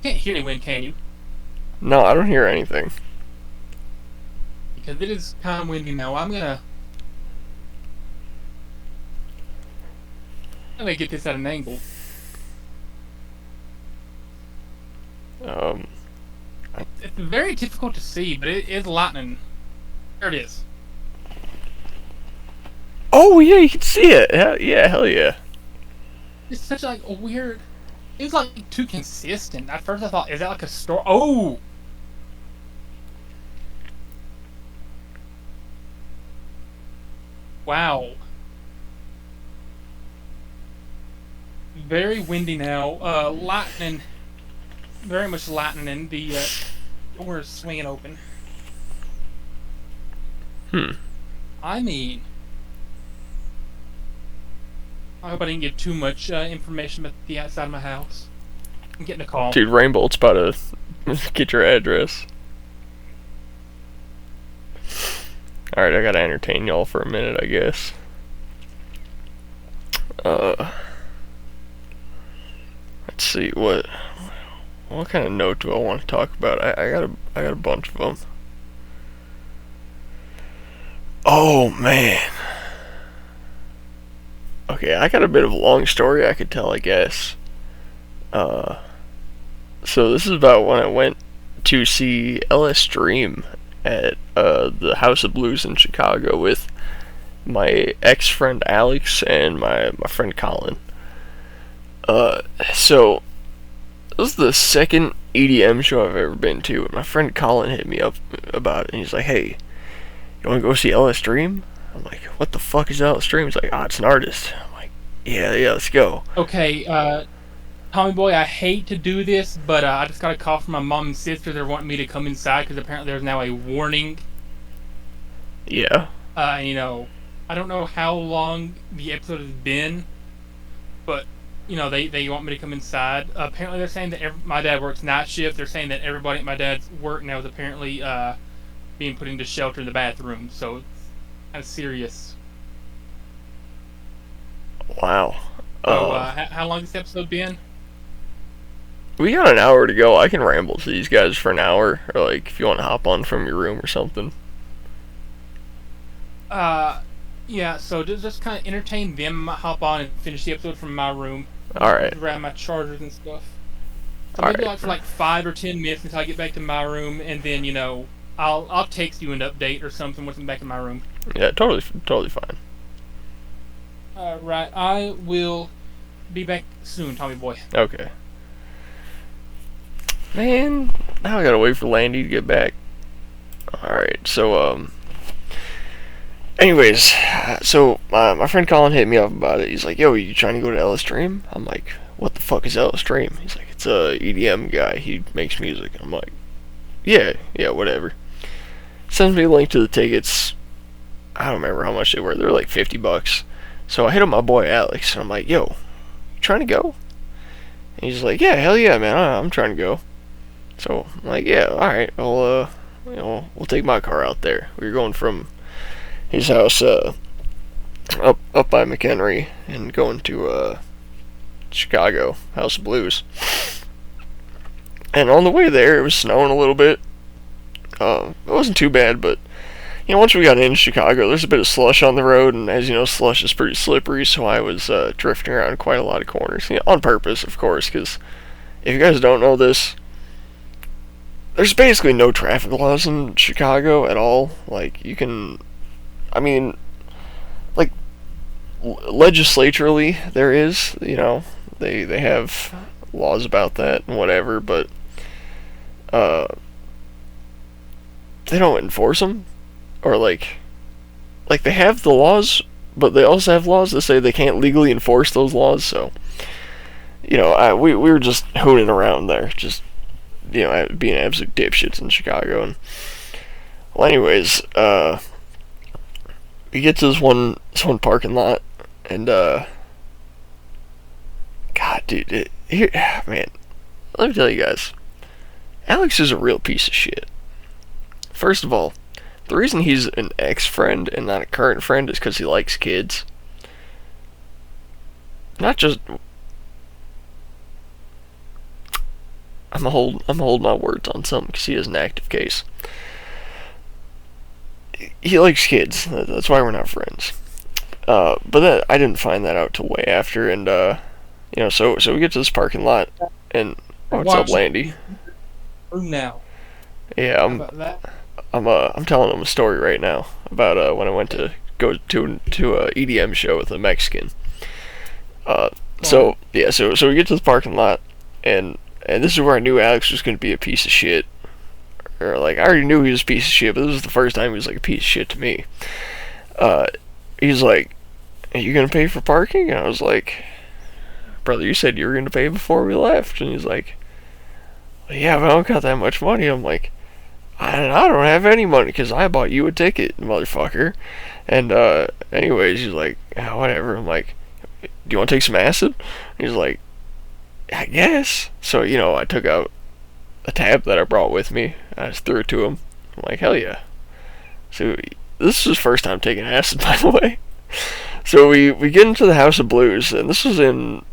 Can't hear any wind, can you? No, I don't hear anything. Because it is kind of windy now. I'm gonna get this at an angle. It's very difficult to see, but it is lightning. There it is. Oh yeah, you can see it. Hell yeah. It's such like a weird. It was like too consistent. At first, I thought, is that like a store? Oh, wow. Very windy now. Lightning. Very much lightning. The door is swinging open. I mean, I hope I didn't give too much information about the outside of my house. I'm getting a call. Dude, Rainbolt's about to get your address. Alright, I gotta entertain y'all for a minute, I guess. Let's see, what kind of note do I want to talk about? I got a bunch of them. Oh, man. Okay, I got a bit of a long story I could tell, I guess. So this is about when I went to see LS Dream at the House of Blues in Chicago with my ex-friend Alex and my friend Colin. So this was the second EDM show I've ever been to, and my friend Colin hit me up about it, and he's like, "Hey, you want to go see LS Dream?" I'm like, "What the fuck is LS Dream?" He's like, "Ah, it's an artist." I'm like, yeah, let's go. Okay, Tommy Boy, I hate to do this, but I just got a call from my mom and sister. They're wanting me to come inside because apparently there's now a warning. Yeah. You know, I don't know how long the episode has been, but, you know, they want me to come inside. Apparently they're saying that my dad works night shift. They're saying that everybody at my dad's work now is apparently being put into shelter in the bathroom, so it's kind of serious. Wow. So, how long has this episode been? We got an hour to go. I can ramble to these guys for an hour, or like if you want to hop on from your room or something. Yeah, so just kind of entertain them, hop on and finish the episode from my room. Alright. Grab my chargers and stuff. So All maybe right. like for like 5 or 10 minutes until I get back to my room, and then, you know, I'll text you an update or something once I'm back in my room. Yeah, totally fine. Right, I will be back soon, Tommy Boy. Okay. Man, now I gotta wait for Landy to get back. Alright, so, anyways, so my friend Colin hit me up about it. He's like, "Yo, you trying to go to LS Dream?" I'm like, "What the fuck is LS Dream?" He's like, "It's a EDM guy. He makes music." I'm like, yeah, whatever. Sends me a link to the tickets. I don't remember how much they were. They were like $50. So I hit up my boy Alex, and I'm like, "Yo, you trying to go?" And he's like, "Yeah, hell yeah, man. I'm trying to go." So I'm like, "Yeah, all right. Well, you know, we'll take my car out there." We were going from his house up by McHenry and going to Chicago, House of Blues. And on the way there, it was snowing a little bit. It wasn't too bad, but you know, once we got into Chicago, there's a bit of slush on the road, and as you know, slush is pretty slippery, so I was drifting around quite a lot of corners, on purpose, of course, because if you guys don't know this, there's basically no traffic laws in Chicago at all. Like, you can, I mean, like, legislaturally, there is, you know, they have laws about that and whatever, but they don't enforce them. Or like they have the laws, but they also have laws that say they can't legally enforce those laws. So, you know, we were just hooning around there, just, you know, being absolute dipshits in Chicago. And well, anyways, we get to this one parking lot, and God, dude, here, man, let me tell you guys, Alex is a real piece of shit. First of all, the reason he's an ex-friend and not a current friend is because he likes kids. Not just... I'm gonna hold my words on something because he is an active case. He likes kids. That's why we're not friends. But I didn't find that out till way after, and you know, so we get to this parking lot, and what's up, Landy? Now. Yeah, I'm telling him a story right now about when I went to go to a EDM show with a Mexican. So we get to the parking lot, and this is where I knew Alex was going to be a piece of shit. Or like, I already knew he was a piece of shit, but this was the first time he was like a piece of shit to me. He's like, "Are you going to pay for parking?" And I was like, "Brother, you said you were going to pay before we left." And he's like, "Yeah, but I don't got that much money." I'm like, I don't have any money because I bought you a ticket, motherfucker. And anyways, he's like, whatever. I'm like, "Do you want to take some acid?" He's like, "I guess." So, I took out a tab that I brought with me. I just threw it to him. I'm like, hell yeah. So this is his first time taking acid, by the way. So we get into the House of Blues, and this was in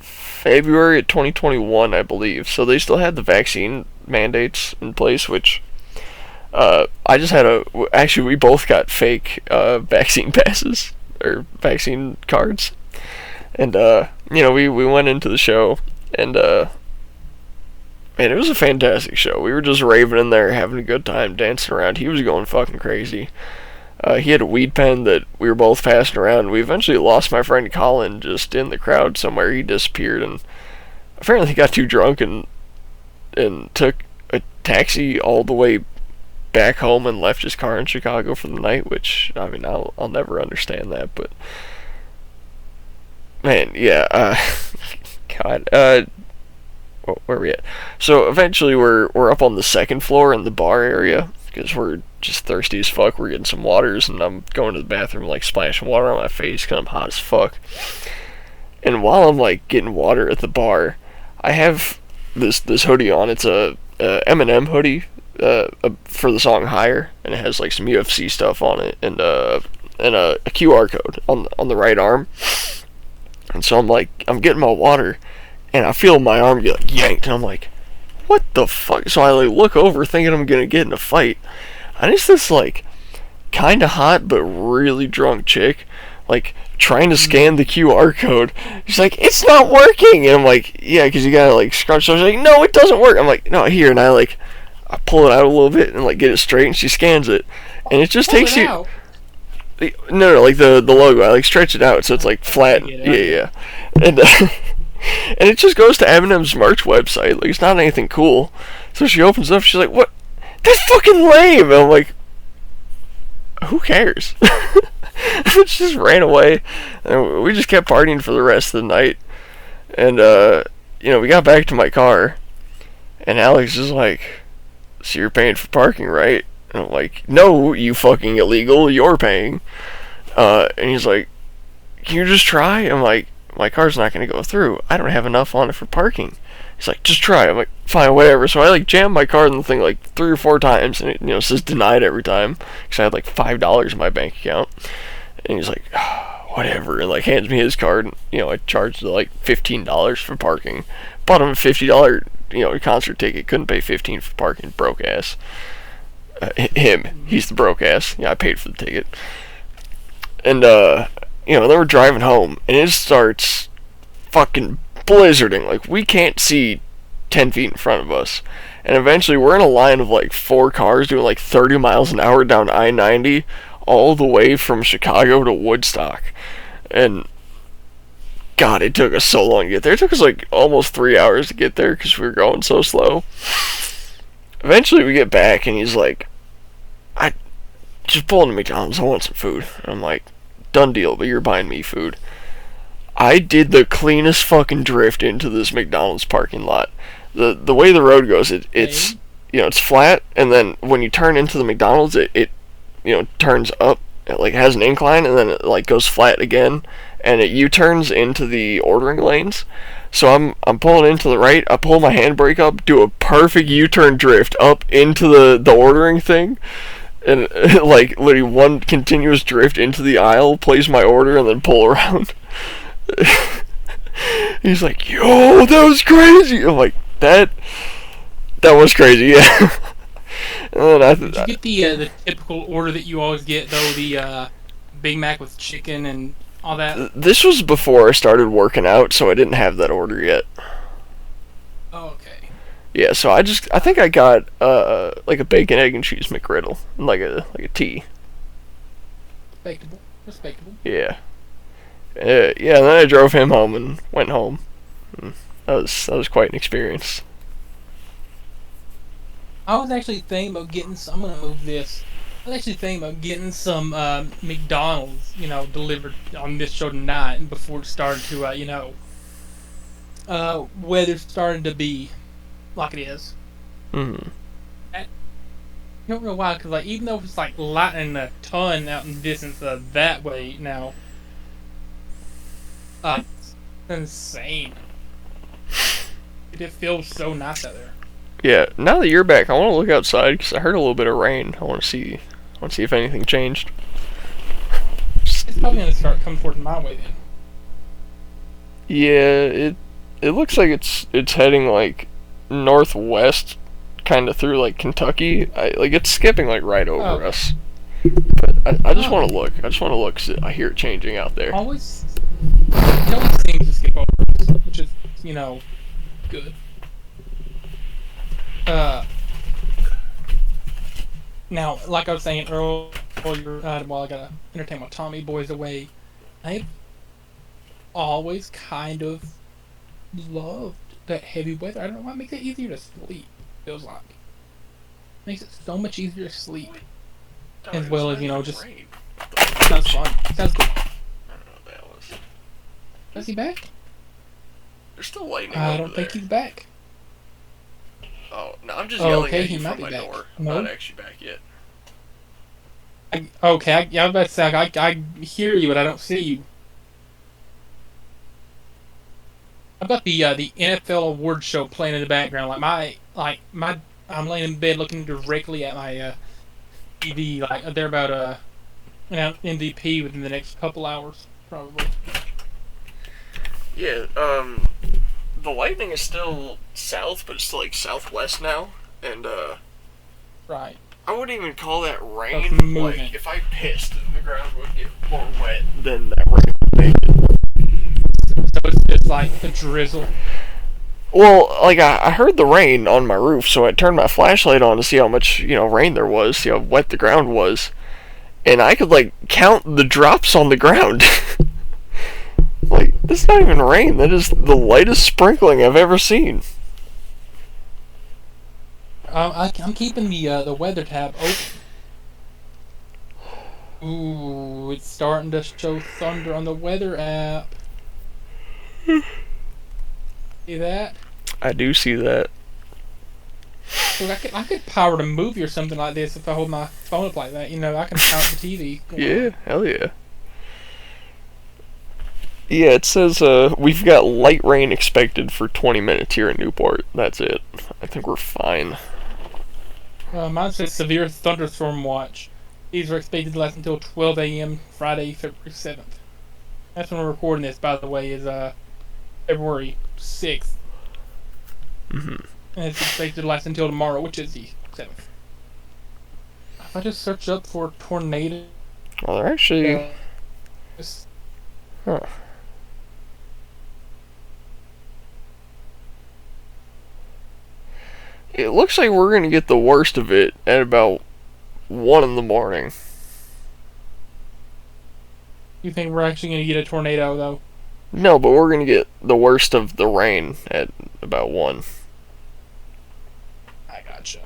February of 2021, I believe. So they still had the vaccine mandates in place, which I just had actually, we both got fake vaccine passes or vaccine cards, and we went into the show, and man, it was a fantastic show. We were just raving in there, having a good time, dancing around. He was going fucking crazy. He had a weed pen that we were both passing around. We eventually lost my friend Colin just in the crowd somewhere. He disappeared, and apparently he got too drunk and took a taxi all the way back home and left his car in Chicago for the night, which, I mean, I'll never understand that, but man, yeah, God, where are we at? So eventually we're up on the second floor in the bar area, because we're just thirsty as fuck. We're getting some waters, and I'm going to the bathroom, like, splashing water on my face because I'm hot as fuck. And while I'm, like, getting water at the bar, I have this hoodie on. It's a Eminem hoodie for the song Higher, and it has, like, some UFC stuff on it, and a QR code on the right arm. And so I'm getting my water, and I feel my arm get, like, yanked, and I'm like, what the fuck? So I, like, look over thinking I'm gonna get in a fight, and it's this, like, kinda hot but really drunk chick, like, trying to scan the QR code. She's like, "It's not working!" And I'm like, "Yeah, because you gotta, like, scrunch." So she's like, "No, it doesn't work." I'm like, "No, here," and I pull it out a little bit and, like, get it straight, and she scans it, and it just takes you... Out. No, like, the logo, I, like, stretch it out so it's, like, flat. Yeah. And, and it just goes to Eminem's merch website. Like, it's not anything cool. So she opens it up, she's like, "What? That's fucking lame!" And I'm like, who cares? She just ran away, and we just kept partying for the rest of the night. And we got back to my car, and Alex is like, "So you're paying for parking, right?" And I'm like, "No, you fucking illegal, you're paying." And he's like, "Can you just try?" I'm like, "My car's not going to go through. I don't have enough on it for parking." He's like, "Just try." I'm like, "Fine, whatever." So I, like, jammed my card in the thing, like, 3 or 4 times, and it, says denied every time, because I had, like, $5 in my bank account. And he's like, whatever, and, like, hands me his card, and, I charged, like, $15 for parking. Bought him a $50, concert ticket, couldn't pay $15 for parking, broke ass. He's the broke ass. Yeah, I paid for the ticket. And, then we're driving home, and it starts fucking blizzarding. Like, we can't see 10 feet in front of us. And eventually we're in a line of, like, 4 cars doing, like, 30 miles an hour down I-90 all the way from Chicago to Woodstock. And God, it took us so long to get there. It took us, like, almost 3 hours to get there because we were going so slow. Eventually we get back, and he's like, "I just pull into McDonald's, I want some food." And I'm like, "Done deal, but you're buying me food." I did the cleanest fucking drift into this McDonald's parking lot. The way the road goes, it's it's flat, and then when you turn into the McDonald's, it turns up. It, like, has an incline, and then it, like, goes flat again, and it U-turns into the ordering lanes. So I'm pulling into the right, I pull my handbrake up, do a perfect U-turn drift up into the ordering thing, and like, literally one continuous drift into the aisle, place my order, and then pull around. He's like, "Yo, that was crazy." I'm like, that was crazy, yeah. And then Did you get the typical order that you always get, though, the Big Mac with chicken and all that? This was before I started working out, so I didn't have that order yet. Oh, okay. Yeah, so I think I got like a bacon, egg, and cheese McGriddle, and like a tea. Respectable. Respectable. Yeah. Yeah, and then I drove him home and went home. That was quite an experience. I was actually thinking about getting some. I'm gonna move this. I was actually thinking about getting some McDonald's, delivered on this show tonight, and before it started to, weather started to be like it is. Mm-hmm. I don't know why, because even though it's lightning a ton out in the distance that way now, it's insane. It feels so nice out there. Yeah, now that you're back, I want to look outside because I heard a little bit of rain. I want to see if anything changed. It's probably gonna start coming towards my way then. Yeah, it looks like it's heading northwest, kind of through Kentucky. It's skipping right over us. But I just want to look. I just want to look 'cause I hear it changing out there. It always seems to skip over us, which is good. Now, like I was saying earlier, while I gotta entertain my Tommy boys away, I've always kind of loved that heavy weather. I don't know why it makes it easier to sleep. Feels like makes it so much easier to sleep, as well as just sounds fun. Sounds good. I don't know what that was. Is he back? There's still lightning. I don't think he's back. Oh, no, I'm just yelling okay, at you he might from be my back. door. No? I'm not actually back yet. I was about to say, I hear you, but I don't see you. I've got the NFL award show playing in the background. I'm laying in bed looking directly at my TV. They're about MVP within the next couple hours, probably. Yeah, the lightning is still south, but it's still southwest now, and Right. I wouldn't even call that It's rain. moving. If I pissed, the ground would get more wet than that rain would make it. So it's just a drizzle. Well, I heard the rain on my roof, so I turned my flashlight on to see how much, rain there was, see how wet the ground was. And I could, count the drops on the ground. This is not even rain, that is the lightest sprinkling I've ever seen. I'm keeping the weather tab open. Ooh, it's starting to show thunder on the weather app. See that? I do see that. Look, I could power the movie or something like this if I hold my phone up like that. I can power the TV. Yeah, hell yeah. Yeah, it says we've got light rain expected for 20 minutes here in Newport. That's it. I think we're fine. Mine says severe thunderstorm watch. These are expected to last until 12 a.m. Friday, February 7th. That's when we're recording this, by the way, is February 6th. Mm-hmm. And it's expected to last until tomorrow, which is the 7th. If I just search up for tornado... Well, they're actually... Huh. It looks like we're gonna get the worst of it at about 1 in the morning. You think we're actually gonna get a tornado, though? No, but we're gonna get the worst of the rain at about 1. I gotcha.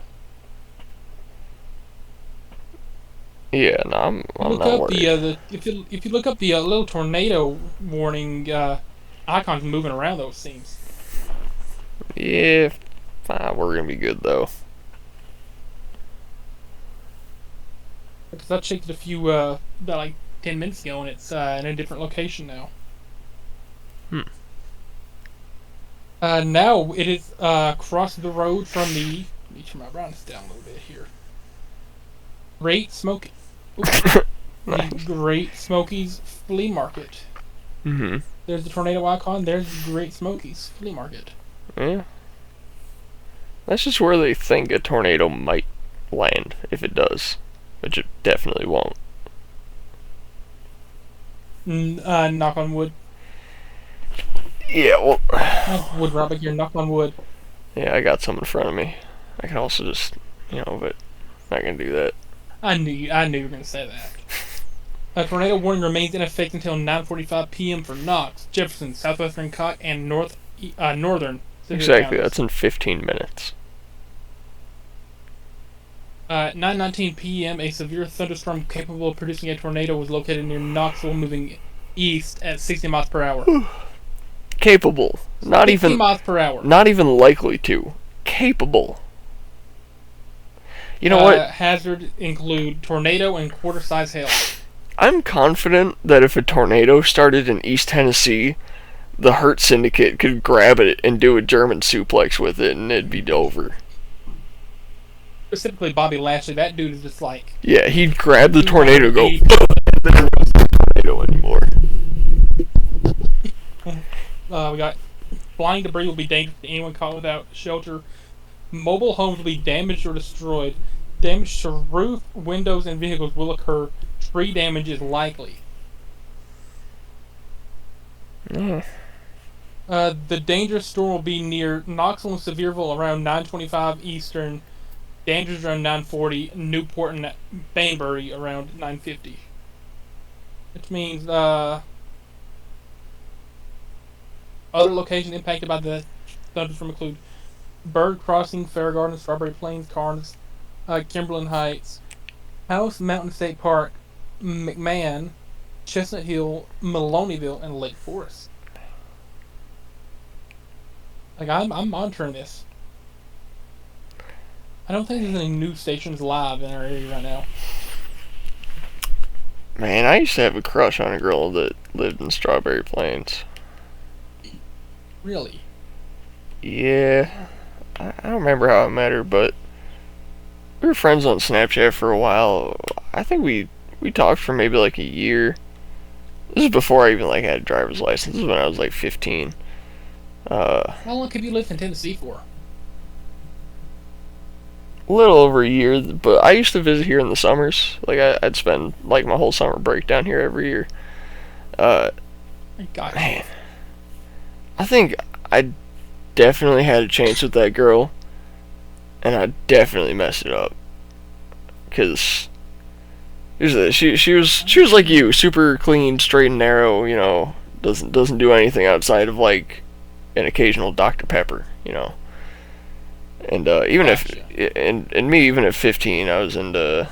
Yeah, no, I'm not worried. If you look up the little tornado warning icons moving around, those seems. Yeah, we're gonna be good though. Because I checked it a few about 10 minutes ago, and it's in a different location now. Now it is across the road from the. Let me turn my brightness down a little bit here. Great Smoky. Nice. The Great Smokies Flea Market. Mm-hmm. There's the tornado icon. There's the Great Smokies Flea Market. Yeah. That's just where they think a tornado might land, if it does. Which it definitely won't. Knock on wood. Yeah, well... Wood Robert here, knock on wood. Yeah, I got some in front of me. I can also just, but I'm not gonna do that. I knew you were gonna say that. A tornado warning remains in effect until 9:45 p.m. for Knox, Jefferson, southwestern Cott, and northern severe Exactly, counties. that's in 15 minutes. 9:19 p.m. A severe thunderstorm capable of producing a tornado was located near Knoxville, moving east at 60 miles per hour. Capable. Not 60 even miles per hour. not even likely to. Capable. You know what? Hazards include tornado and quarter-size hail. I'm confident that if a tornado started in East Tennessee, the Hurt Syndicate could grab it and do a German suplex with it, and it'd be over. Specifically, Bobby Lashley. That dude is just like... Yeah, he'd grab the tornado, go, and then it wasn't a tornado anymore. We got flying debris will be dangerous to anyone caught without shelter. Mobile homes will be damaged or destroyed. Damage to roof, windows, and vehicles will occur. Tree damage is likely. Mm. The dangerous storm will be near Knoxville and Sevierville around 9:25 Eastern. Dangerous around 9:40. Newport and Banbury around 9:50. Which means other locations impacted by the thunderstorm include Bird Crossing, Fair Garden, Strawberry Plains, Carnes, Kimberlin Heights, House Mountain State Park, McMahon, Chestnut Hill, Maloneyville, and Lake Forest. Like I'm monitoring this. I don't think there's any news stations live in our area right now. Man, I used to have a crush on a girl that lived in Strawberry Plains. Really? Yeah. I don't remember how I met her, but we were friends on Snapchat for a while. I think we talked for maybe like a year. This is before I even like had a driver's license. This is when I was like 15. How long have you lived in Tennessee for? A little over a year, but I used to visit here in the summers. Like I'd spend like my whole summer break down here every year. Gosh. Man, I think I definitely had a chance with that girl, and I definitely messed it up. Cause she was like you, super clean, straight and narrow. You know, doesn't do anything outside of like an occasional Dr. Pepper. You know. And even Gotcha. even at 15, I was into,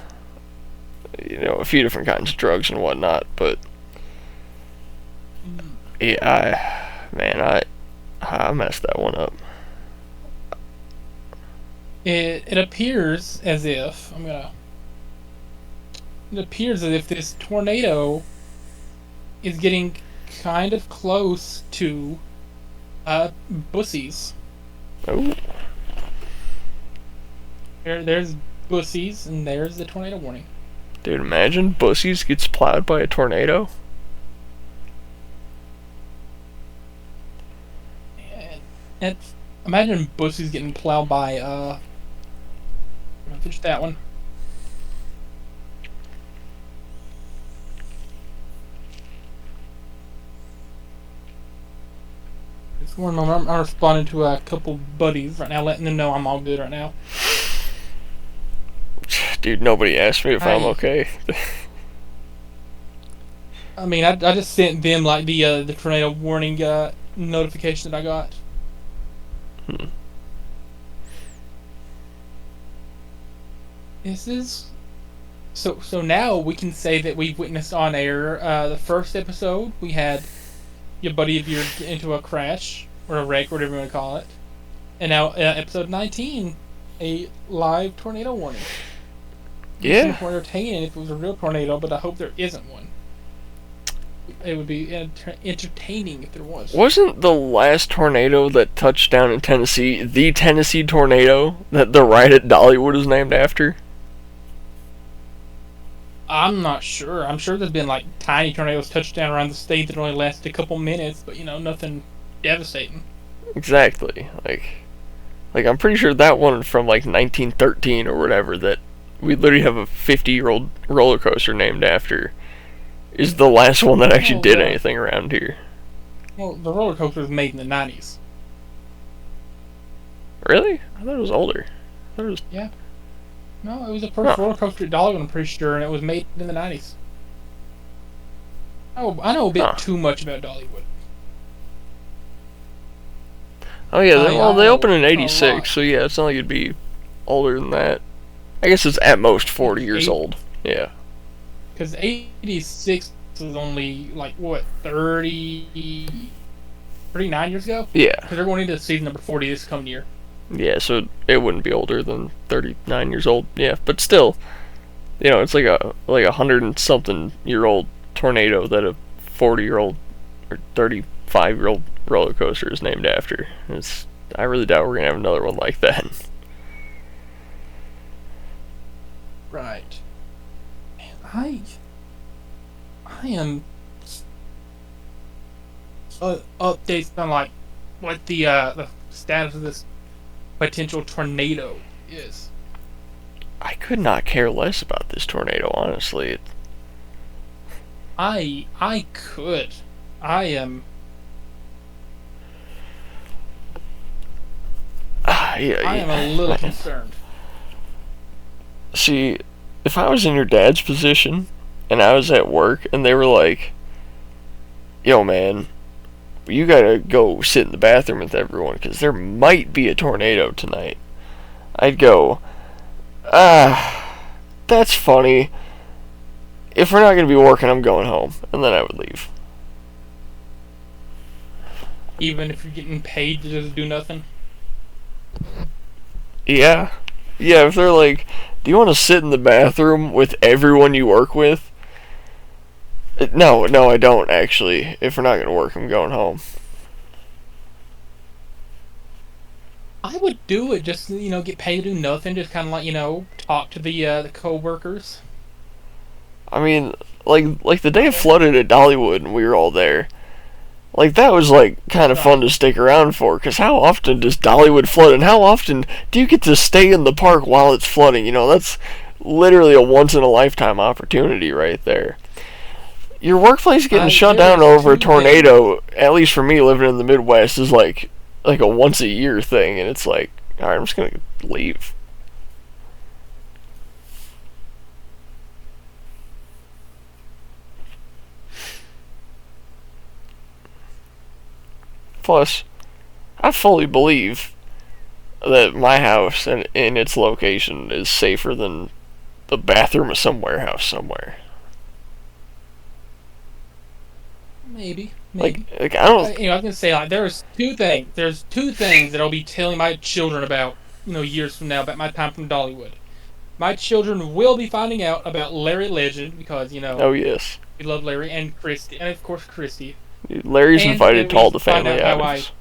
a few different kinds of drugs and whatnot. But yeah, I messed that one up. It appears as if this tornado is getting kind of close to Bussies. Oh. There's Bussies, and there's the tornado warning. Dude, imagine Bussies gets plowed by a tornado. And imagine Bussies getting plowed by, I'm gonna finish that one. Just one moment, I'm responding to a couple buddies right now, letting them know I'm all good right now. Dude, nobody asked me if I'm okay. I mean, I just sent them like the tornado warning notification that I got. This is so now we can say that we've witnessed on air the first episode. We had your buddy of yours get into a crash or a wreck, whatever you want to call it, and now episode 19, a live tornado warning. Yeah. It's more entertaining if it was a real tornado, but I hope there isn't one. It would be entertaining if there was. Wasn't the last tornado that touched down in Tennessee the Tennessee tornado that the ride at Dollywood is named after? I'm not sure. I'm sure there's been like tiny tornadoes touched down around the state that only lasted a couple minutes, but nothing devastating. Exactly. Like I'm pretty sure that one from like 1913 or whatever that we literally have a 50-year-old roller coaster named after is the last one that actually did anything around here. Well, the roller coaster was made in the 90s. Really? I thought it was older. I thought it was... Yeah. No, it was the first roller coaster at Dollywood, I'm pretty sure, and it was made in the 90s. I know a bit too much about Dollywood. Oh yeah, they opened in '86, so yeah, it's not like you'd be older than that. I guess it's at most 40 years old. Yeah. Because '86 was only like what 39 years ago. Yeah. Because they're going into season number 40 this coming year. Yeah, so it wouldn't be older than 39 years old. Yeah, but still, it's like a 100-and-something-year-old tornado that a 40-year-old or 35-year-old roller coaster is named after. I really doubt we're gonna have another one like that. Right. Man, I am updates on like what the status of this potential tornado is. I could not care less about this tornado, honestly. I could. I am. Yeah, I am a little concerned. See, if I was in your dad's position and I was at work and they were like, "Yo, man, you gotta go sit in the bathroom with everyone because there might be a tornado tonight," I'd go, that's funny. If we're not gonna be working, I'm going home, and then I would leave. Even if you're getting paid to just do nothing? Yeah. Yeah, if they're like, "Do you want to sit in the bathroom with everyone you work with?" No, I don't, actually. If we're not going to work, I'm going home. I would do it, just, get paid to do nothing, just kind of like, talk to the co-workers. I mean, like the day it flooded at Dollywood and we were all there, like, that was, like, kind of fun to stick around for, because how often does Dollywood flood, and how often do you get to stay in the park while it's flooding? That's literally a once-in-a-lifetime opportunity right there. Your workplace getting shut down over a tornado, at least for me living in the Midwest, is like a once-a-year thing, and it's like, alright, I'm just going to leave. Plus, I fully believe that my house and in its location is safer than the bathroom of some warehouse somewhere. Maybe. Like I don't. I was gonna say, like, there's two things that I'll be telling my children about, years from now, about my time from Dollywood. My children will be finding out about Larry Legend because Oh yes. We love Larry and Christy, and of course Christy. Larry's invited to all the family outings.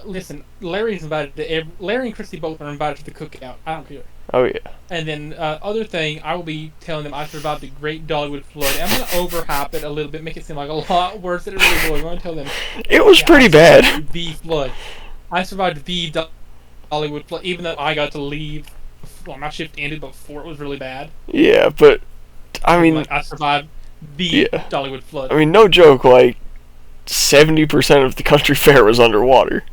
Listen, Larry's invited to Larry and Christy both are invited to the cookout. I don't care. Oh yeah. And then other thing, I will be telling them I survived the Great Dollywood Flood. I'm gonna overhype it a little bit, make it seem like a lot worse than it really was. I'm gonna tell them it was pretty bad. The flood. I survived the Dollywood Flood, even though I got to leave. Well, my shift ended before it was really bad. Yeah, but I mean, I survived the Dollywood Flood. I mean, no joke. Like 70% of the country fair was underwater.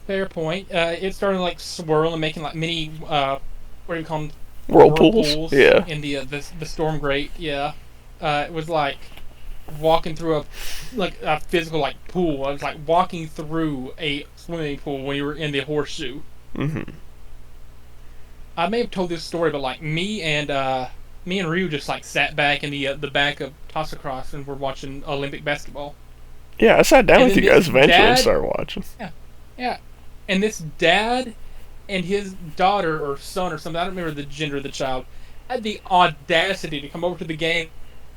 Fair point. It started like swirling and making like mini what do you call them? Whirlpools. Yeah. In the storm grate. Yeah. It was like walking through a physical like pool. I was like walking through a swimming pool when you were in the horseshoe. Mhm. I may have told this story, but like me and Ryu just like sat back in the back of Tossacross and were watching Olympic basketball. Yeah, I sat down with you guys eventually and started watching. Yeah. And this dad and his daughter or son or something, I don't remember the gender of the child, had the audacity to come over to the game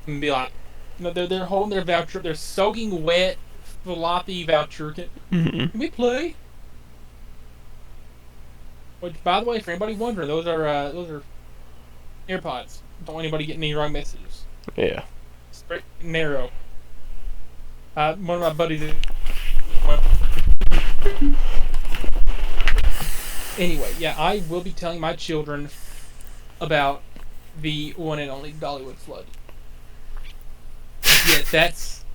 and be like, they're holding their voucher, they're soaking wet, floppy voucher. Can we play? Which, by the way, for anybody wondering, those are AirPods. Don't want anybody getting any wrong messages. Yeah. Straight and narrow. One of my buddies. Anyway, yeah, I will be telling my children about the one and only Dollywood Flood. Yeah, that's...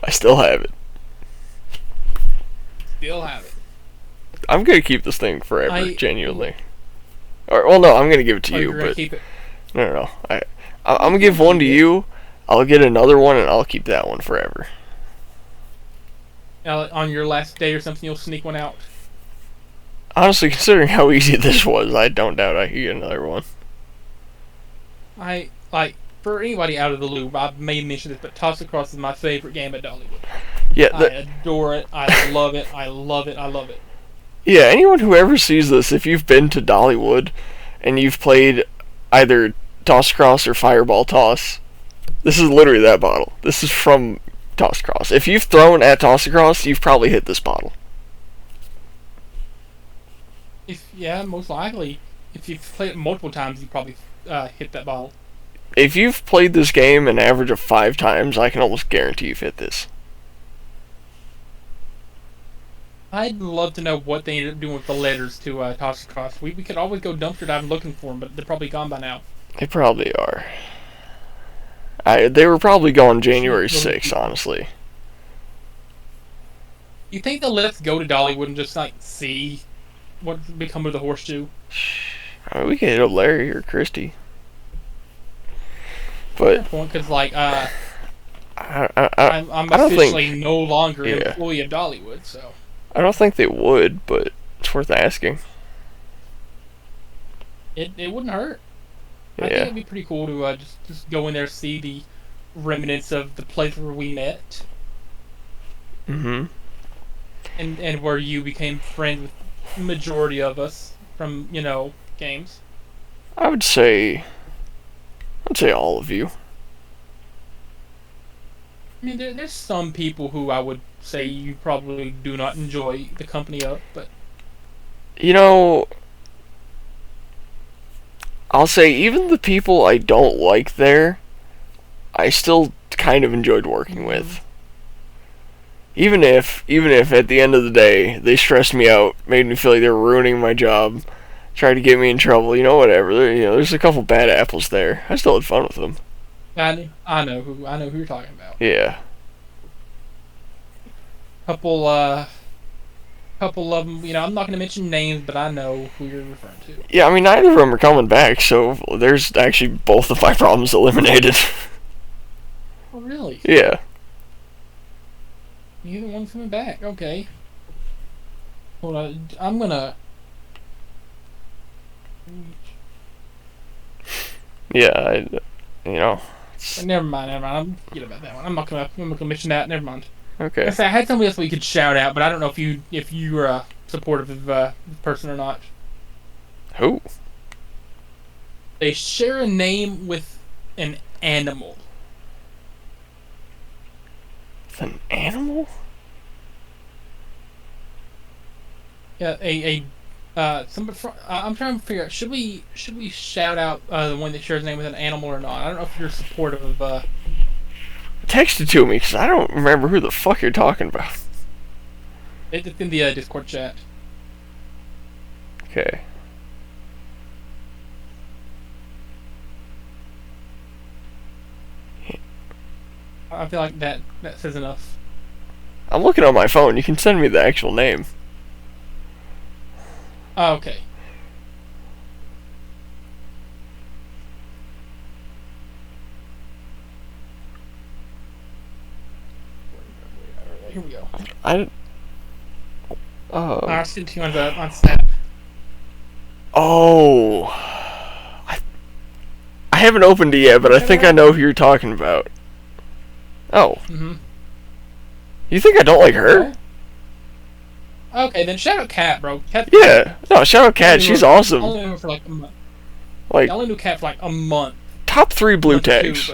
I still have it. Still have it. I'm gonna keep this thing forever, genuinely. Or, well, no, I'm gonna give it to you, You're gonna keep it? No. I'm gonna give one to you. I'll get another one, and I'll keep that one forever. On your last day or something, you'll sneak one out. Honestly, considering how easy this was, I don't doubt I could get another one. For anybody out of the loop, I may mention this, but Toss Across is my favorite game at Dollywood. Yeah, I adore it. I love it. I love it. I love it. Yeah, anyone who ever sees this, if you've been to Dollywood and you've played either Toss Cross or Fireball Toss, this is literally that bottle. This is from Toss Cross. If you've thrown at Toss Cross, you've probably hit this bottle. Most likely. If you've played it multiple times, you probably hit that bottle. If you've played this game an average of 5 times, I can almost guarantee you've hit this. I'd love to know what they ended up doing with the letters to Toss Across. We could always go dumpster diving looking for them, but they're probably gone by now. They probably are. They were probably gone January 6th, honestly. You think they'll let us go to Dollywood and just see what's become of the horseshoe? I mean, we could hit up Larry or Christy. But because I'm officially no longer an employee of Dollywood, so I don't think they would, but it's worth asking. It wouldn't hurt. Yeah. I think it'd be pretty cool to just go in there, see the remnants of the place where we met. Mm-hmm. And where you became friends with the majority of us from games. I'd say all of you. I mean, there's some people who I would say you probably do not enjoy the company of, but I'll say even the people I don't like there, I still kind of enjoyed working with. Even if at the end of the day they stressed me out, made me feel like they were ruining my job, tried to get me in trouble, whatever. There's a couple bad apples there. I still had fun with them. I know who you're talking about. Yeah. Couple of them, I'm not going to mention names, but I know who you're referring to. Yeah, I mean, neither of them are coming back, so there's actually both of my problems eliminated. Oh, really? Yeah. Neither one's coming back. Okay. Hold on. I'm gonna. Yeah, Never mind. I'm forget about that one. I'm not gonna mention that. Never mind. Okay. I had somebody else we could shout out, but I don't know if you were supportive of the person or not. Who? They share a name with an animal. With an animal? Yeah, I'm trying to figure out, should we shout out the one that shares a name with an animal or not? I don't know if you're supportive of. Text it to me, because I don't remember who the fuck you're talking about. It's in the Discord chat. Okay. I feel like that says enough. I'm looking on my phone. You can send me the actual name. Oh, okay. Here we go. I sent it to you on Snap. Oh. I haven't opened it yet, but I think I know who you're talking about. Oh. Mm-hmm. You think I don't like her? Okay, then shout out Cat, bro. Cat, yeah. No, shout out Cat. She's awesome. I only knew her for like a month. I only knew Cat for like a month. Top 3 blue tags.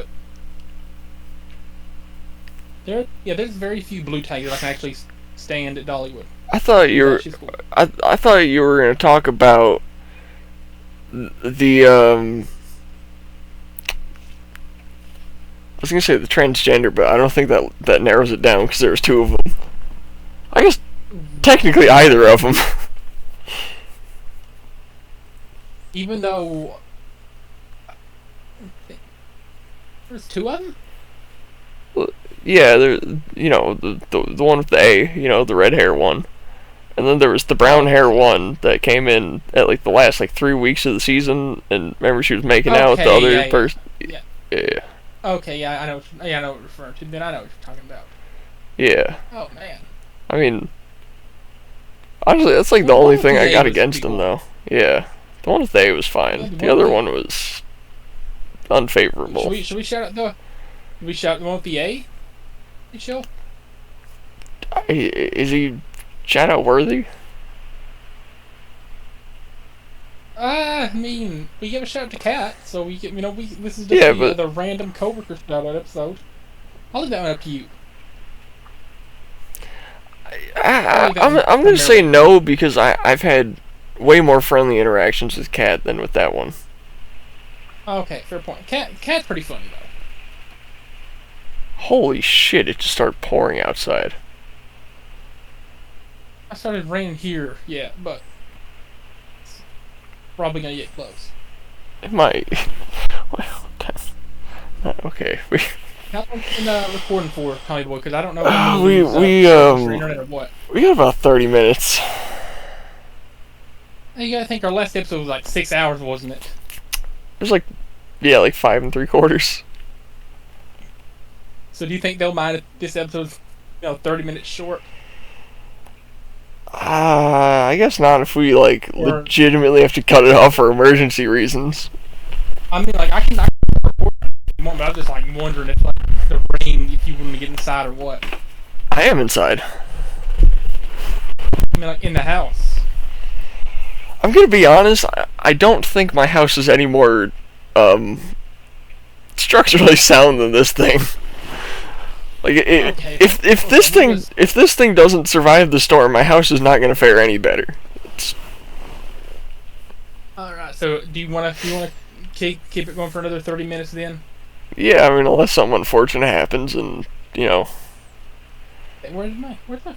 There's very few blue tags that I can actually stand at Dollywood. I thought you were. Cool. I thought you were gonna talk about the I was gonna say the transgender, but I don't think that narrows it down because there was 2 of them. I guess technically either of them. Even though there's 2 of them. Well, yeah, the one with the A, the red hair one. And then there was the brown hair one that came in at like the last like 3 weeks of the season, and remember she was making out with the other person. Yeah. Okay, yeah, I know what you're referring to. Then I know what you're talking about. Yeah. Oh man. I mean, honestly, that's like the only thing I got against him, though. Yeah, the one with A was fine. The other one was unfavorable. Should we shout out the? We shout the one with the A? Show. Is he shout out worthy? I mean, we give a shout out to Cat, so we get, this is just the random coworker shout out episode. I'll leave that one up to you. I'm gonna say no because I've had way more friendly interactions with Cat than with that one. Okay, fair point. Cat's pretty funny though. Holy shit! It just started pouring outside. I started raining here, yeah, but it's probably gonna get close. It might. Well, okay. How long have you been recording for, Tommy Boy? Because I don't know. We got about 30 minutes. You gotta think our last episode was like 6 hours, wasn't it? It was like 5 3/4. So do you think they'll mind if this episode's 30 minutes short? I guess not if we legitimately have to cut it off for emergency reasons. I mean, I can record if you want, but I was just wondering if the rain, if you want to get inside or what. I am inside. I mean, in the house. I'm gonna be honest. I don't think my house is any more structurally sound than this thing. If this thing doesn't survive the storm, my house is not gonna fare any better. All right. So do you want to keep it going for another 30 minutes then? Yeah, I mean, unless something unfortunate happens, and Where's my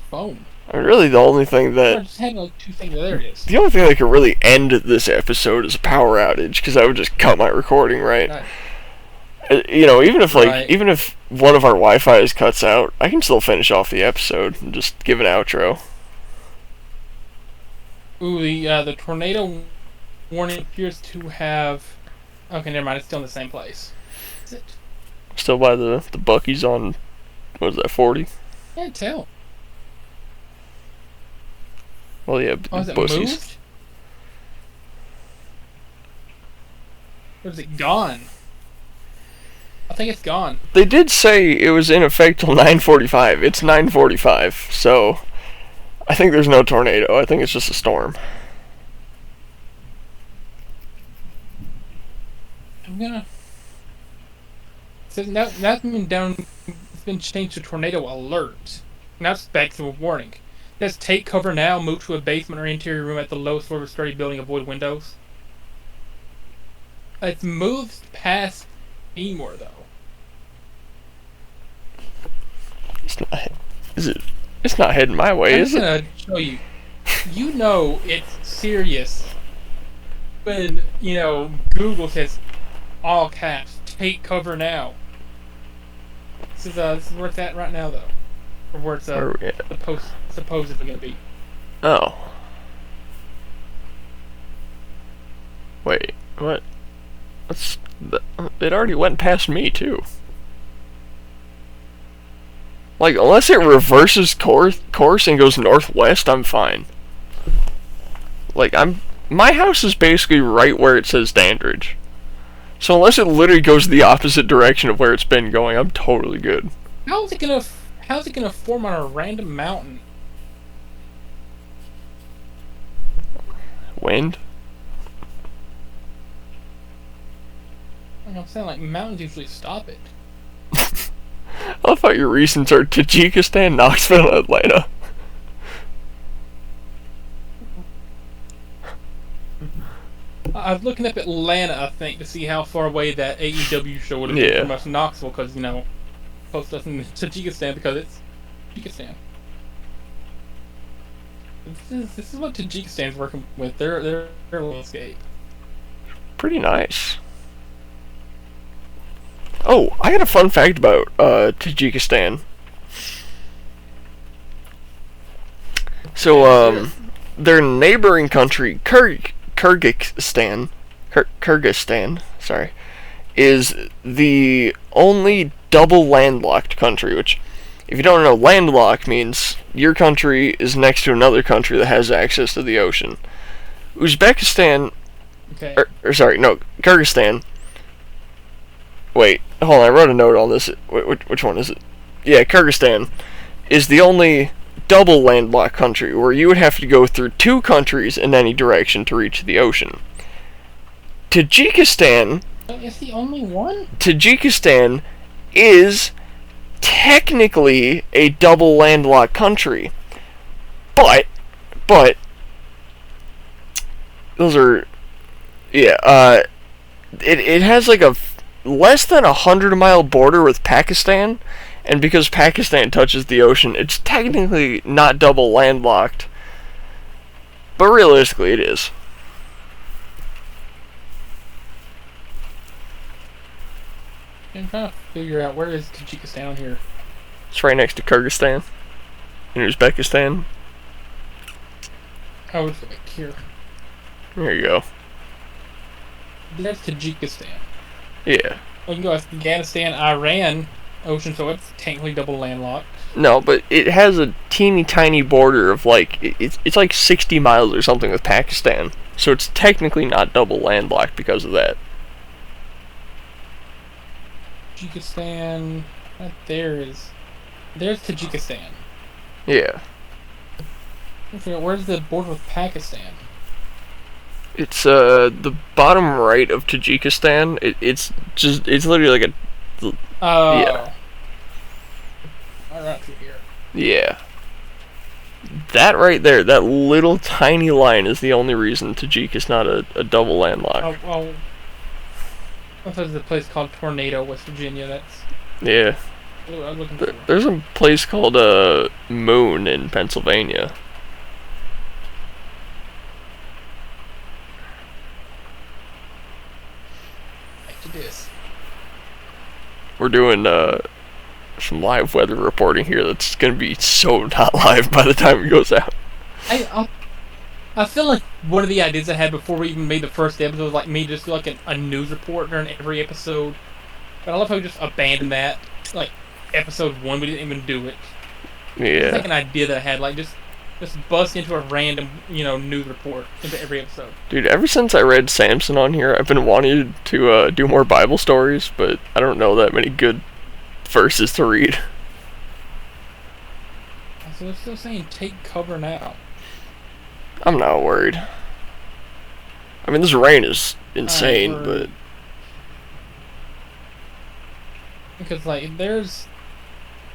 phone? I mean, really, the only thing that I just had two things. There it is. The only thing that could really end this episode is a power outage, because I would just cut my recording, right? Even if one of our Wi-Fi's cuts out, I can still finish off the episode and just give an outro. Ooh, the tornado warning appears to have. Okay, never mind. It's still in the same place. Is it? Still by the Buc-ee's on. What is that, 40? Can't tell. Well, yeah, is it Buc-ee's. moved? Or is it gone? I think it's gone. They did say it was in effect till 9:45. It's 9:45, so I think there's no tornado. I think it's just a storm. I'm gonna. So now that's been down. It's been changed to tornado alert. Now it's back to a warning. Let's take cover now. Move to a basement or interior room at the lowest floor of a sturdy building. Avoid windows. It's moved past Seymour though. It's not. Is it? It's not heading my way, is it? I'm gonna show you. You know it's serious when Google says all caps. Take cover now. This is where it's at right now though, or where it's supposedly gonna be. Oh. Wait. What? It already went past me too. Unless it reverses course and goes northwest, I'm fine. My house is basically right where it says Dandridge. So unless it literally goes the opposite direction of where it's been going, I'm totally good. How's it gonna form on a random mountain? Wind? I'm saying mountains usually stop it. I thought your reasons are Tajikistan, Knoxville, and Atlanta. I was looking up Atlanta, I think, to see how far away that AEW show would have been from us in Knoxville, because, close to us in Tajikistan, because it's Tajikistan. This is what Tajikistan's working with, their landscape. Pretty nice. Oh, I got a fun fact about Tajikistan. So, their neighboring country, Kyrgyzstan, sorry, is the only double landlocked country, which, if you don't know, landlocked means your country is next to another country that has access to the ocean. Uzbekistan, Kyrgyzstan. Wait, hold on, I wrote a note on this. Which one is it? Yeah, Kyrgyzstan is the only double landlocked country where you would have to go through two countries in any direction to reach the ocean. Tajikistan. It's the only one? Tajikistan is technically a double landlocked country. But those are, yeah, it has like a less than 100-mile border with Pakistan, and because Pakistan touches the ocean, it's technically not double landlocked, but realistically it is. I'm trying to figure out, where is Tajikistan here? It's right next to Kyrgyzstan and Uzbekistan. Oh, it's like here. There you go. That's Tajikistan. Yeah. Well, you can go Afghanistan, Iran, ocean, so it's technically double landlocked. No, but it has a teeny tiny border of like, it's like 60 miles or something with Pakistan. So it's technically not double landlocked because of that. Tajikistan, right there's Tajikistan. Yeah. Where's the border with Pakistan? It's the bottom right of Tajikistan. It's literally like a yeah. Right through here. Yeah. That right there, that little tiny line is the only reason Tajik is not a double landlocked. Oh, there's a place called Tornado, West Virginia. That's yeah. what I'm looking for. There's a place called Moon in Pennsylvania. Back to this. We're doing some live weather reporting here that's gonna be so not live by the time it goes out. I feel like one of the ideas I had before we even made the first episode was like me just do like a news report during every episode. But I love how we just abandoned that. Like episode 1, we didn't even do it. Yeah. It's like an idea that I had, like just bust into a random, news report into every episode. Dude, ever since I read Samson on here, I've been wanting to do more Bible stories, but I don't know that many good verses to read. So they're still saying take cover now. I'm not worried. I mean, this rain is insane, but because like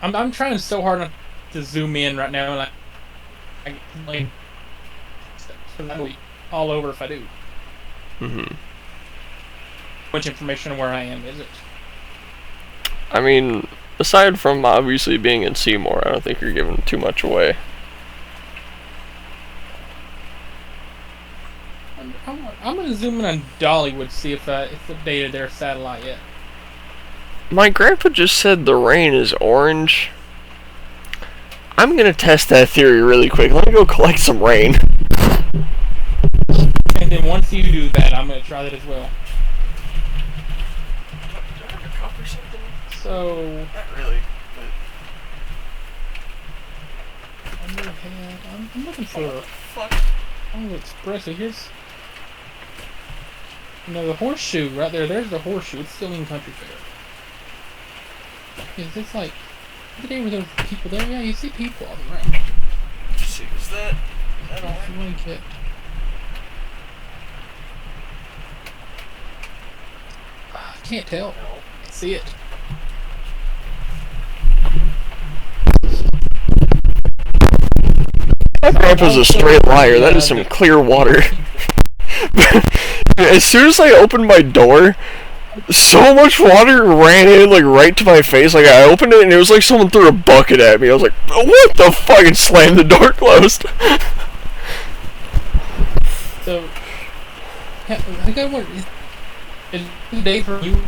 I'm trying so hard not to zoom in right now, and I like that will be all over if I do. Much information on where I am, is it? I mean, aside from obviously being in Seymour, I don't think you're giving too much away. I'm gonna zoom in on Dollywood, see if it's updated their satellite yet. My grandpa just said the rain is orange. I'm gonna test that theory really quick. Let me go collect some rain. And then once you do that, I'm gonna try that as well. Do I have a cup or something? So Not really. I'm looking for Express. So here's the horseshoe right there. There's the horseshoe. It's still in Country Fair. Is this like the day where there's people there? Yeah, you see people all around. Let's see, is that all? If you want to get I can't tell. I can see it. My grandpa's a straight liar. That is some clear water. As soon as I opened my door, so much water ran in, like, right to my face. Like, I opened it, and it was like someone threw a bucket at me. I was like, what the fuck? And slammed the door closed. So, I think I want... Is the day for you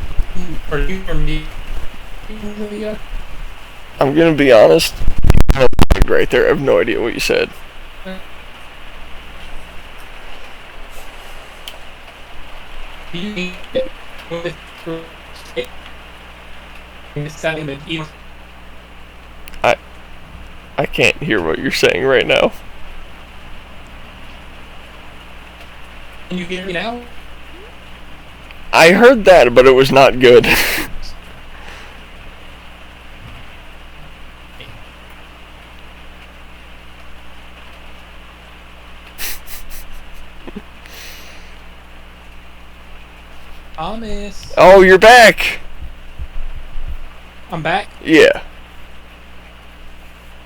or me? I'm gonna be honest. Right there, I have no idea what you said. Do you think that with selling the deal? I can't hear what you're saying right now. Can you hear me now? I heard that, but it was not good. Thomas. Oh, you're back! I'm back? Yeah.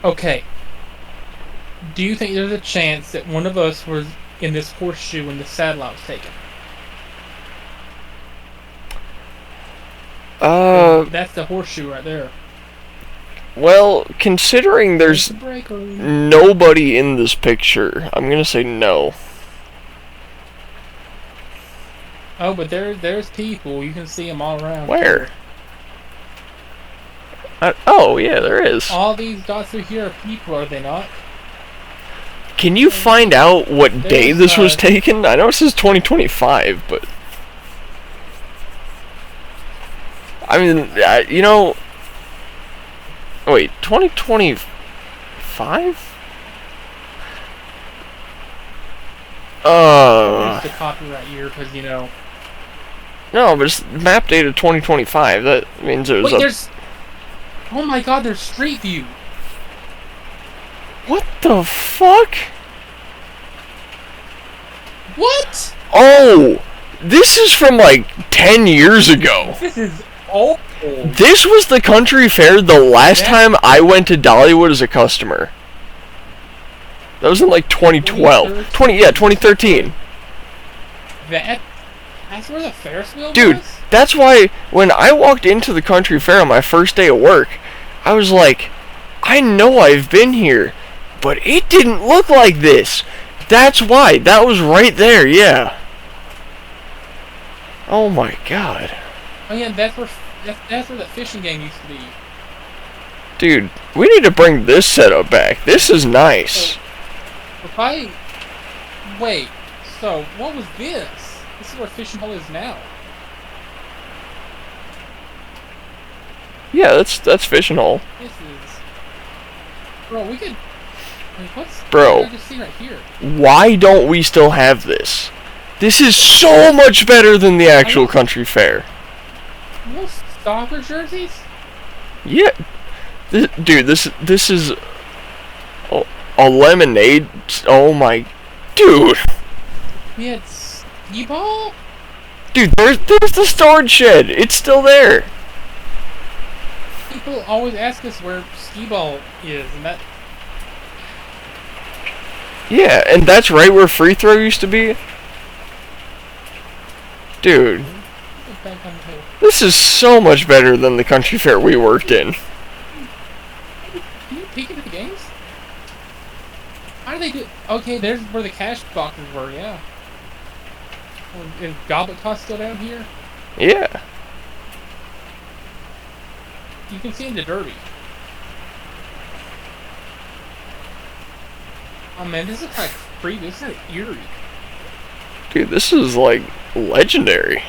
Okay. Do you think there's a chance that one of us was in this horseshoe when the satellite was taken? That's the horseshoe right there. Well, considering there's The break room. nobody in this picture, I'm gonna say no. Oh, but there's people. You can see them all around. Where? Oh, yeah, there is. All these dots through here are people, are they not? Can you find out what day There's, this was taken? I know it says 2025, but... I mean, you know... Wait, 2025? It's the copyright year, because, you know... No, but it's map data 2025. That means it was Wait, there's... Oh my god, there's Street View! What the fuck? What? Oh! This is from like 10 years ago. This is old. This was the country fair the last time I went to Dollywood as a customer. That was in like 2012. 2013. That's where the Ferris wheel Dude, was? that's why when I walked into the country fair on my first day of work, I was like, I know I've been here, but it didn't look like this. That's why. That was right there, yeah. Oh my god. Oh yeah, that's where the fishing game used to be. Dude, we need to bring this setup back. This is nice. So, wait, so what was this? This is where fishing hole is now. Yeah, that's fishing hole. This is... Bro, we could... Wait, what's... Bro. What did I just see right here? Why don't we still have this? This is so much better than the actual country fair. Those soccer jerseys? Yeah. Dude, this is... a lemonade... Oh my... Dude! We had skee ball? Dude, there's the storage shed. It's still there. People always ask us where skee ball is, and that... Yeah, and that's right where free throw used to be. Dude. This is so much better than the country fair we worked in. Can you peek into the games? How do they do... Okay, there's where the cash boxes were, yeah. Is Goblet Toss still down here? Yeah. You can see in the derby. Oh man, this is kind of creepy. This is kind of eerie. Dude, this is like legendary.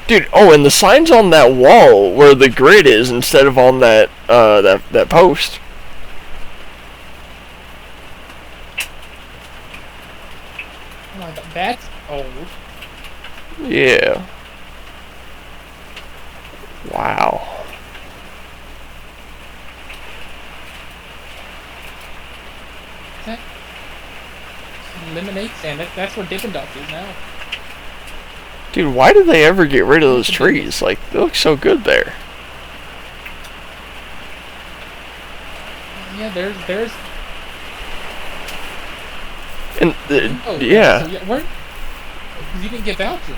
Dude, oh, and the sign's on that wall where the grid is instead of on that that post. Oh my god, that's old. Yeah. Wow. That lemonade stand. That's where Dippin' Dots is now. Dude, why did they ever get rid of those trees? Like, they look so good there. Yeah, there's. And Oh, yeah. So, where? You didn't get vouchers.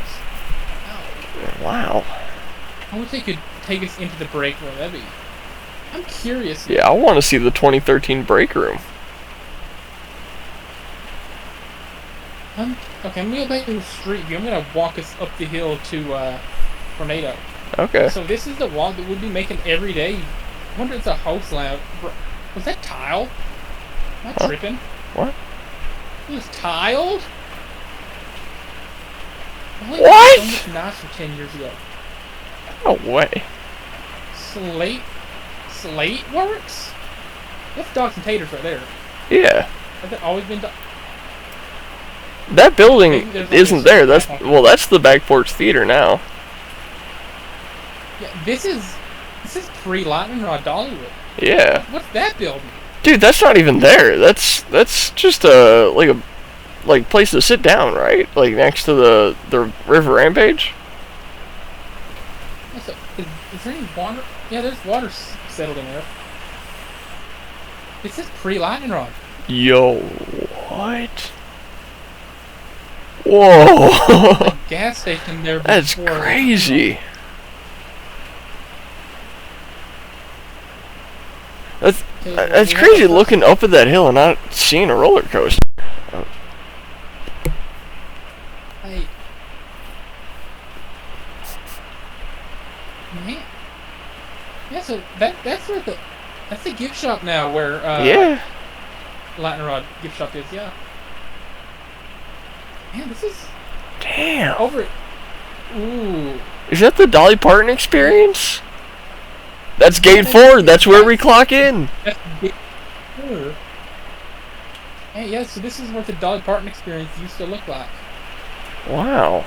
Wow. I wish they could take us into the break room. That'd be. I'm curious. Yeah, I want to see the 2013 break room. Okay, I'm gonna go back to the street view. I'm gonna walk us up the hill to Tornado. Okay. So this is the walk that we'd be making every day. I wonder if it's a host lounge. Was that tile? Am I tripping? What? It was tiled? Boy, What? so much nicer 10 years ago. No way. Slate works? That's dogs and taters right there. Yeah. Has that always been That building isn't there. That's the back porch theater now. Yeah, this is pre-Lightning Rod Dollywood. Yeah. What's that building? Dude, that's not even there. That's just a place to sit down, right? Like next to the River Rampage. Is there any water? Yeah, there's water settled in there. This is pre-Lightning Rod. Yo, what? Whoa. The gas station there. That's crazy. That's crazy looking up at that hill and not seeing a roller coaster. Hey. Man. Yeah, so that's where that's the gift shop now where yeah. Lightning Rod gift shop is, yeah. Man, this is damn over it. Ooh. Is that the Dolly Parton experience? That's gate 4. That's where we clock in. That's gate 4. Hey, yeah, so this is what the Dolly Parton experience used to look like. Wow.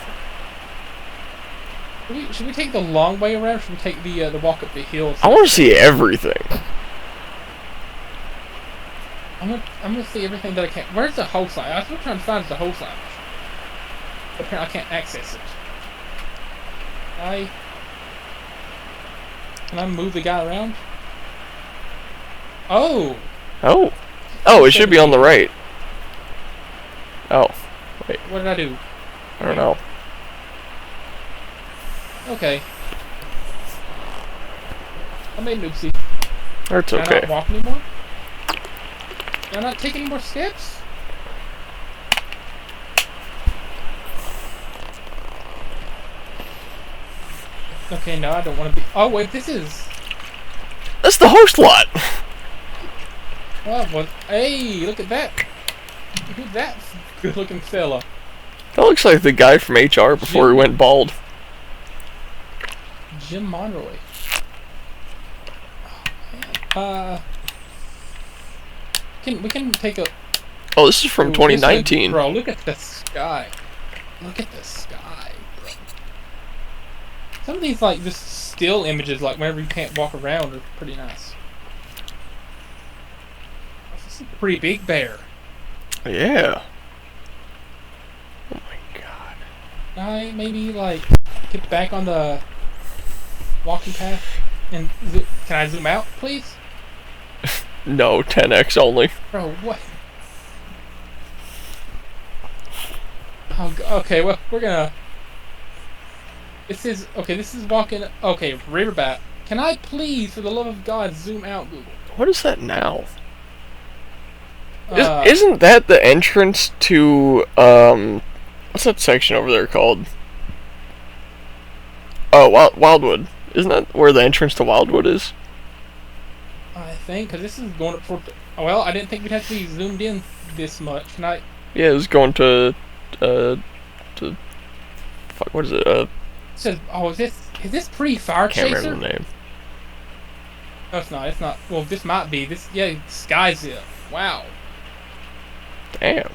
Should we take the long way around, or should we take the walk up the hill? I want to see everything. I'm gonna see everything that I can. Where's the whole sign? That's what I'm trying to find is the whole sign. Apparently I can't access it. Can I move the guy around? Oh! Oh! Oh, it should be on the right. Oh. Wait. What did I do? I don't know. Okay. I made an oopsie. That's Can I okay. not walk anymore? Can I not take any more steps? Okay, no, I don't want to be. Oh wait, this is. That's the host lot. Well, hey, look at that. Who's that good-looking fella? That looks like the guy from HR before he went bald. Jim Monroy. Oh, we can take a. Oh, this is from 2019. Bro, look at the sky. Look at the sky, bro. Some of these, like, just still images, like, whenever you can't walk around, are pretty nice. This is a pretty big bear. Yeah. Oh my god. I maybe, like, get back on the walking path and can I zoom out, please? No, 10x only. Bro, what? Oh, okay, well, we're gonna... This is walking... Okay, Riverbat. Can I please, for the love of God, zoom out, Google? What is that now? Isn't that the entrance to, what's that section over there called? Oh, Wildwood. Isn't that where the entrance to Wildwood is? I think, because this is going up for... Well, I didn't think we'd have to be zoomed in this much. Can I... Yeah, it's going to fuck, what is it? It says, oh, is this pre-fire chaser? Can't remember the name. No, it's not. Well, this might be. Yeah, sky zip. Wow. Damn.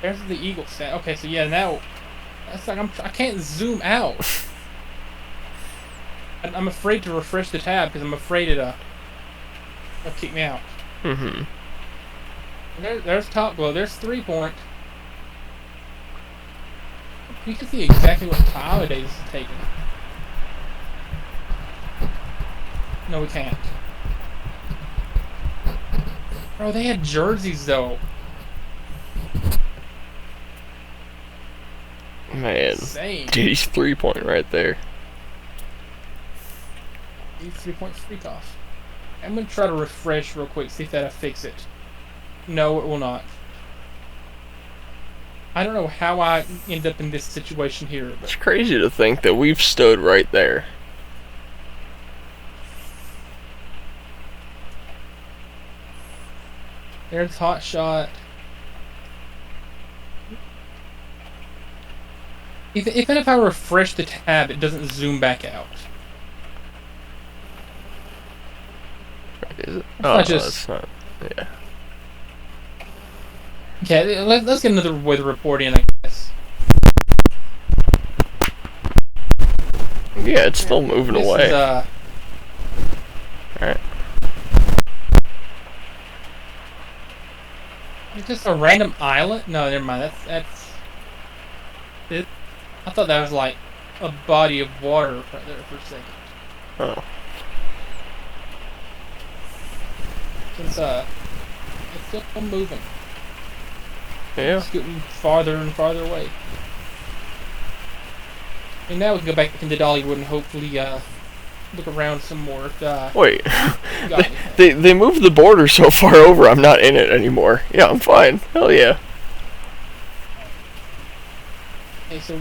There's the eagle set. Okay, so yeah, now... That's like, I can't zoom out. I'm afraid to refresh the tab, because I'm afraid it'll kick me out. Mm-hmm. There's top glow. There's 3 point. You can see exactly what time of day this is taking. No, we can't. Bro, they had jerseys though. Man, Diddy's 3-point right there. These 3-point freak off. I'm gonna try to refresh real quick, see if that'll fix it. No, it will not. I don't know how I end up in this situation here. But it's crazy to think that we've stood right there. There's Hot Shot. Even if I refresh the tab, it doesn't zoom back out. Is it? It's Oh, not just... that's not. Yeah. Okay, let's get another weather report in, I guess. Yeah, it's still moving away. Is, Alright. It's just a random island? No, never mind. That's... I thought that was like a body of water right there for a second. Oh. Since, it's still moving. Yeah. It's getting farther and farther away. And now we can go back into Dollywood and hopefully, look around some more. Wait. they moved the border so far over, I'm not in it anymore. Yeah, I'm fine. Hell yeah. Okay, so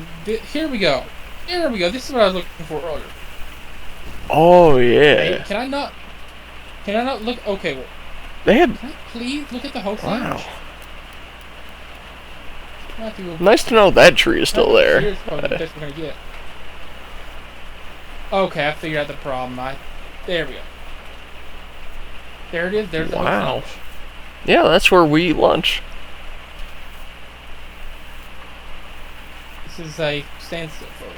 here we go. Here we go. This is what I was looking for earlier. Oh, yeah. Hey, can I not look? Okay, well, They had... can I please look at the whole thing? Wow. Nice to know that tree is still there. Here's probably the best we're gonna get. Okay, I figured out the problem. There we go. There it is. There's the wow. Yeah, that's where we eat lunch. This is a standstill photo.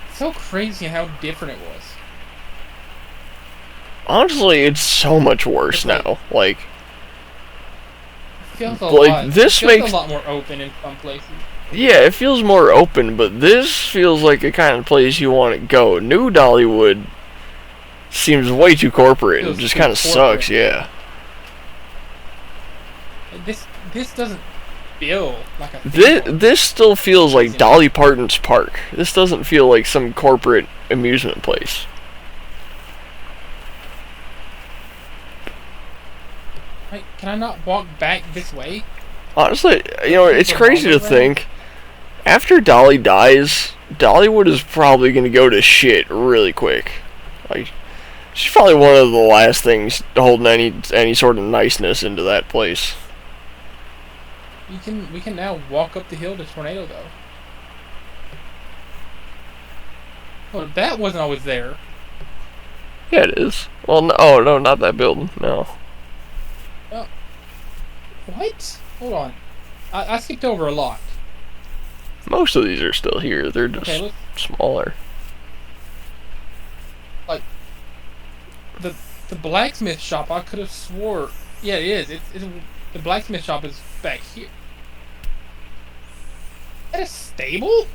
It's so crazy how different it was. Honestly, it's so much worse now. Like, it feels this makes a lot more open in some places. Yeah, it feels more open, but this feels like a kind of place you want to go. New Dollywood seems way too corporate and just kind of sucks. Yeah. This doesn't feel like a this still feels like Dolly Parton's park. This doesn't feel like some corporate amusement place. Wait, can I not walk back this way? Honestly, you know, it's crazy to think. After Dolly dies, Dollywood is probably going to go to shit really quick. Like, she's probably one of the last things holding any sort of niceness into that place. We can now walk up the hill to Tornado, though. Oh, that wasn't always there. Yeah, it is. Well, no, not that building. No. Oh. What? Hold on. I skipped over a lot. Most of these are still here. They're just smaller. Like, the blacksmith shop, I could have swore... Yeah, it is. It's the blacksmith shop is back here. Is that a stable?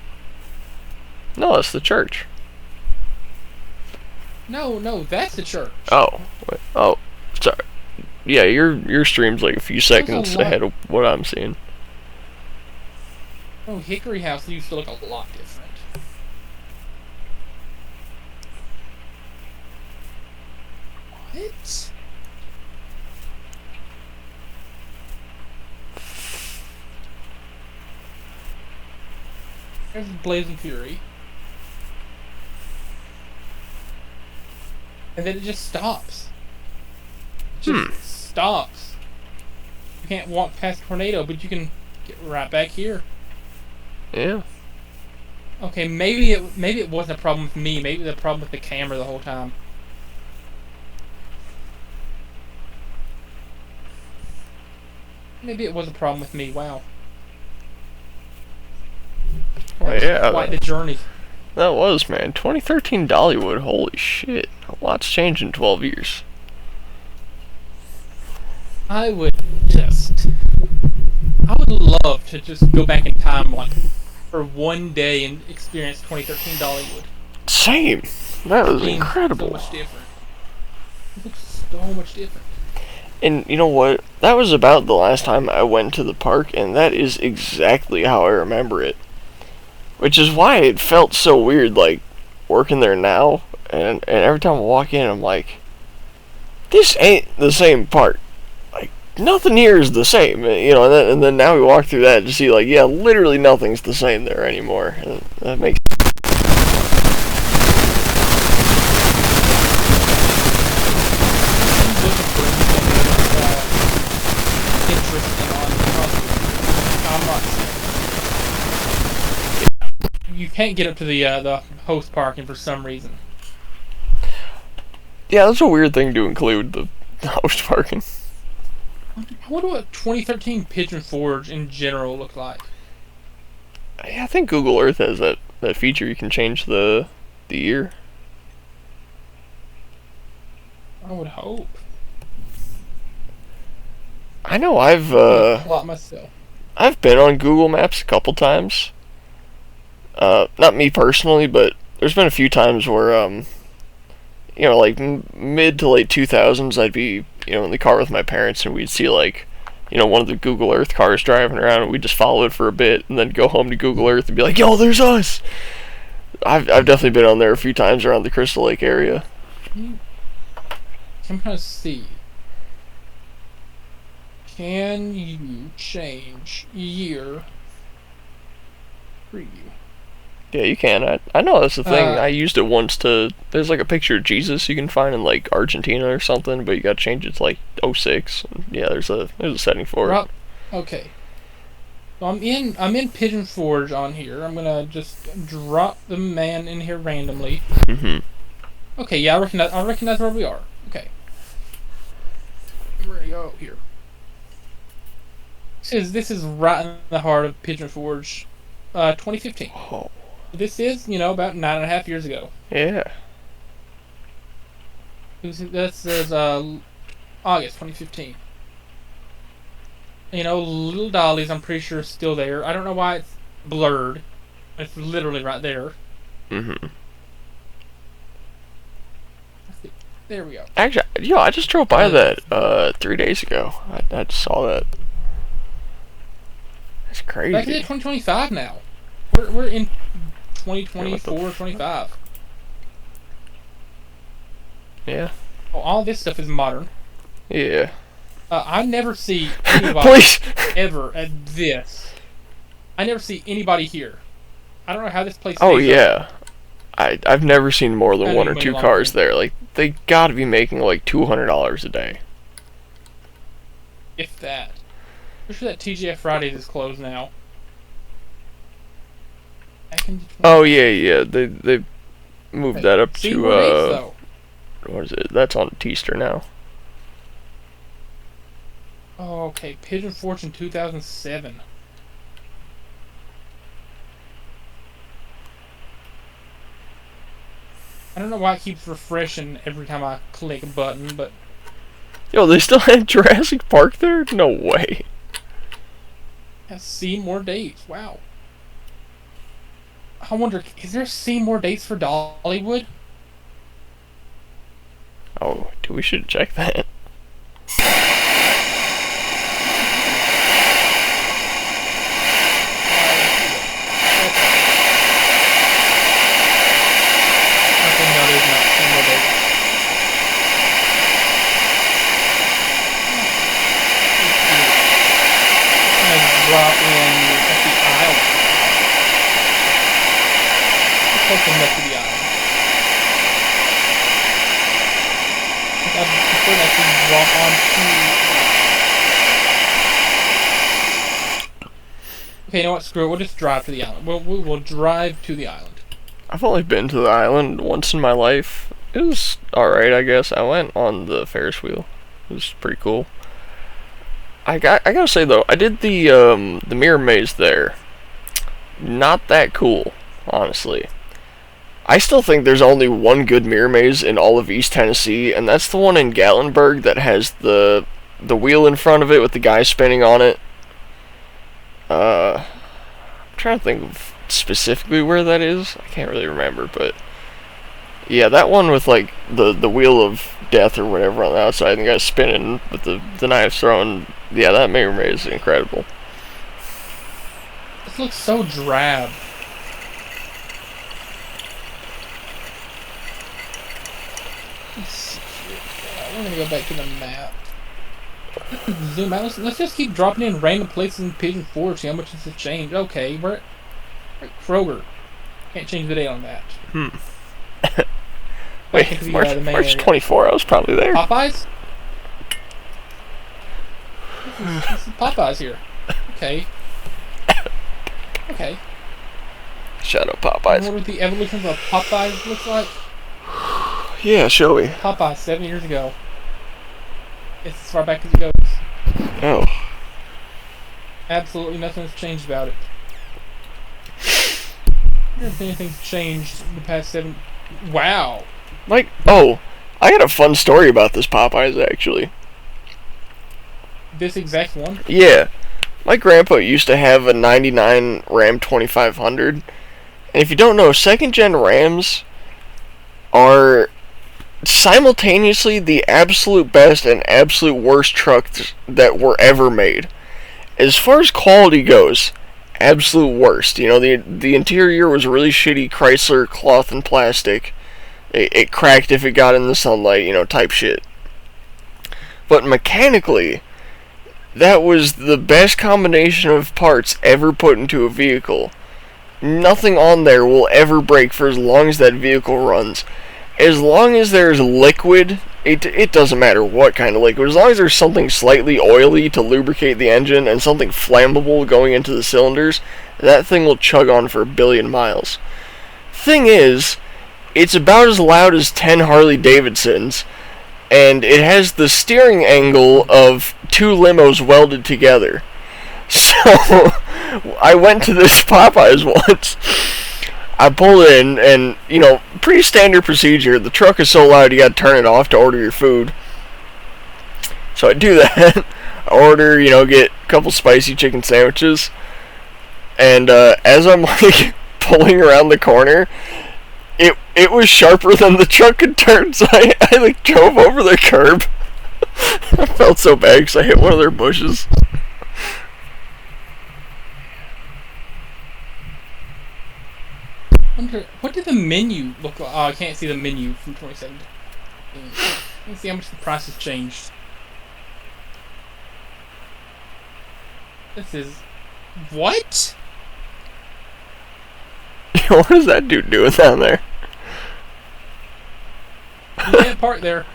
No, that's the church. No, that's the church. Oh, wait. Oh, sorry. Yeah, your stream's like a few seconds ahead of what I'm seeing. Oh, Hickory House used to look a lot different. What? There's Blazing Fury. And then it just stops. It just stops. You can't walk past Tornado, but you can get right back here. Yeah. Okay, maybe it wasn't a problem with me. Maybe it was a problem with the camera the whole time. Maybe it was a problem with me. Wow. Well, yeah. Quite the journey. That was, man. 2013 Dollywood. Holy shit. A lot's changed in 12 years. I would love to just go back in time, like, for one day and experience 2013 Dollywood. Same. That was incredible. So much different. It looks so much different. And you know what? That was about the last time I went to the park, and that is exactly how I remember it. Which is why it felt so weird, like, working there now, and every time I walk in, I'm like, this ain't the same park. Like, nothing here is the same, you know, and then now we walk through that to see, like, yeah, literally nothing's the same there anymore. And that makes can't get up to the host parking for some reason. Yeah, that's a weird thing to include, the host parking. I wonder what 2013 Pigeon Forge in general looked like. Yeah, I think Google Earth has that feature you can change the year. I would hope. I know I've Plot myself. I've been on Google Maps a couple times. Not me personally, but there's been a few times where like mid to late 2000s, I'd be in the car with my parents, and we'd see like one of the Google Earth cars driving around, and we'd just follow it for a bit, and then go home to Google Earth and be like, "Yo, there's us." I've definitely been on there a few times around the Crystal Lake area. I'm trying to see. Can you change year preview? Yeah, you can. I know that's the thing. I used it once to. There's like a picture of Jesus you can find in like Argentina or something, but you got to change it to like 06. Yeah, there's a setting for it. Okay. So I'm in Pigeon Forge on here. I'm gonna just drop the man in here randomly. Okay, yeah, I recognize where we are. Okay. Where do we go here? This is right in the heart of Pigeon Forge, 2015. Oh. This is, about 9.5 years ago. Yeah. This is August 2015. Little Dolly's, I'm pretty sure, is still there. I don't know why it's blurred. It's literally right there. There we go. Actually, I just drove by that 3 days ago. I just saw that. That's crazy. Back in 2025 now. We're in 2024, 25. Yeah. Oh, all this stuff is modern. Yeah. I never see anybody Please. ever at this. I never see anybody here. I don't know how this place. Oh yeah. I've never seen more than one or two cars there. Like they got to be making like $200 a day. If that. I'm sure that TGF Fridays is closed now. Oh yeah. They moved that up to what is it? That's on Teaster now. Oh, okay. Pigeon Forge in 2007. I don't know why it keeps refreshing every time I click a button, but... Yo, they still had Jurassic Park there? No way. See more dates. Wow. I wonder, is there see more dates for Dollywood? Oh, we should check that. Drop in at the island. Let's hope them up to the island. I prefer that to drop onto. Okay, you know what? Screw it. We'll just drive to the island. We'll drive to the island. I've only been to the island once in my life. It was alright, I guess. I went on the Ferris wheel. It was pretty cool. I gotta say though, I did the mirror maze there. Not that cool, honestly. I still think there's only one good mirror maze in all of East Tennessee, and that's the one in Gatlinburg that has the wheel in front of it with the guy spinning on it. I'm trying to think of specifically where that is. I can't really remember, but yeah, that one with like the wheel of death or whatever on the outside, and the guy spinning with the knife thrown. Yeah, that mirror maze is incredible. This looks so drab. Let's see here. We're gonna go back to the map. Zoom out. Let's just keep dropping in random places in Pigeon Forge. See how much it's changed. Okay, we're at Kroger. Can't change the date on that. Wait, March 24. I was probably there. Popeyes? This is Popeyes here. Okay. Okay. Shout out You Popeyes. know what the evolution of Popeyes looks like? Yeah, shall we? Popeyes 7 years ago. It's as far back as it goes. Oh. Absolutely nothing's changed about it. I don't think anything's changed in the past 7... Wow. Mike, I got a fun story about this Popeyes, actually. This exact one? Yeah. My grandpa used to have a 99 Ram 2500. And if you don't know, second-gen Rams are simultaneously the absolute best and absolute worst trucks that were ever made. As far as quality goes, absolute worst. You know, the interior was really shitty Chrysler cloth and plastic. It cracked if it got in the sunlight, you know, type shit. But mechanically, that was the best combination of parts ever put into a vehicle. Nothing on there will ever break for as long as that vehicle runs. As long as there's liquid, it doesn't matter what kind of liquid, as long as there's something slightly oily to lubricate the engine and something flammable going into the cylinders, that thing will chug on for a billion miles. Thing is, it's about as loud as 10 Harley Davidsons, and it has the steering angle of 2 limos welded together. So, I went to this Popeyes once. I pull in, and, you know, pretty standard procedure. The truck is so loud you gotta turn it off to order your food. So I do that. I order, you know, get a couple spicy chicken sandwiches. And as I'm, like, pulling around the corner, it was sharper than the truck could turn, so I like, drove over the curb. I felt so bad because I hit one of their bushes. What did the menu look like? Oh, I can't see the menu from 2017. Let's see how much the price has changed. This is... What? What is that dude doing down there? You can't park there.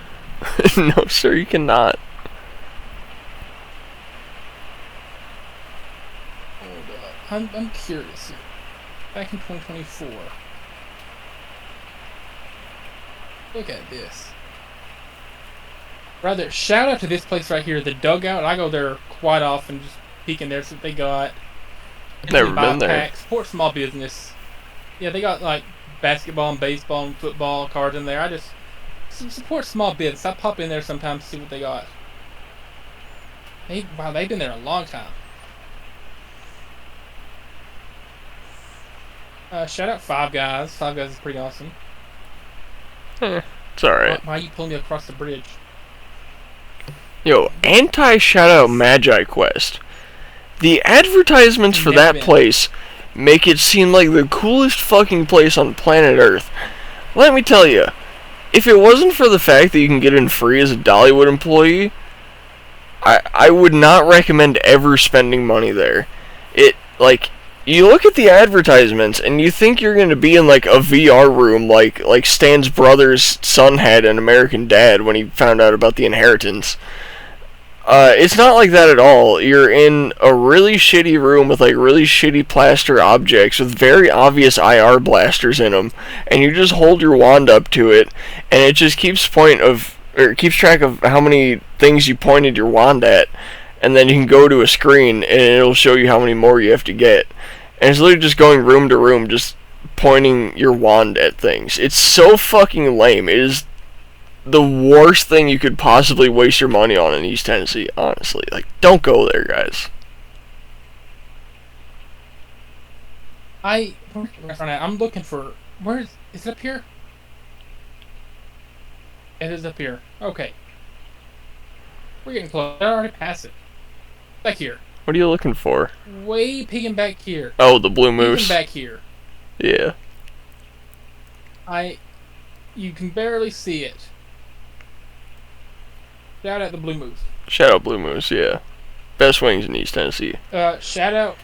No, sir, you cannot. Hold up. I'm curious here. Back in 2024. Look at this. Rather, shout out to this place right here, the Dugout. I go there quite often, just peeking there, see what they got. Never been there. Support small business. Yeah, they got like basketball and baseball and football cards in there. I just support small business. I pop in there sometimes to see what they got. Wow, they've been there a long time. Shout out Five Guys. Five Guys is pretty awesome. It's alright. Why are you pulling me across the bridge? Yo, anti-shout-out Magi Quest. The advertisements for that place make it seem like the coolest fucking place on planet Earth. Let me tell you, if it wasn't for the fact that you can get in free as a Dollywood employee, I would not recommend ever spending money there. You look at the advertisements and you think you're going to be in like a VR room like Stan's brother's son had in American Dad when he found out about the inheritance. It's not like that at all. You're in a really shitty room with like really shitty plaster objects with very obvious IR blasters in them, and you just hold your wand up to it, and it just keeps track of how many things you pointed your wand at, and then you can go to a screen and it'll show you how many more you have to get. And it's literally just going room to room, just pointing your wand at things. It's so fucking lame. It is the worst thing you could possibly waste your money on in East Tennessee, honestly. Like, don't go there, guys. I'm looking for... Where is it up here? It is up here. Okay. We're getting close. I already passed it. Back here. What are you looking for? Way peeking back here. Oh, the blue moose. Peeking back here. Yeah. You can barely see it. Shout out the blue moose. Shout out blue moose, yeah. Best wings in East Tennessee. Shout out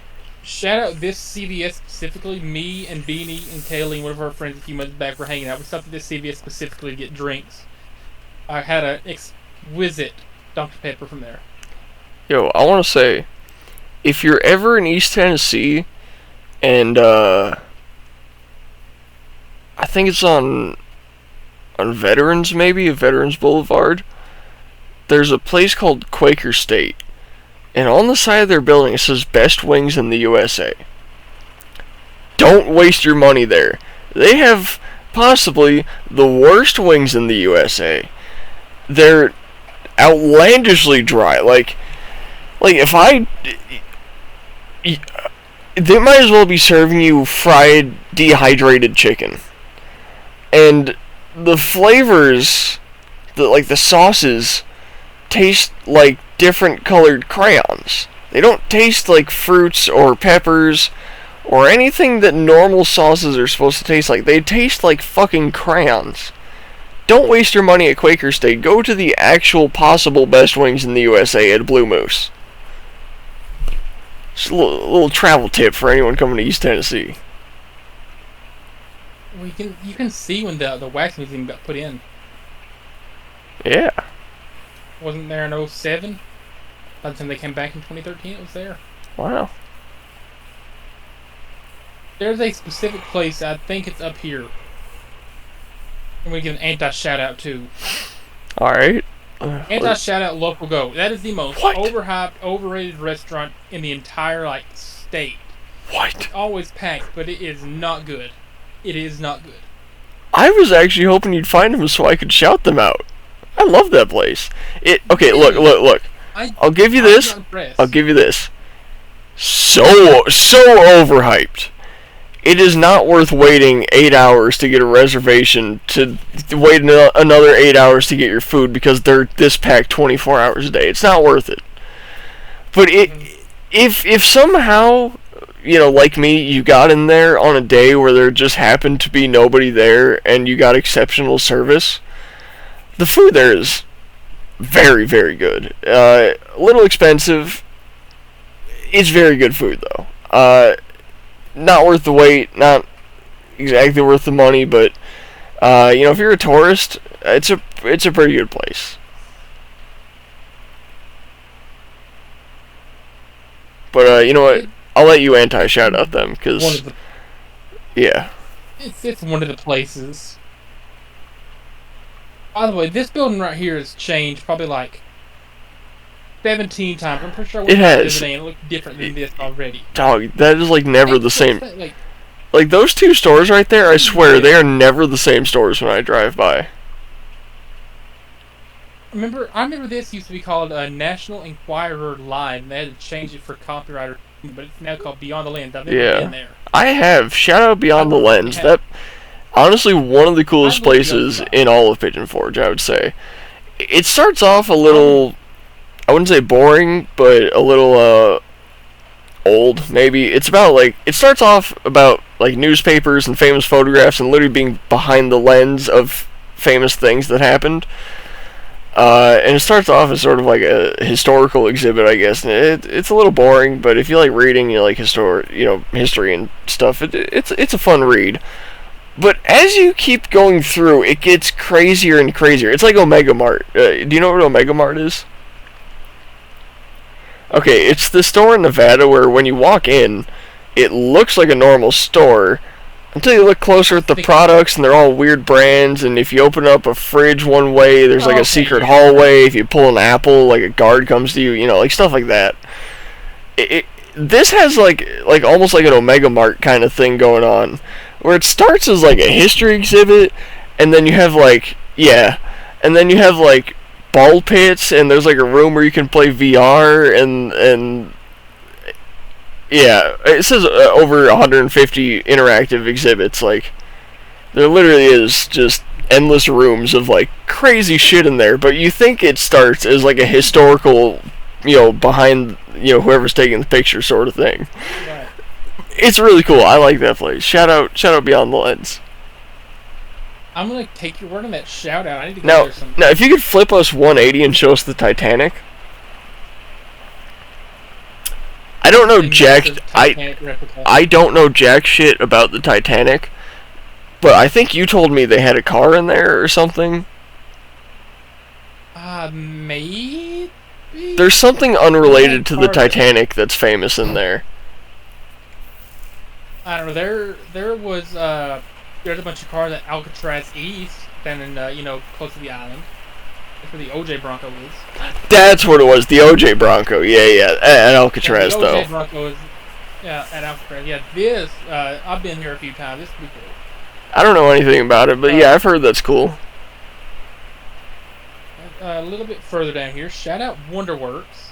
this CVS specifically. Me and Beanie and Kaylee, one of our friends a few months back, were hanging out. We stopped at this CVS specifically to get drinks. I had an exquisite Dr. Pepper from there. Yo, I want to say, if you're ever in East Tennessee and I think it's on Veterans, maybe, Veterans Boulevard. There's a place called Quaker State, and on the side of their building it says "Best Wings in the USA." Don't waste your money there. They have possibly the worst wings in the USA. They're outlandishly dry. Like if they might as well be serving you fried, dehydrated chicken. And the flavors, the sauces, taste like different colored crayons. They don't taste like fruits or peppers or anything that normal sauces are supposed to taste like. They taste like fucking crayons. Don't waste your money at Quaker State. Go to the actual possible best wings in the USA at Blue Moose. Just a little travel tip for anyone coming to East Tennessee. Well, you can see when the wax museum got put in. Yeah. Wasn't there in 07? By the time they came back in 2013, it was there. Wow. There's a specific place, I think it's up here. And we give an anti-shout-out too. Alright. Anti-shout-out Local Go. That is the most overhyped, overrated restaurant in the entire, state. What? It's always packed, but it is not good. It is not good. I was actually hoping you'd find them so I could shout them out. I love that place. Okay, look. I'll give you this. I'll give you this. So overhyped. It is not worth waiting 8 hours to get a reservation to wait another 8 hours to get your food because they're this packed 24 hours a day. It's not worth it. But if somehow, like me, you got in there on a day where there just happened to be nobody there and you got exceptional service, the food there is very, very good. A little expensive. It's very good food, though. Not worth the wait, not exactly worth the money, but if you're a tourist, it's a pretty good place. But you know what? I'll let you anti-shout out them because yeah, it's one of the places. By the way, this building right here has changed probably 17 times. I'm pretty sure it has. It looked different than this already. Dog, that is never the same. Like those two stores right there, I swear they are never the same stores when I drive by. I remember this used to be called National Enquirer Live, and they had to change it for copyright, but it's now called Beyond the Lens. I've never been there. I have. Shout out Beyond the Lens. That honestly one of the coolest places in all of Pigeon Forge, I would say. It starts off a little, I wouldn't say boring, but a little old, maybe. It's about it starts off about newspapers and famous photographs and literally being behind the lens of famous things that happened. And it starts off as sort of like a historical exhibit, I guess. And it's a little boring, but if you like reading, history and stuff, it's a fun read. But as you keep going through, it gets crazier and crazier. It's like Omega Mart. Do you know what Omega Mart is? Okay, it's the store in Nevada where when you walk in, it looks like a normal store until you look closer at the products and they're all weird brands, and if you open up a fridge one way, there's a secret hallway. If you pull an apple, a guard comes to you, stuff like that. This has almost like an Omega Mart kind of thing going on, where it starts as a history exhibit, and then you have ball pits, and there's a room where you can play VR, and yeah, it says over 150 interactive exhibits. There literally is just endless rooms of crazy shit in there, but you think it starts as a historical, behind whoever's taking the picture sort of thing. Right. It's really cool. I like that place. Shout out Beyond the Lens. I'm gonna take your word on that shout out. I need to go there sometime. Now, if you could flip us 180 and show us the Titanic. I don't know I don't know jack shit about the Titanic, but I think you told me they had a car in there or something. Maybe. There's something unrelated to the Titanic that's famous in there. I don't know. There was there's a bunch of cars at Alcatraz East, then in close to the island. That's where the OJ Bronco is. That's what it was. The OJ Bronco. Yeah. At Alcatraz, the though. OJ Bronco is at Alcatraz. Yeah, this I've been here a few times. This would be cool. I don't know anything about it, but yeah, I've heard that's cool. A little bit further down here, shout out Wonderworks.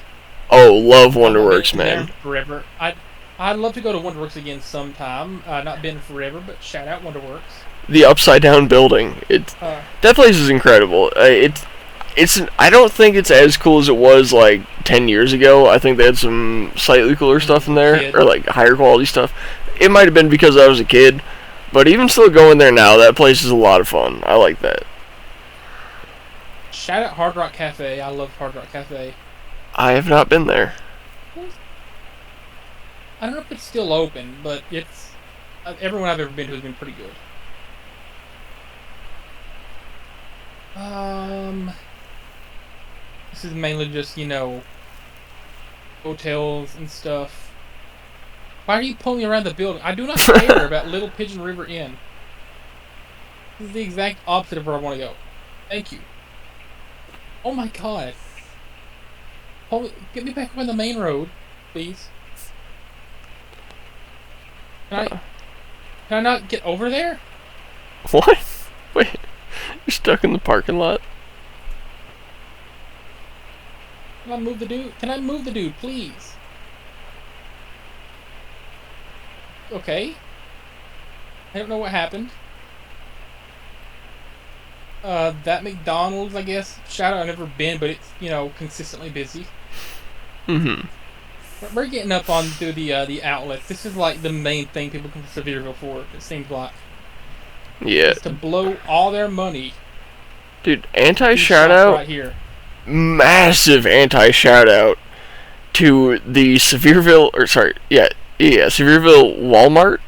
Oh, love Wonderworks, man. Forever. I'd love to go to Wonderworks again sometime. Not been forever, but shout out Wonderworks. The upside down building. That place is incredible. I don't think it's as cool as it was like 10 years ago. I think they had some slightly cooler stuff in there, or like higher quality stuff. It might have been because I was a kid, but even still going there now, that place is a lot of fun. I like that. Shout out Hard Rock Cafe. I love Hard Rock Cafe. I have not been there. I don't know if it's still open, but it's everyone I've ever been to has been pretty good. This is mainly just, hotels and stuff. Why are you pulling me around the building? I do not care about Little Pigeon River Inn. This is the exact opposite of where I want to go. Thank you. Oh my god. Get me back on the main road, please. Can I not get over there? What? Wait. You're stuck in the parking lot? Can I move the dude? Can I move the dude, please? Okay. I don't know what happened. That McDonald's, I guess. Shout out, I've never been, but it's, consistently busy. Mm-hmm. We're getting up onto the outlets. This is like the main thing people come to Sevierville for, it seems like. Yeah. It's to blow all their money. Dude, anti-shout-out. Right here. Massive anti-shout-out to the Sevierville, Sevierville Walmart.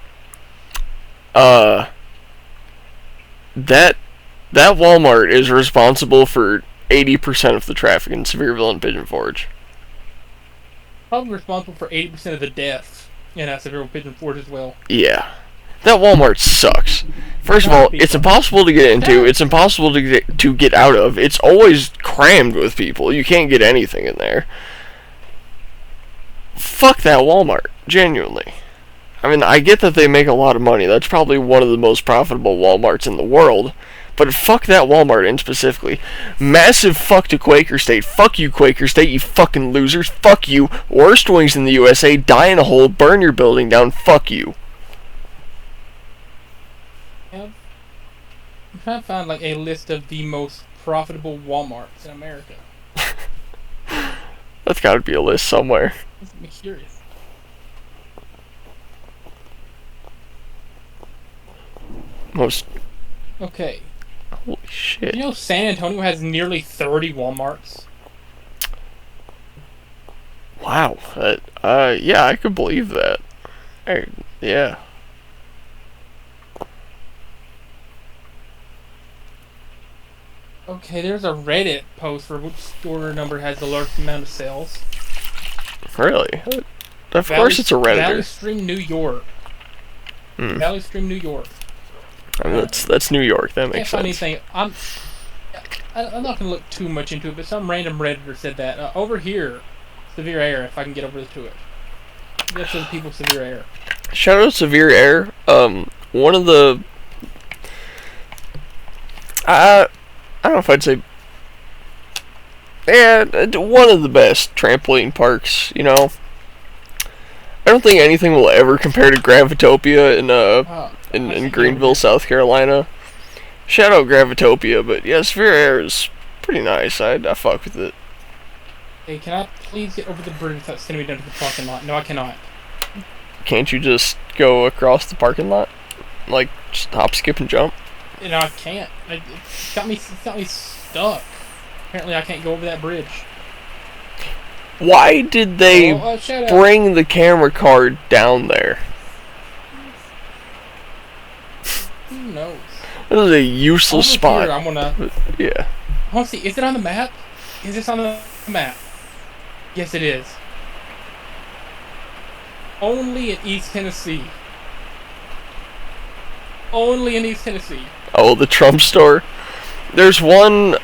That Walmart is responsible for 80% of the traffic in Sevierville and Pigeon Forge. Probably responsible for 80% of the deaths in Sevierville Pigeon Forge as well. Yeah. That Walmart sucks. First of all, it's impossible to get into. It's impossible to get out of. It's always crammed with people. You can't get anything in there. Fuck that Walmart. Genuinely. I mean, I get that they make a lot of money. That's probably one of the most profitable Walmarts in the world. But fuck that Walmart in specifically. Massive fuck to Quaker State. Fuck you, Quaker State, you fucking losers. Fuck you. Worst wings in the USA. Die in a hole. Burn your building down. Fuck you. I'm trying to find like a list of the most profitable Walmarts in America. That's gotta be a list somewhere. This makes me curious. Most. Okay. Holy shit. You know San Antonio has nearly 30 Walmarts? Wow. Yeah, I could believe that. Yeah. Okay, there's a Reddit post for which store number has the largest amount of sales. Really? Of course it's a Redditor. Valley Stream, New York. Valley Stream, New York. I mean, that's New York. That makes sense. Anything. I'm not gonna look too much into it, but some random Redditor said that over here, Severe Air. If I can get over to it, that's the people Severe Air. Shout out Severe Air. One of the I don't know if I'd say. Yeah, one of the best trampoline parks. I don't think anything will ever compare to Gravitopia in Greenville, South Carolina. Shout out Gravitopia, but yeah, Severe Air is pretty nice. I fuck with it. Hey, can I please get over the bridge without sending me down to the parking lot? No, I cannot. Can't you just go across the parking lot? Like, just hop, skip, and jump? I can't. It's got me stuck. Apparently I can't go over that bridge. Why did they bring the camera card down there? Who knows? That is a useless spot. Yeah. I want to see. Is it on the map? Is this on the map? Yes, it is. Only in East Tennessee. Only in East Tennessee. Oh, the Trump store. There's one.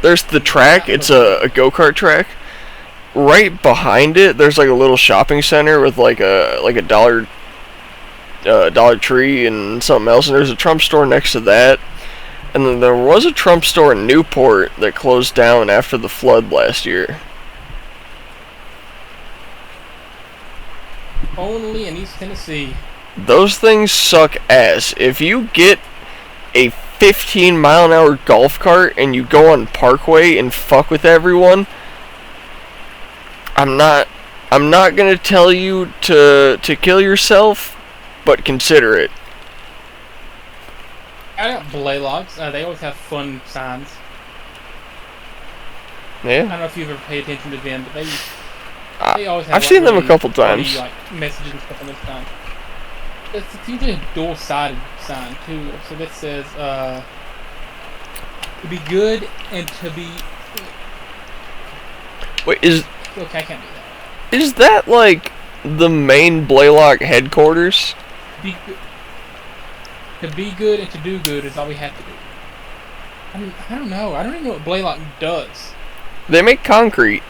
There's the track. It's a go-kart track. Right behind it, there's like a little shopping center with like a Dollar Tree and something else. And there's a Trump store next to that. And then there was a Trump store in Newport that closed down after the flood last year. Only in East Tennessee. Those things suck ass. If you get a 15-mile-an-hour golf cart and you go on Parkway and fuck with everyone, I'm not gonna tell you to kill yourself, but consider it. I got Blaylocks. They always have fun signs. Yeah. I don't know if you've ever paid attention to them, but they always have. I've seen them a couple times. Like messages and stuff on this time. It's usually a dual-sided sign too. So this says to be good and to be. Wait, is okay? I can't do that. Is that like the main Blaylock headquarters? To be good and to do good is all we have to do. I don't know. I don't even know what Blaylock does. They make concrete.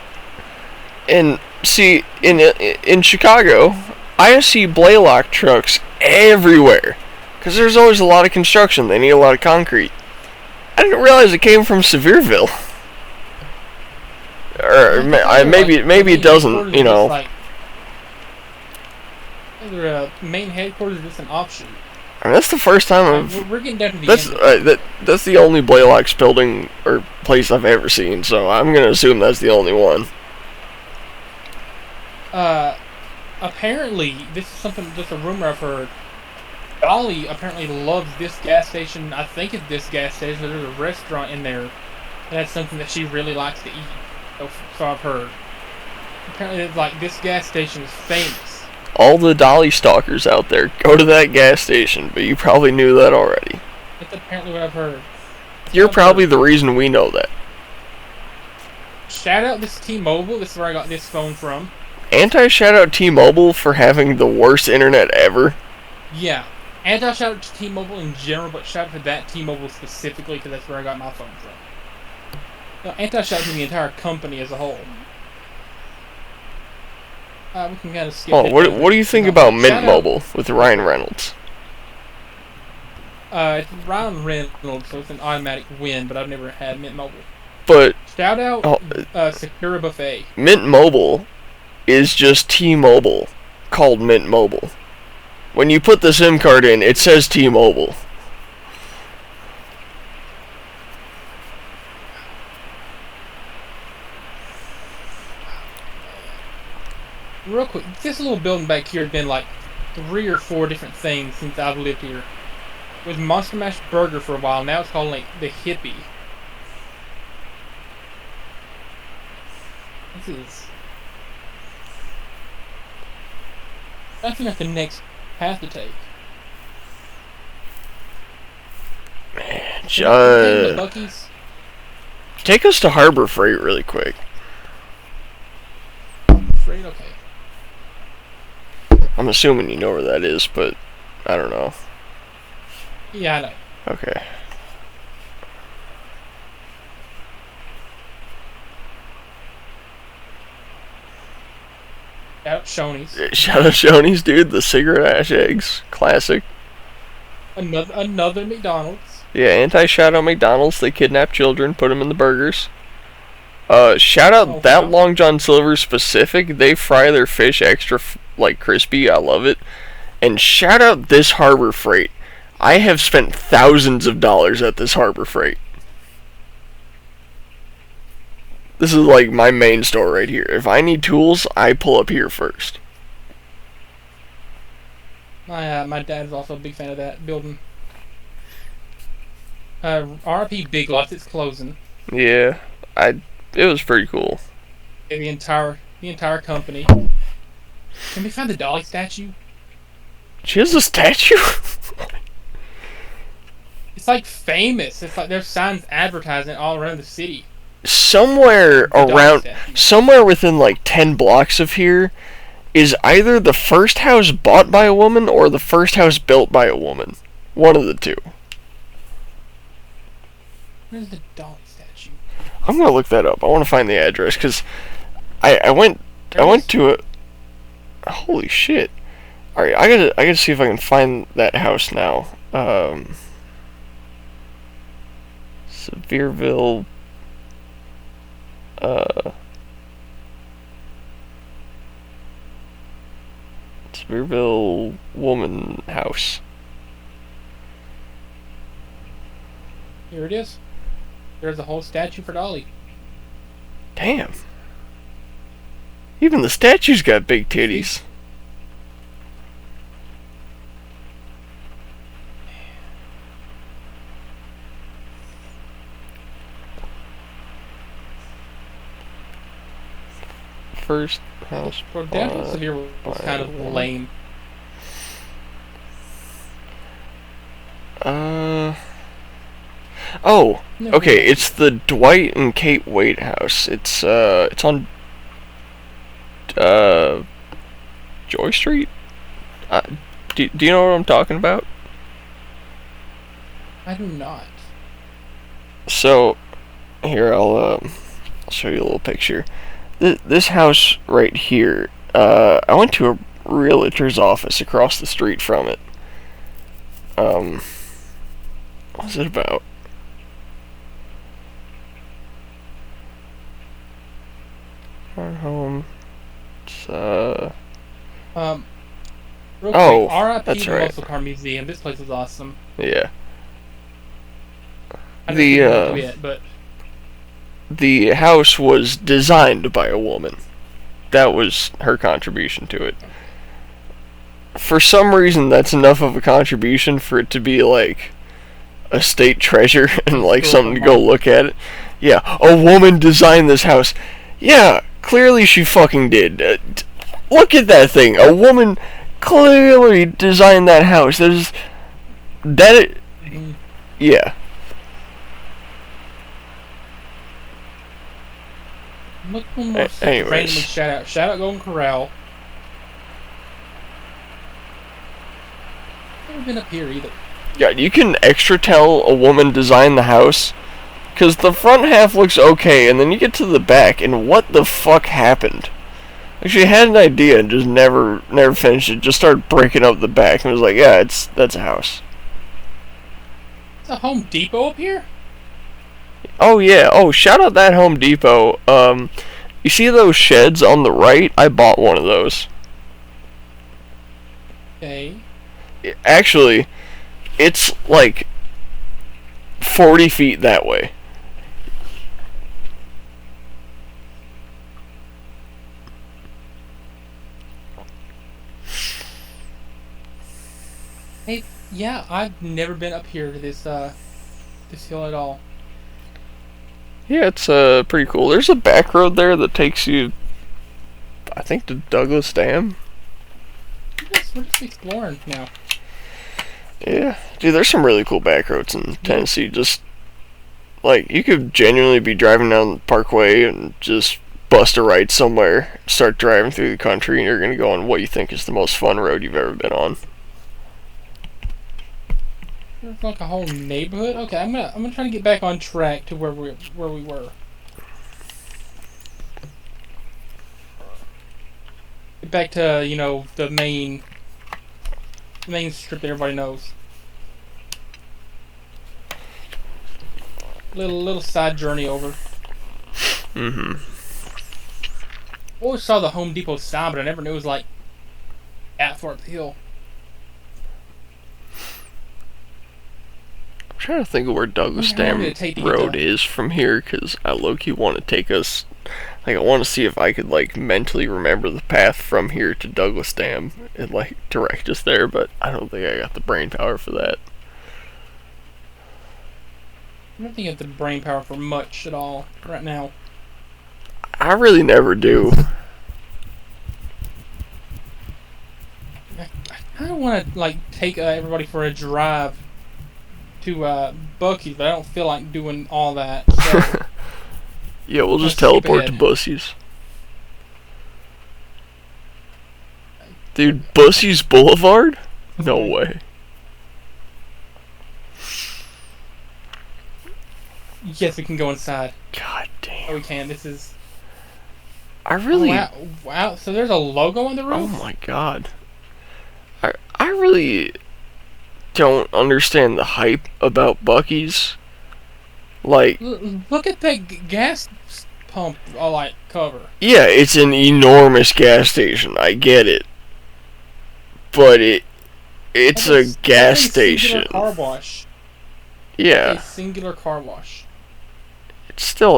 And see, in Chicago, I see Blaylock trucks everywhere. Because there's always a lot of construction. They need a lot of concrete. I didn't realize it came from Sevierville. Or maybe it doesn't, you know. Like, their main headquarters is just an offshoot. I mean, that's the first time we're getting down to the end. That's the only Blaylock's building or place I've ever seen, so I'm gonna assume that's the only one. Apparently, this is just a rumor I've heard. Dolly apparently loves this gas station. I think it's this gas station. There's a restaurant in there. That's something that she really likes to eat. So I've heard. Apparently, like this gas station is famous. All the Dolly stalkers out there, go to that gas station, but you probably knew that already. That's apparently what I've heard. You're probably the reason we know that. Shout out this T-Mobile. This is where I got this phone from. Anti-shout out T-Mobile for having the worst internet ever. Yeah. Anti-shout out to T-Mobile in general, but shout out to that T-Mobile specifically because that's where I got my phone from. No, anti-shout out to the entire company as a whole. We can kind of skip what do you think about Mint Mobile with Ryan Reynolds? It's Ryan Reynolds, so it's an automatic win, but I've never had Mint Mobile. But shout out Secure Buffet. Mint Mobile is just T-Mobile called Mint Mobile. When you put the SIM card in, it says T-Mobile. Real quick, this little building back here has been like 3 or 4 different things since I've lived here. It was Monster Mash Burger for a while, now it's called like the Hippie. This is... I think that's the next path to take. Man, take us to Harbor Freight really quick. Freight, okay. I'm assuming you know where that is, but I don't know. Yeah, I know. Okay. Shout out Shoney's. Shout out Shoney's, dude. The cigarette ash eggs. Classic. Another McDonald's. Yeah, anti-shout out McDonald's. They kidnap children, put them in the burgers. Shout out that Long John Silver specific. They fry their fish extra like crispy. I love it. And shout out this Harbor Freight. I have spent thousands of dollars at this Harbor Freight. This is like my main store right here. If I need tools, I pull up here first. My dad's also a big fan of that building. RIP Big Lots, it's closing. Yeah, it was pretty cool. Yeah, the entire company. Can we find the Dolly statue? She has a statue? It's like famous. It's like there's signs advertising it all around the city. Somewhere within like 10 blocks of here is either the first house bought by a woman or the first house built by a woman. One of the two. Where's the dog statue? I'm gonna look that up. I want to find the address because I went to it. Holy shit! All right, I gotta see if I can find that house now. Sevierville. Sevierville woman house. Here it is. There's a whole statue for Dolly. Damn. Even the statue's got big titties. First house. Well, Daniel Severe was kind of lame. Oh, okay. It's the Dwight and Kate Waite house. It's on Joy Street. Do you know what I'm talking about? I do not. So, here I'll show you a little picture. This house right here. I went to a realtor's office across the street from it. What's it about? Our home. It's real quick, oh, R.I.P. that's the right. Muscle Car Museum. This place was awesome. Yeah. I didn't go yet, but the house was designed by a woman. That was her contribution to it. For some reason, that's enough of a contribution for it to be like a state treasure and like something to go look at it. Yeah, a woman designed this house. Yeah, clearly she fucking did. Look at that thing. A woman clearly designed that house. Yeah. Look, one more randomly shout out Golden Corral. Never been up here either. Yeah, you can extra tell a woman designed the house, because the front half looks okay, and then you get to the back, and what the fuck happened? Like, she had an idea and just never finished it. Just started breaking up the back, and was like, yeah, that's a house. Is a Home Depot up here? Oh yeah. Oh, shout out that Home Depot. You see those sheds on the right? I bought one of those. Okay. Actually, it's like 40 feet that way. Hey, yeah, I've never been up here to this hill at all. Yeah, it's pretty cool. There's a back road there that takes you, I think, to Douglas Dam. We're just exploring now. Yeah, dude, there's some really cool back roads in Tennessee. Just like you could genuinely be driving down the Parkway and just bust a right somewhere, start driving through the country, and you're gonna go on what you think is the most fun road you've ever been on. There's like a whole neighborhood. Okay, I'm gonna try to get back on track to where we were. Get back to the main strip that everybody knows. Little side journey over. Mm-hmm. Always saw the Home Depot sign, but I never knew it was like that far up the hill. I'm trying to think of where Douglas Dam Road is from here, because I low-key want to take us. Like, I want to see if I could like mentally remember the path from here to Douglas Dam and like direct us there, but I don't think I got the brain power for that. I don't think I have the brain power for much at all right now. I really never do. I kind of want to like take everybody for a drive to Buc-ee's, but I don't feel like doing all that. So Yeah, we'll just teleport to Buc-ee's. Dude, Bussy's Boulevard? No way. Yes, we can go inside. God damn. Oh, we can. This is... I really... Oh, wow. So there's a logo on the roof? Oh my god. I really don't understand the hype about Buc-ee's. Like... Look at that gas pump, like, cover. Yeah, it's an enormous gas station. I get it. But it's a gas station. Singular car wash. Yeah. A singular car wash. It's still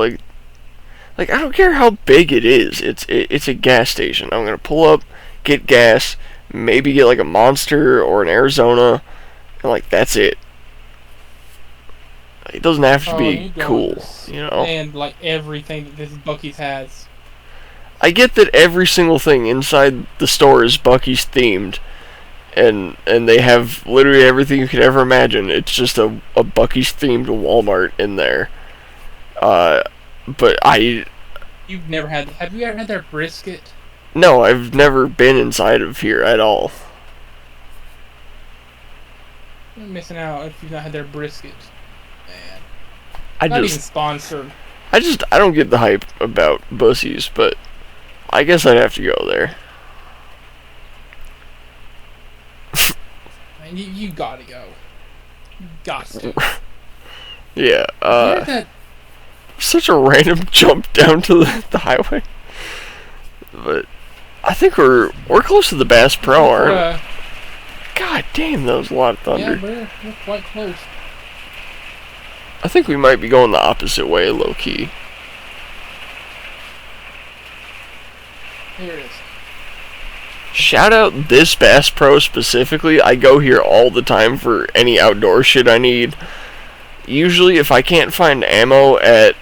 like I don't care how big it is. It's a gas station. I'm gonna pull up, get gas, maybe get like a Monster or an Arizona, and like that's it. It doesn't have to be cool, you know. And like everything that this Buc-ee's has. I get that every single thing inside the store is Buc-ee's themed, and they have literally everything you could ever imagine. It's just a Buc-ee's themed Walmart in there. But You've never had... Have you ever had their brisket? No, I've never been inside of here at all. You're missing out if you've not had their brisket. Man. I Not even sponsored. I don't get the hype about Buc-ee's, but I guess I'd have to go there. Man, you gotta go. You got to. Yeah, such a random jump down to the highway. But I think we're close to the Bass Pro, aren't we? God damn, that was a lot of thunder. Yeah, we're quite close. I think we might be going the opposite way, low key. Here it is. Shout out this Bass Pro specifically. I go here all the time for any outdoor shit I need. Usually, if I can't find ammo at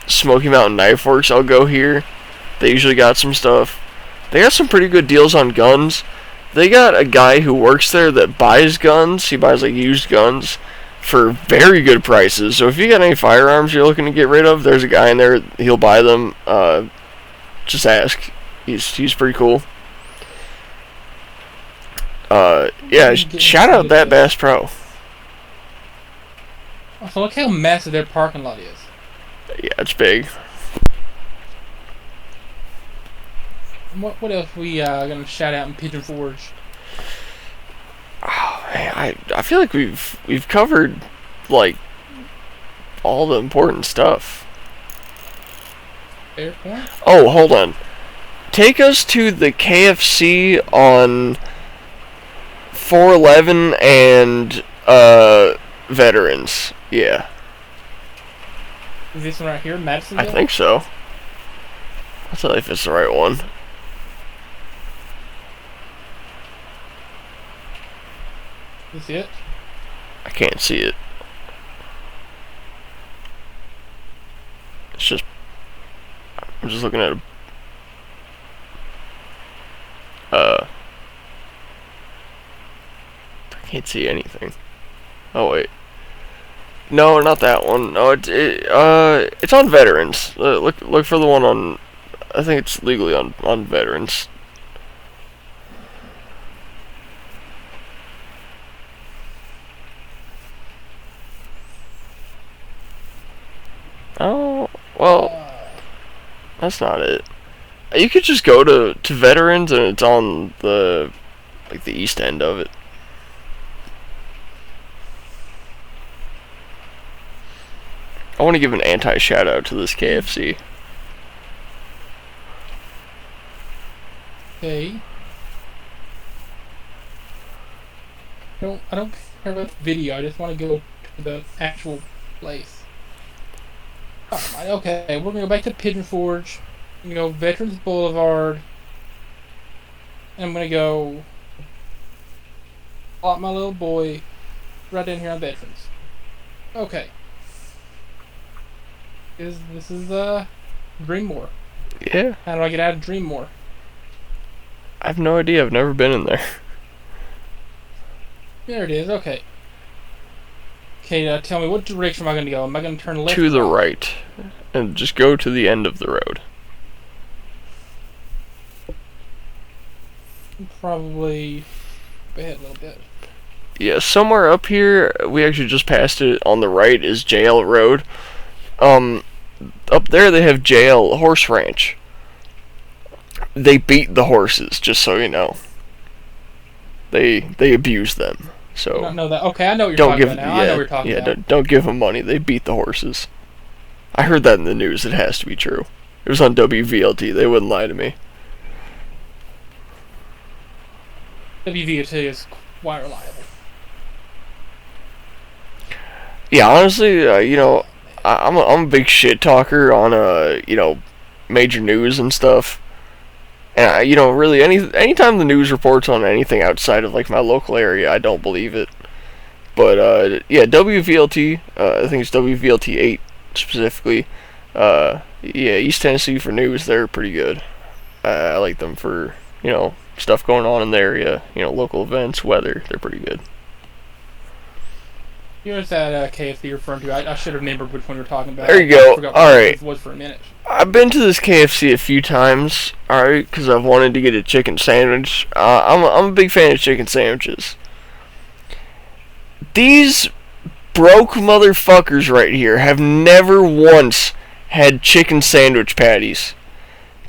Smoky Mountain Knife Works, I'll go here. They usually got some stuff. They got some pretty good deals on guns. They got a guy who works there that buys guns. He buys like used guns for very good prices. So if you got any firearms you're looking to get rid of, there's a guy in there. He'll buy them. Just ask. He's pretty cool. Yeah, shout out that Bass Pro. So look how massive their parking lot is. Yeah, it's big. What else we gonna shout out in Pigeon Forge? Oh, man, I feel like we've covered like all the important stuff. Fair point. Oh, hold on. Take us to the KFC on 411 and Veterans. Yeah. Is this one right here, Madison? I think so. I'll tell you if it's the right one. You see it? I can't see it. It's just... I'm just looking at I can't see anything. Oh, wait. No, not that one. No, it's on Veterans. Look for the one on... I think it's legally on Veterans. Oh, well, that's not it. You could just go to Veterans and it's on the east end of it. I want to give an anti-shout out to this KFC. Okay. I don't care about the video. I just want to go to the actual place. Alright, okay, we're gonna go back to Pigeon Forge. I'm gonna go Veterans Boulevard. And I'm gonna go plot my little boy right in here on Veterans. Okay. This is Dreammore. Yeah. How do I get out of Dreammore? I have no idea. I've never been in there. There it is. Okay. Okay, tell me, what direction am I going to go? Am I going to turn left? To the right. And just go to the end of the road. probably ahead a little bit. Yeah, somewhere up here, we actually just passed it on the right is Jail Road. Up there they have Jail Horse Ranch. They beat the horses, just so you know. They abuse them. So I don't know that. Okay, I know what you're talking about now. I know what you're talking about. Don't give them money. They beat the horses. I heard that in the news. It has to be true. It was on WVLT. They wouldn't lie to me. WVLT is quite reliable. Yeah, honestly, you know, I'm a big shit talker on you know, major news and stuff. And you know, really, anytime the news reports on anything outside of like my local area, I don't believe it. But yeah, WVLT, I think it's WVLT 8 specifically. Yeah, East Tennessee for news, they're pretty good. I like them for, you know, stuff going on in the area, you know, local events, weather. They're pretty good. Here's that KFC you're referring to. I should have remembered which one you're talking about. There you go. I forgot All what right. it was for a minute. I've been to this KFC a few times, alright, because I've wanted to get a chicken sandwich. I'm a big fan of chicken sandwiches. These broke motherfuckers right here have never once had chicken sandwich patties.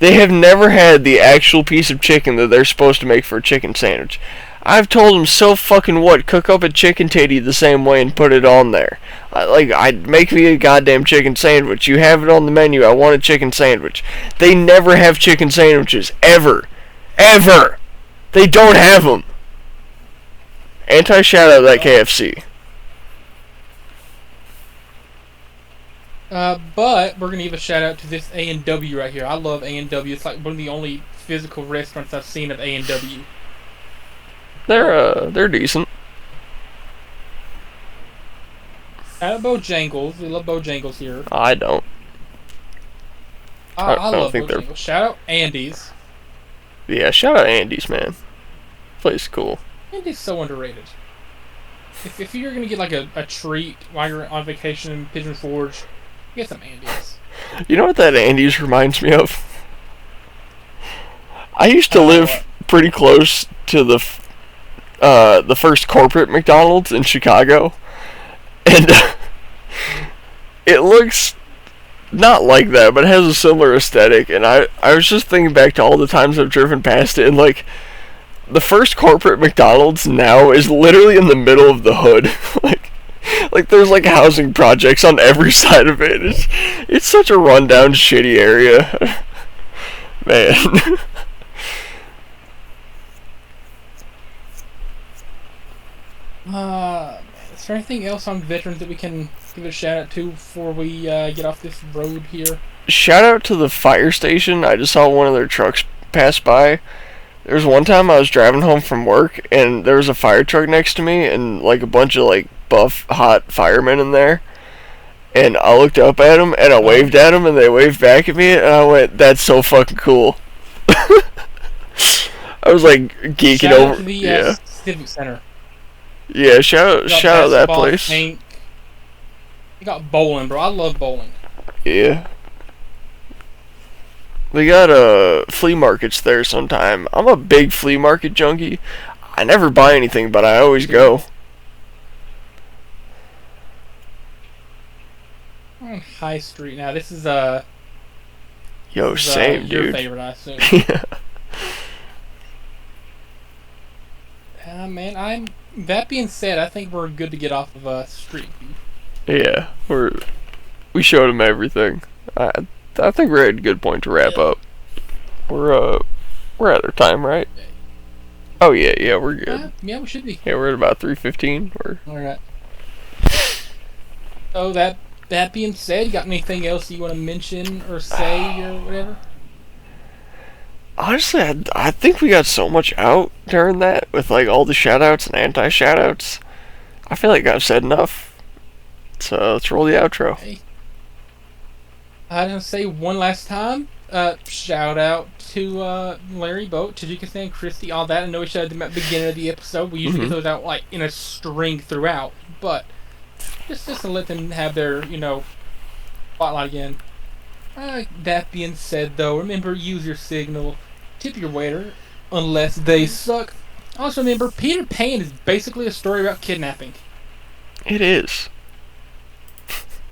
They have never had the actual piece of chicken that they're supposed to make for a chicken sandwich. I've told them, so fucking what, cook up a chicken titty the same way and put it on there. I'd make me a goddamn chicken sandwich. You have it on the menu, I want a chicken sandwich. They never have chicken sandwiches, ever. Ever! They don't have them. Anti-shout out that KFC. But we're gonna give a shout out to this A&W right here. I love A&W. It's like one of the only physical restaurants I've seen of A&W. They're decent. Bojangles. We love Bojangles here. I don't. I love Bojangles. Shout out Andy's. Yeah, shout out Andy's, man. Place cool. Andy's so underrated. If you're gonna get like a treat while you're on vacation in Pigeon Forge, get some Andy's. You know what that Andy's reminds me of? I used to live pretty close to the first corporate McDonald's in Chicago, and it looks not like that, but it has a similar aesthetic. And I was just thinking back to all the times I've driven past it, and like the first corporate McDonald's now is literally in the middle of the hood. like there's like housing projects on every side of it. It's such a rundown, shitty area, man. Is there anything else on veterans that we can give a shout out to before we get off this road here? Shout out to the fire station. I just saw one of their trucks pass by. There was one time I was driving home from work, and there was a fire truck next to me, and like a bunch of like buff, hot firemen in there. And I looked up at them, and I waved at them, and they waved back at me, and I went, "That's so fucking cool." I was like geeking shout over. Out to the, yeah. Civic Center. Yeah, shout out that place. Tank. You got bowling, bro. I love bowling. Yeah. They got flea markets there sometime. I'm a big flea market junkie. I never buy anything, but I always go. On High Street now. This is Yo, same, your dude. favorite, I assume. Yeah. Man, that being said, I think we're good to get off of Street View. Yeah, we showed him everything. I think we're at a good point to wrap up. We're at our time, right? Oh yeah, we're good. Yeah, we should be. Yeah, we're at about 3:15. All right. So that being said, you got anything else you want to mention or say or whatever? Honestly, I think we got so much out during that with like all the shoutouts and anti-shoutouts. I feel like I've said enough. So let's roll the outro. Okay. I'm gonna say one last time. Shout out to Larry, Boat, Tajikistan, Christy, all that. I know we shouted them at the beginning of the episode. We usually get those out like in a string throughout, but just to let them have their spotlight again. That being said, though, remember, use your signal, tip your waiter, unless they suck. Also remember, Peter Pan is basically a story about kidnapping. It is.